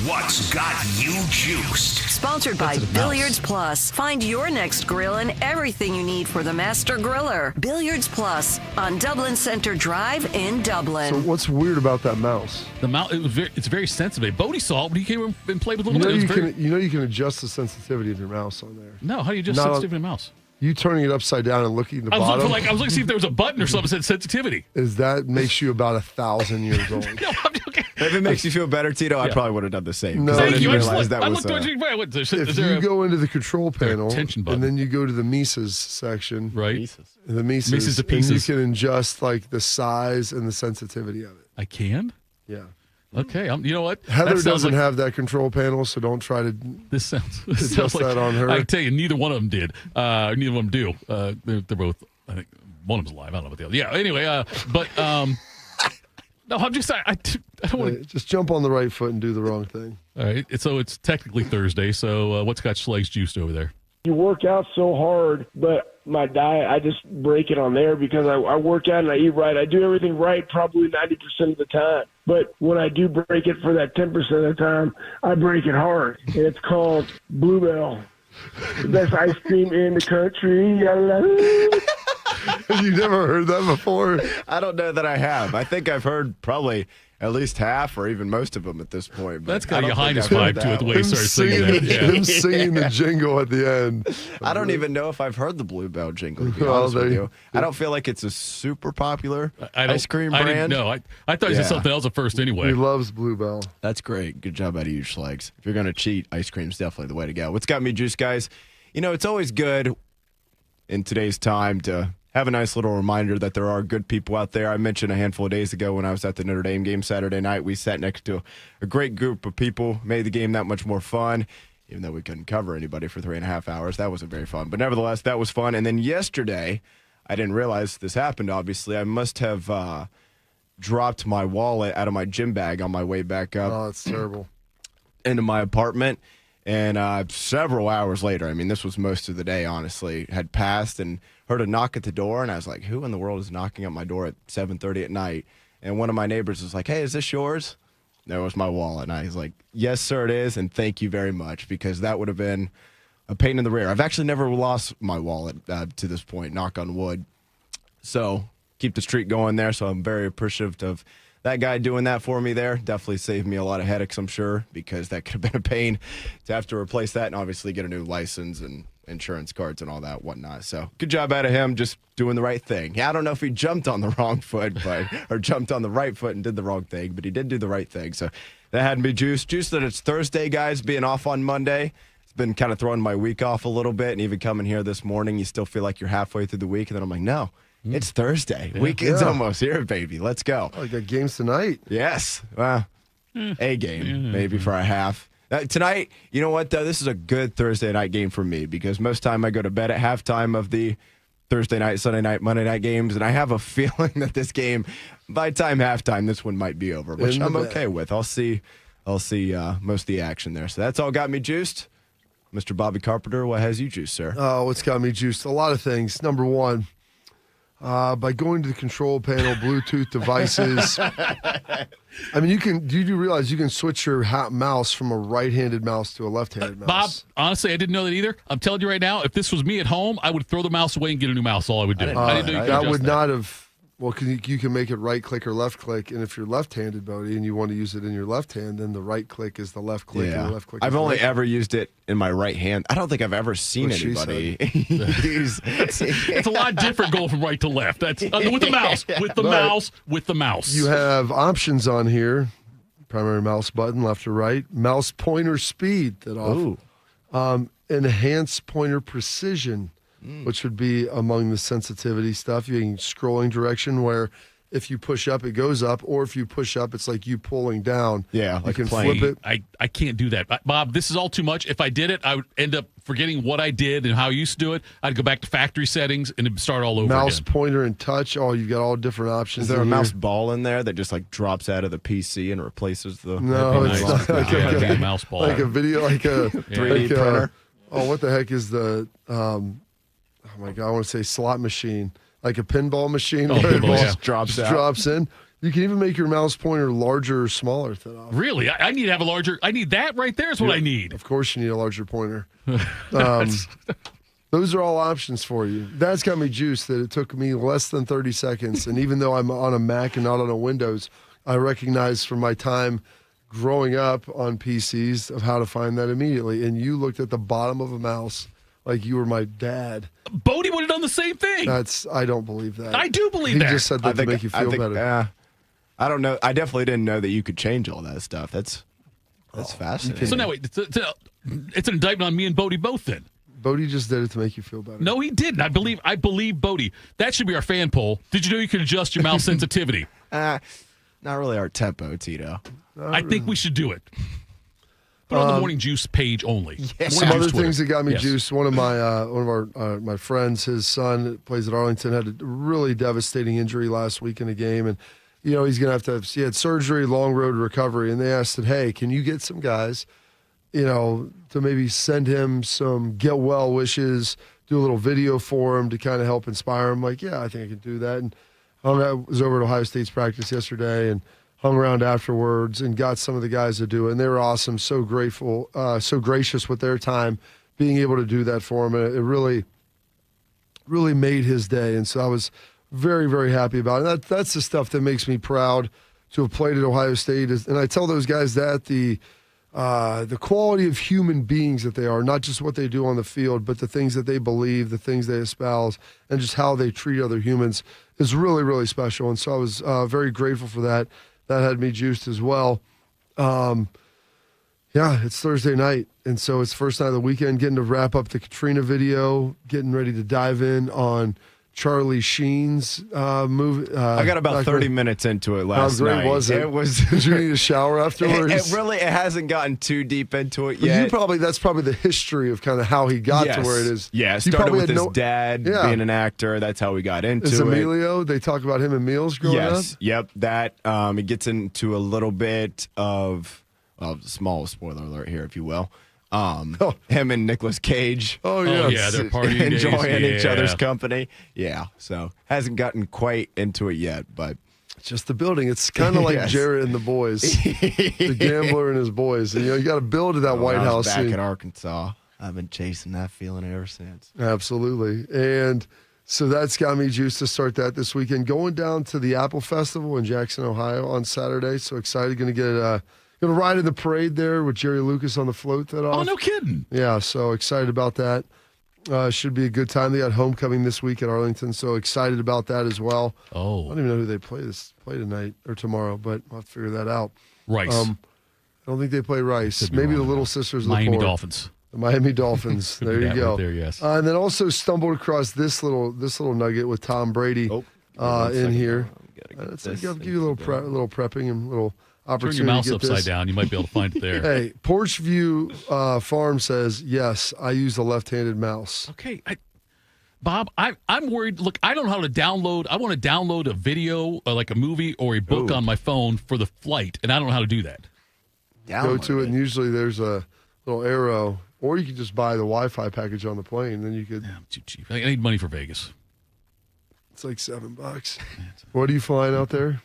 What's got you juiced? Sponsored by Billiards Plus. Find your next grill and everything you need for the master griller. Billiards Plus on Dublin Center Drive in Dublin. So what's weird about that mouse? The mouse, it's very sensitive. Bodie saw it when he came and played with a little bit. You can adjust the sensitivity of your mouse on there. No, how do you adjust sensitivity of the mouse? You turning it upside down and looking at the I bottom. I was looking to see if there was a button or something that said sensitivity. Is that makes you about 1,000 years old? No, okay. If it makes you feel better, Tito, I probably would have done the same. No, I didn't realize that was. If you go into the control panel and then you go to the Mises section, right? The Mises, to and pieces. you can adjust like the size and the sensitivity of it. I can. Yeah. Okay, you know what? Heather doesn't have that control panel, so don't try to adjust that on her. I can tell you, neither one of them did. Neither of them do. They're both, I think, one of them's live. I don't know about the other. Yeah, anyway, no, I'm just, I don't want to. Just jump on the right foot and do the wrong thing. All right, so it's technically Thursday, so what's got Schleg's juiced over there? You work out so hard, but my diet, I just break it on there because I work out and I eat right. I do everything right probably 90% of the time. But when I do break it for that 10% of the time, I break it hard. And it's called Bluebell. The best ice cream in the country. I love it. You never heard that before? I don't know that I have. I think I've heard probably at least half or even most of them at this point. But That's got a Ya Highness vibe to it, the way he started singing that. Him singing the jingle at the end. I don't even know if I've heard the Bluebell jingle, to be honest with you. I don't feel like it's a super popular ice cream brand. I thought you said something else at first anyway. He loves Bluebell. That's great. Good job out of you, Schlegs. If you're going to cheat, ice cream's definitely the way to go. What's got me juiced, guys? You know, it's always good in today's time to have a nice little reminder that there are good people out there. I mentioned a handful of days ago when I was at the Notre Dame game Saturday night, we sat next to a great group of people, made the game that much more fun, even though we couldn't cover anybody for 3.5 hours. That wasn't very fun. But nevertheless, that was fun. And then yesterday, I didn't realize this happened, obviously. I must have dropped my wallet out of my gym bag on my way back up. Oh, it's terrible. Into my apartment. And several hours later, I mean, this was most of the day, honestly, had passed and heard a knock at the door. And I was like, who in the world is knocking at my door at 7:30 at night? And one of my neighbors was like, hey, is this yours? That was my wallet. And I was like, yes, sir, it is. And thank you very much, because that would have been a pain in the rear. I've actually never lost my wallet to this point, knock on wood. So keep the streak going there. So I'm very appreciative of that guy doing that for me there. Definitely saved me a lot of headaches, I'm sure, because that could have been a pain to have to replace that and obviously get a new license and insurance cards and all that whatnot. So good job out of him just doing the right thing. Yeah, I don't know if he jumped on the wrong foot or jumped on the right foot and did the wrong thing, but he did do the right thing. So that had me juiced. Juiced that it's Thursday, guys, being off on Monday. It's been kind of throwing my week off a little bit, and even coming here this morning, you still feel like you're halfway through the week, and then I'm like, no. It's Thursday. Yeah. Weekend's almost here, baby. Let's go. Oh, you got games tonight. Yes. Well, a game, maybe for a half. Tonight, you know what, though? This is a good Thursday night game for me, because most time I go to bed at halftime of the Thursday night, Sunday night, Monday night games, and I have a feeling that this game, by time halftime, this one might be over, which I'm okay with. I'll see most of the action there. So that's all got me juiced. Mr. Bobby Carpenter, what has you juiced, sir? Oh, what's got me juiced? A lot of things. Number one, by going to the control panel, Bluetooth devices. I mean, do you realize you can switch your mouse from a right-handed mouse to a left-handed mouse? Bob, honestly, I didn't know that either. I'm telling you right now, if this was me at home, I would throw the mouse away and get a new mouse. All I would do. I didn't know you could that adjust would not have. Well, you can make it right click or left click, and if you're left-handed, Bodie, and you want to use it in your left hand, then the right click is the left click, and the left click. I've only ever used it in my right hand. I don't think I've ever seen anybody use. It's a lot different going from right to left. That's with the mouse. You have options on here: primary mouse button, left or right, mouse pointer speed, that off, enhanced pointer precision, which would be among the sensitivity stuff. You can scrolling direction, where if you push up, it goes up, or if you push up, it's like you pulling down. Yeah, you can flip it. I can't do that. Bob, this is all too much. If I did it, I would end up forgetting what I did and how I used to do it. I'd go back to factory settings and it'd start all over mouse, again. Pointer, and touch. Oh, you've got all different options. Is there a mouse ball in there that just like drops out of the PC and replaces the? No, it's not like a mouse ball. Like a video, like a 3D printer. What the heck is the? Oh my God, I want to say slot machine, like a pinball machine where it drops in. You can even make your mouse pointer larger or smaller. Really? I need to have a larger. I need that right there is what I need. Of course, you need a larger pointer. Those are all options for you. That's got me juiced that it took me less than 30 seconds. And even though I'm on a Mac and not on a Windows, I recognize from my time growing up on PCs of how to find that immediately. And you looked at the bottom of a mouse like you were my dad. Bodie would have done the same thing. I don't believe that. I do believe that. He just said that to make you feel better. I don't know. I definitely didn't know that you could change all that stuff. That's fascinating. So now wait, it's an indictment on me and Bodie both then. Bodie just did it to make you feel better. No, he didn't. I believe Bodie. That should be our fan poll. Did you know you could adjust your mouse sensitivity? Not really our tempo, Tito. I think we should do it. Put it on the Morning Juice page only. Some other things that got me juiced. One of my friends, his son plays at Arlington, had a really devastating injury last week in a game, and he's going to have. He had surgery, long road to recovery, and they asked him, "Hey, can you get some guys, to maybe send him some get well wishes, do a little video for him to kind of help inspire him?" Like, yeah, I think I can do that. And I was over at Ohio State's practice yesterday and hung around afterwards and got some of the guys to do it. And they were awesome, so grateful, so gracious with their time, being able to do that for them. And it really really made his day. And so I was very, very happy about it. That's the stuff that makes me proud to have played at Ohio State. And I tell those guys that the quality of human beings that they are, not just what they do on the field, but the things that they believe, the things they espouse, and just how they treat other humans is really, really special. And so I was very grateful for that. That had me juiced as well. Yeah, it's Thursday night, and so it's first night of the weekend, getting to wrap up the Katrina video, getting ready to dive in on Charlie Sheen's movie. I got about 30 minutes into it last night. How great was it? Did you need a shower afterwards? It hasn't gotten too deep into it yet. That's probably the history of kind of how he got to where it is. Yeah, it started with his dad being an actor. That's how we got into it. Emilio? They talk about him and Meals growing up? Yep. That it gets into a little bit of, small spoiler alert here, if you will. Him and Nicolas Cage. Yeah, they're partying enjoying each other's company. Yeah, so hasn't gotten quite into it yet, but just the building. It's kind of like Jarrett and the boys, the gambler and his boys. And, you got to build to that White House back scene. in Arkansas. I've been chasing that feeling ever since. Absolutely, and so that's got me juiced to start that this weekend. Going down to the Apple Festival in Jackson, Ohio on Saturday. So excited, going to get Going to ride in the parade there with Jerry Lucas on the float that off. Oh, no kidding. Yeah, so excited about that. Should be a good time. They got homecoming this week at Arlington, so excited about that as well. Oh. I don't even know who they play tonight or tomorrow, but I'll have to figure that out. Rice. I don't think they play Rice. Maybe the Little Sisters of the Miami Poor. Dolphins. The Miami Dolphins. There you go. Right there, yes. And then also stumbled across this little nugget with Tom Brady in here. I'll give you a little prepping and a little opportunity. Turn your mouse to get upside this. down. You might be able to find it there. Hey, Porchview Farm says, yes, I use a left-handed mouse. Okay. Bob, I'm worried. Look, I don't know how to download. I want to download a video, like a movie or a book on my phone for the flight, and I don't know how to do that. Go to it, and usually there's a little arrow, or you could just buy the Wi-Fi package on the plane. Then you could. Yeah, too cheap. I need money for Vegas. It's like $7. What are you flying out there?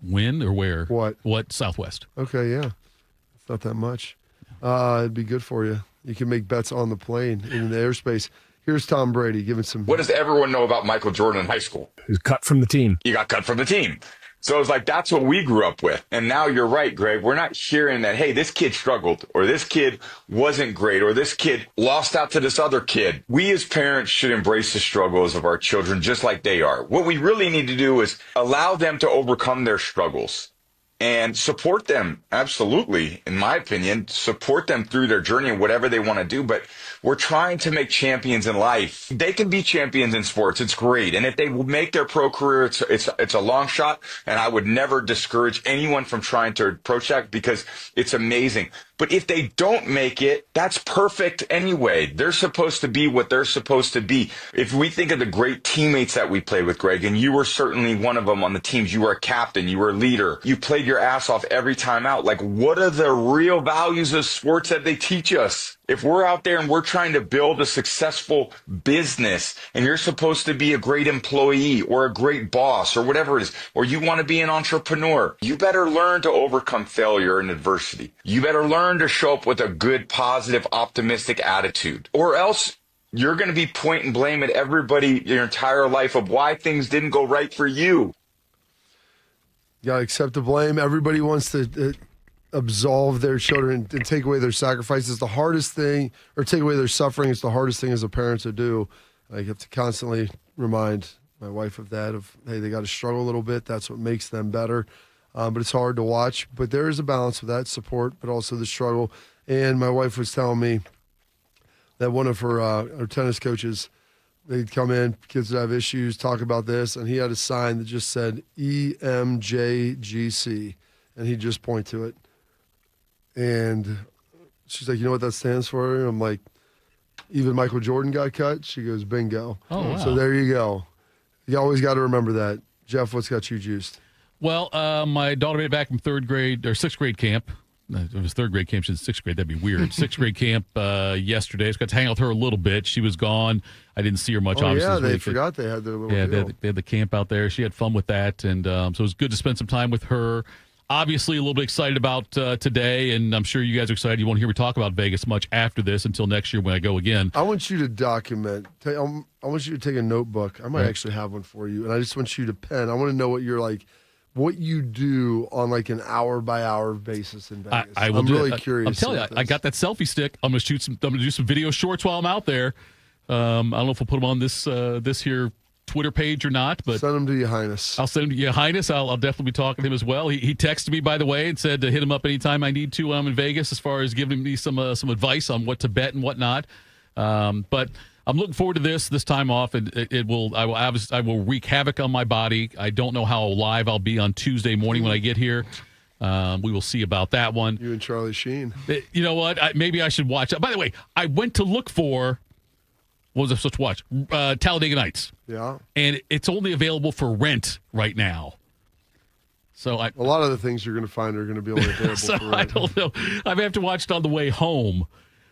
When or where? What? Southwest. Okay, yeah. It's not that much. It'd be good for you. You can make bets on the plane in the airspace. Here's Tom Brady giving some. What does everyone know about Michael Jordan in high school? He was cut from the team. He got cut from the team. So it's like, that's what we grew up with. And now you're right, Greg. We're not hearing that, hey, this kid struggled, or this kid wasn't great, or this kid lost out to this other kid. We as parents should embrace the struggles of our children just like they are. What we really need to do is allow them to overcome their struggles and support them. Absolutely. In my opinion, support them through their journey and whatever they want to do. But we're trying to make champions in life. They can be champions in sports. It's great. And if they make their pro career, it's a long shot. And I would never discourage anyone from trying to approach that because it's amazing. But if they don't make it, that's perfect anyway. They're supposed to be what they're supposed to be. If we think of the great teammates that we played with, Greg, and you were certainly one of them on the teams. You were a captain. You were a leader. You played your ass off every time out. Like, what are the real values of sports that they teach us? If we're out there and we're trying to build a successful business and you're supposed to be a great employee or a great boss or whatever it is, or you want to be an entrepreneur, you better learn to overcome failure and adversity. You better learn to show up with a good, positive, optimistic attitude, or else you're going to be pointing blame at everybody your entire life of why things didn't go right for you. You got to accept the blame. Everybody wants to absolve their children and take away their sacrifices. The hardest thing, or take away their suffering, is the hardest thing as a parent to do. I have to constantly remind my wife of that, of, hey, they got to struggle a little bit. That's what makes them better. But it's hard to watch. But there is a balance with that support, but also the struggle. And my wife was telling me that one of her tennis coaches, they'd come in, kids that have issues, talk about this, and he had a sign that just said EMJGC, and he'd just point to it. And she's like, you know what that stands for? And I'm like, even Michael Jordan got cut? She goes, bingo. Oh, wow. So there you go. You always got to remember that. Jeff, what's got you juiced? Well, my daughter made it back from sixth grade camp. It was third grade camp. She's in sixth grade. That'd be weird. Sixth grade camp yesterday. I just got to hang out with her a little bit. She was gone. I didn't see her much. Yeah, they forgot they had their little deal. They had the camp out there. She had fun with that, and so it was good to spend some time with her. obviously a little bit excited about today, and I'm sure you guys are excited. You won't hear me talk about Vegas much after this until next year when I go again. I want you to document. I want you to take a notebook. I might actually have one for you, and I just want you to pen. I want to know what you're like, what you do on like an hour-by-hour basis in Vegas. I'm really curious. I'm telling you, I got that selfie stick. I'm going to do some video shorts while I'm out there. I don't know if we'll put them on this here Twitter page or not, but send them to Ya Highness. I'll send them to Ya Highness. I'll definitely be talking to him as well. He texted me, by the way, and said to hit him up anytime I need to when I'm in Vegas, as far as giving me some advice on what to bet and whatnot. But I'm looking forward to this time off, and I will wreak havoc on my body. I don't know how live I'll be on Tuesday morning when I get here. We will see about that one. You and Charlie Sheen. You know what? Maybe I should watch. By the way, I went to look for. What was I supposed to watch? Talladega Nights. Yeah. And it's only available for rent right now. So a lot of the things you're going to find are going to be only available so for rent. I don't know. I may have to watch it on the way home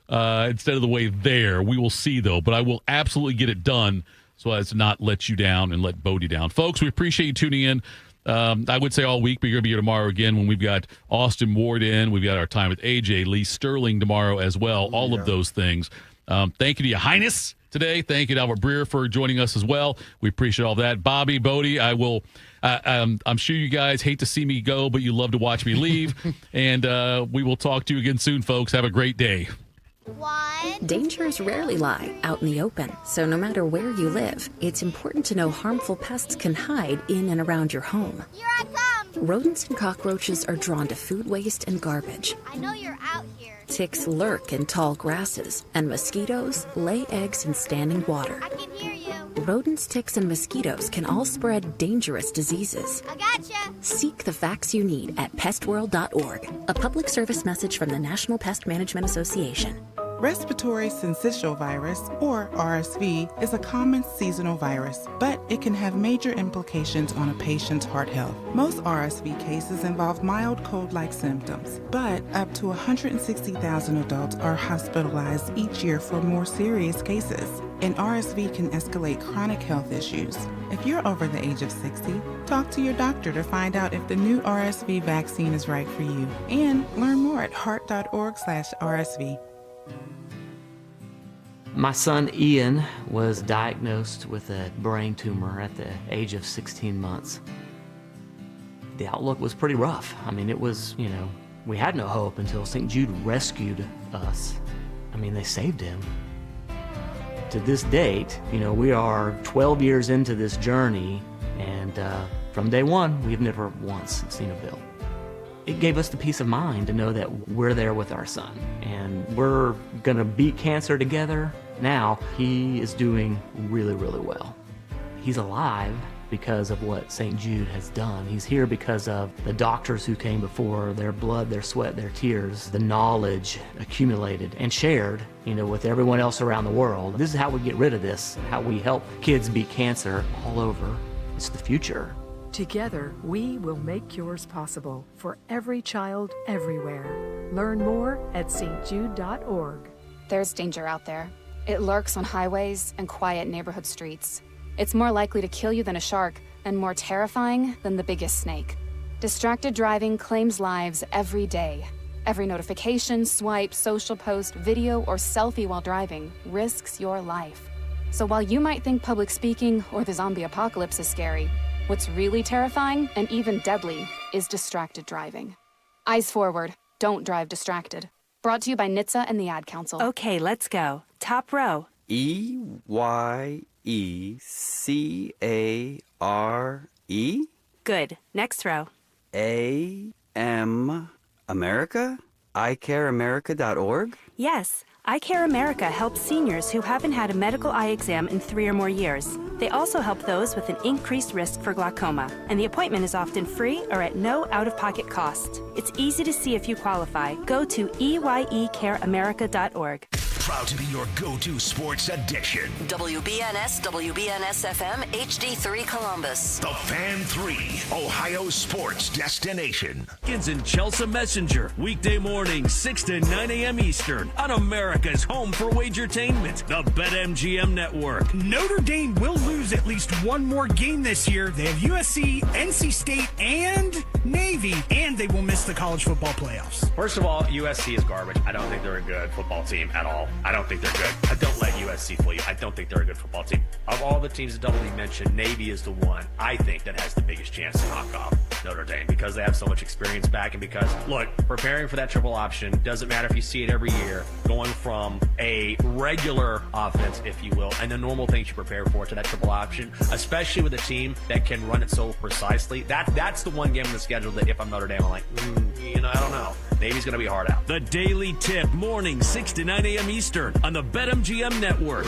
instead of the way there. We will see, though. But I will absolutely get it done so as to not let you down and let Bodie down. Folks, we appreciate you tuning in. I would say all week, but you're going to be here tomorrow again when we've got Austin Ward in. We've got our time with AJ Lee Sterling tomorrow as well. All of those things. Thank you to Ya Highness today. Thank you to Albert Breer for joining us as well. We appreciate all that. Bobby, Bodie, I will. I'm sure you guys hate to see me go, but you love to watch me leave. And we will talk to you again soon, folks. Have a great day. Dangers rarely lie out in the open, so no matter where you live, it's important to know harmful pests can hide in and around your home. Here I come! Rodents and cockroaches are drawn to food waste and garbage. I know you're out here. Ticks lurk in tall grasses, and mosquitoes lay eggs in standing water. I can hear you. Rodents, ticks, and mosquitoes can all spread dangerous diseases. I gotcha. Seek the facts you need at pestworld.org. A public service message from the National Pest Management Association. Respiratory syncytial virus, or RSV, is a common seasonal virus, but it can have major implications on a patient's heart health. Most RSV cases involve mild cold-like symptoms, but up to 160,000 adults are hospitalized each year for more serious cases, and RSV can escalate chronic health issues. If you're over the age of 60, talk to your doctor to find out if the new RSV vaccine is right for you, and learn more at heart.org/RSV. My son Ian was diagnosed with a brain tumor at the age of 16 months. The outlook was pretty rough. I mean, it was, we had no hope until St. Jude rescued us. I mean, they saved him. To this date, we are 12 years into this journey, and from day one, we've never once seen a bill. It gave us the peace of mind to know that we're there with our son, and we're gonna beat cancer together. Now, he is doing really, really well. He's alive because of what St. Jude has done. He's here because of the doctors who came before, their blood, their sweat, their tears, the knowledge accumulated and shared, with everyone else around the world. This is how we get rid of this, how we help kids beat cancer all over. It's the future. Together, we will make cures possible for every child everywhere. Learn more at stjude.org. There's danger out there. It lurks on highways and quiet neighborhood streets. It's more likely to kill you than a shark, and more terrifying than the biggest snake. Distracted driving claims lives every day. Every notification, swipe, social post, video, or selfie while driving risks your life. So while you might think public speaking or the zombie apocalypse is scary, what's really terrifying and even deadly is distracted driving. Eyes forward, don't drive distracted. Brought to you by NHTSA and the Ad Council. Okay, let's go. Top row. EYECARE? Good. Next row. AM America? iCareAmerica.org? Yes. Eye Care America helps seniors who haven't had a medical eye exam in 3 or more years. They also help those with an increased risk for glaucoma, and the appointment is often free or at no out-of-pocket cost. It's easy to see if you qualify. Go to EYECareAmerica.org. Proud to be your go-to sports addiction. WBNS, WBNS FM, HD3 Columbus. The Fan 3, Ohio sports destination. And Chelsea Messenger, weekday mornings, 6 to 9 a.m. Eastern, on America's home for wagertainment, the BetMGM Network. Notre Dame will lose at least one more game this year. They have USC, NC State, and Navy, and they will miss the college football playoffs. First of all, USC is garbage. I don't think they're a good football team at all. I don't think they're good. Don't let USC fool you. I don't think they're a good football team. Of all the teams that Double D mentioned, Navy is the one I think that has the biggest chance to knock off Notre Dame because they have so much experience back and because, look, preparing for that triple option doesn't matter if you see it every year, going from a regular offense, if you will, and the normal things you prepare for to that triple option, especially with a team that can run it so precisely. That's the one game on the schedule that if I'm Notre Dame, I'm like, I don't know. Navy's going to be hard out. The Daily Tip, morning 6 to 9 a.m. Eastern on the BetMGM Network.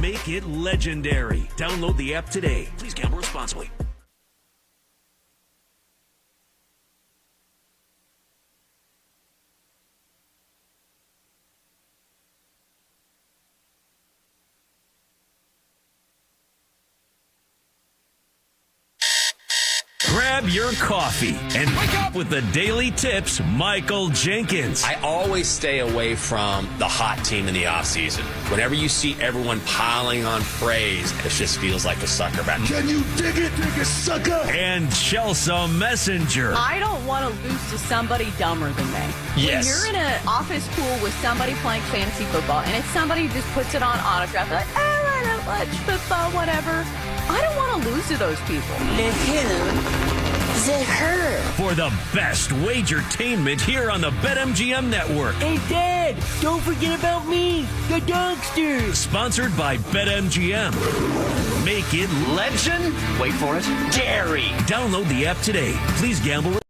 Make it legendary. Download the app today. Please gamble responsibly. Grab your coffee and wake up with the Daily Tips, Michael Jenkins. I always stay away from the hot team in the offseason. Whenever you see everyone piling on praise, it just feels like a sucker match. Can you dig it, sucker? And Chelsea Messenger. I don't want to lose to somebody dumber than me. Yes. When you're in an office pool with somebody playing fantasy football and it's somebody who just puts it on autograph, like, oh, I don't watch football, whatever. I don't want to lose to those people. For the best wagertainment here on the BetMGM Network. Hey, Dad, don't forget about me, the Dogsters. Sponsored by BetMGM. Make it legend. Wait for it. Dairy. Download the app today. Please gamble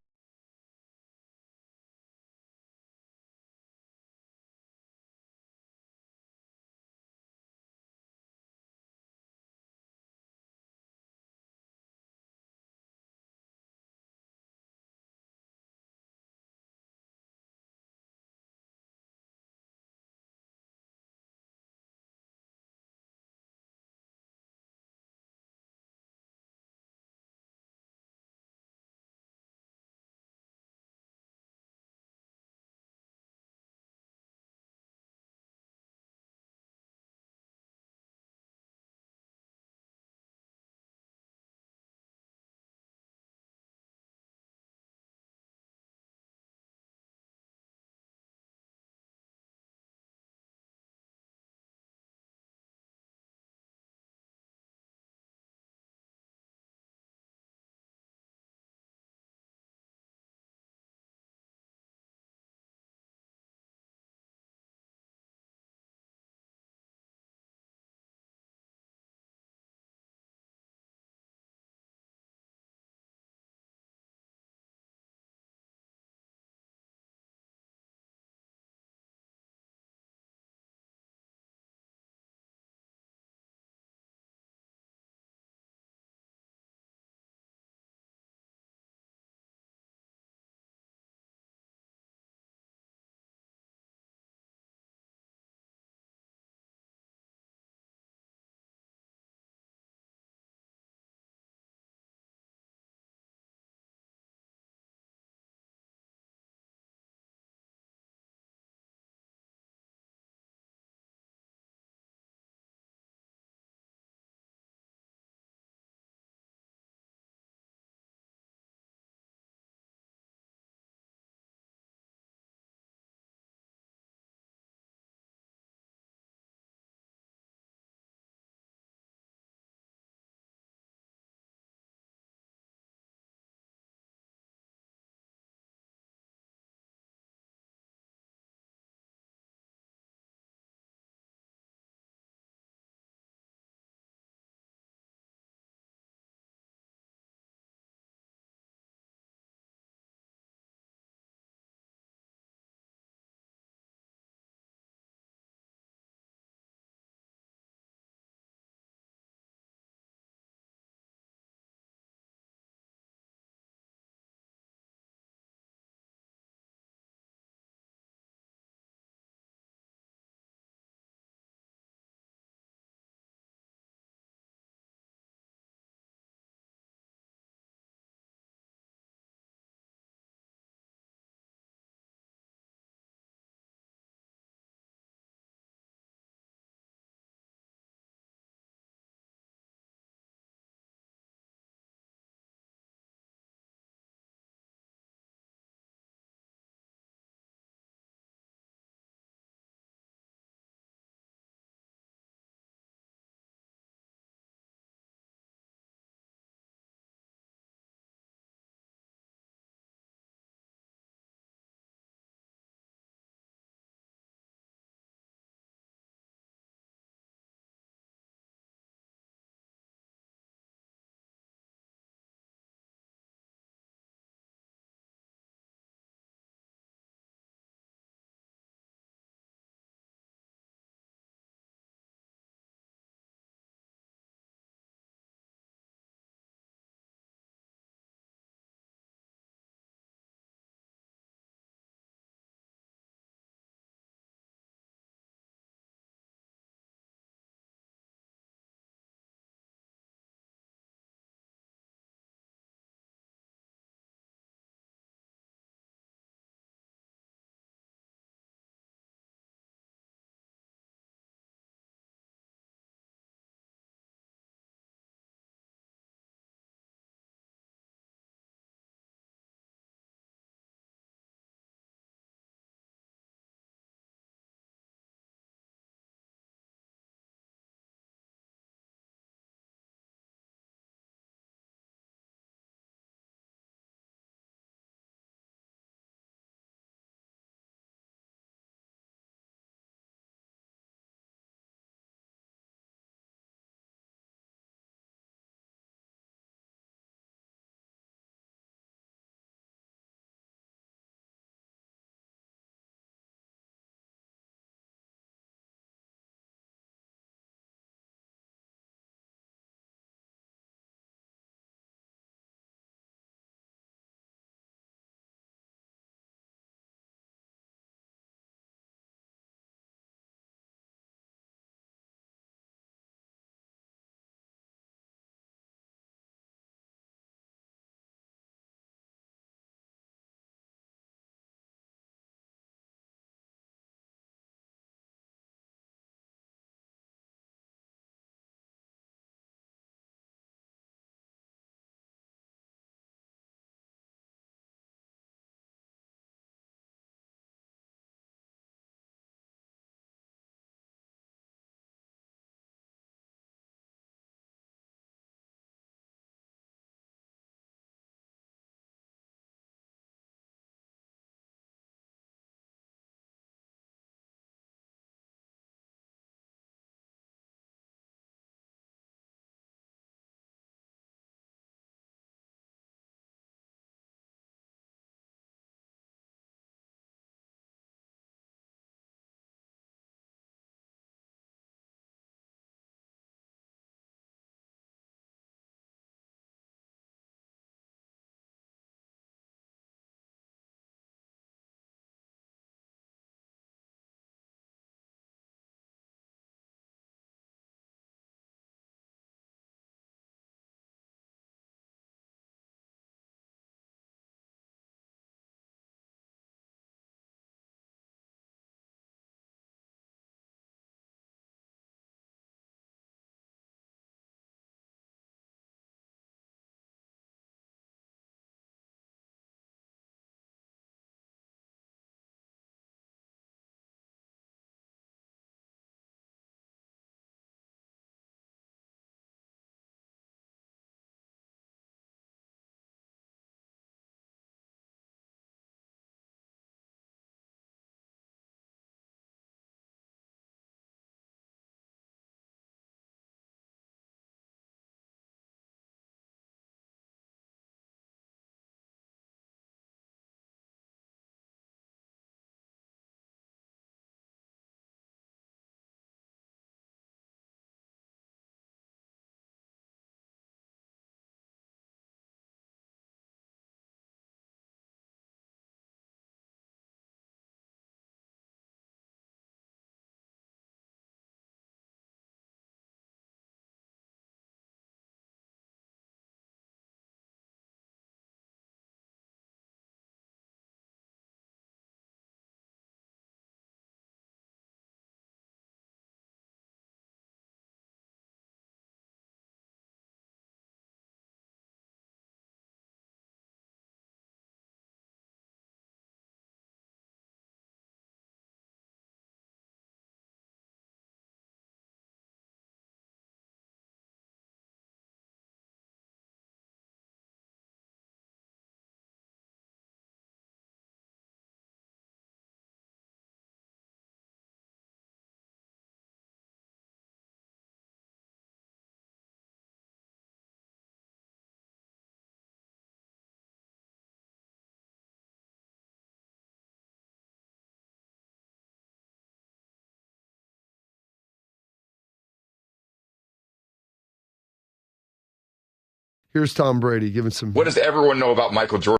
Here's Tom Brady giving some. What does everyone know about Michael Jordan?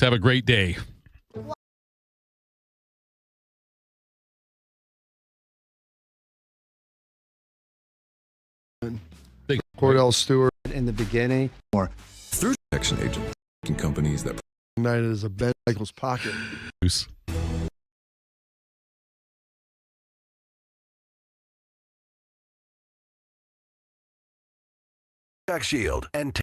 Have a great day. Cordell Stewart in the beginning, or through protection agent companies that United as a Ben Michael's pocket. Shield and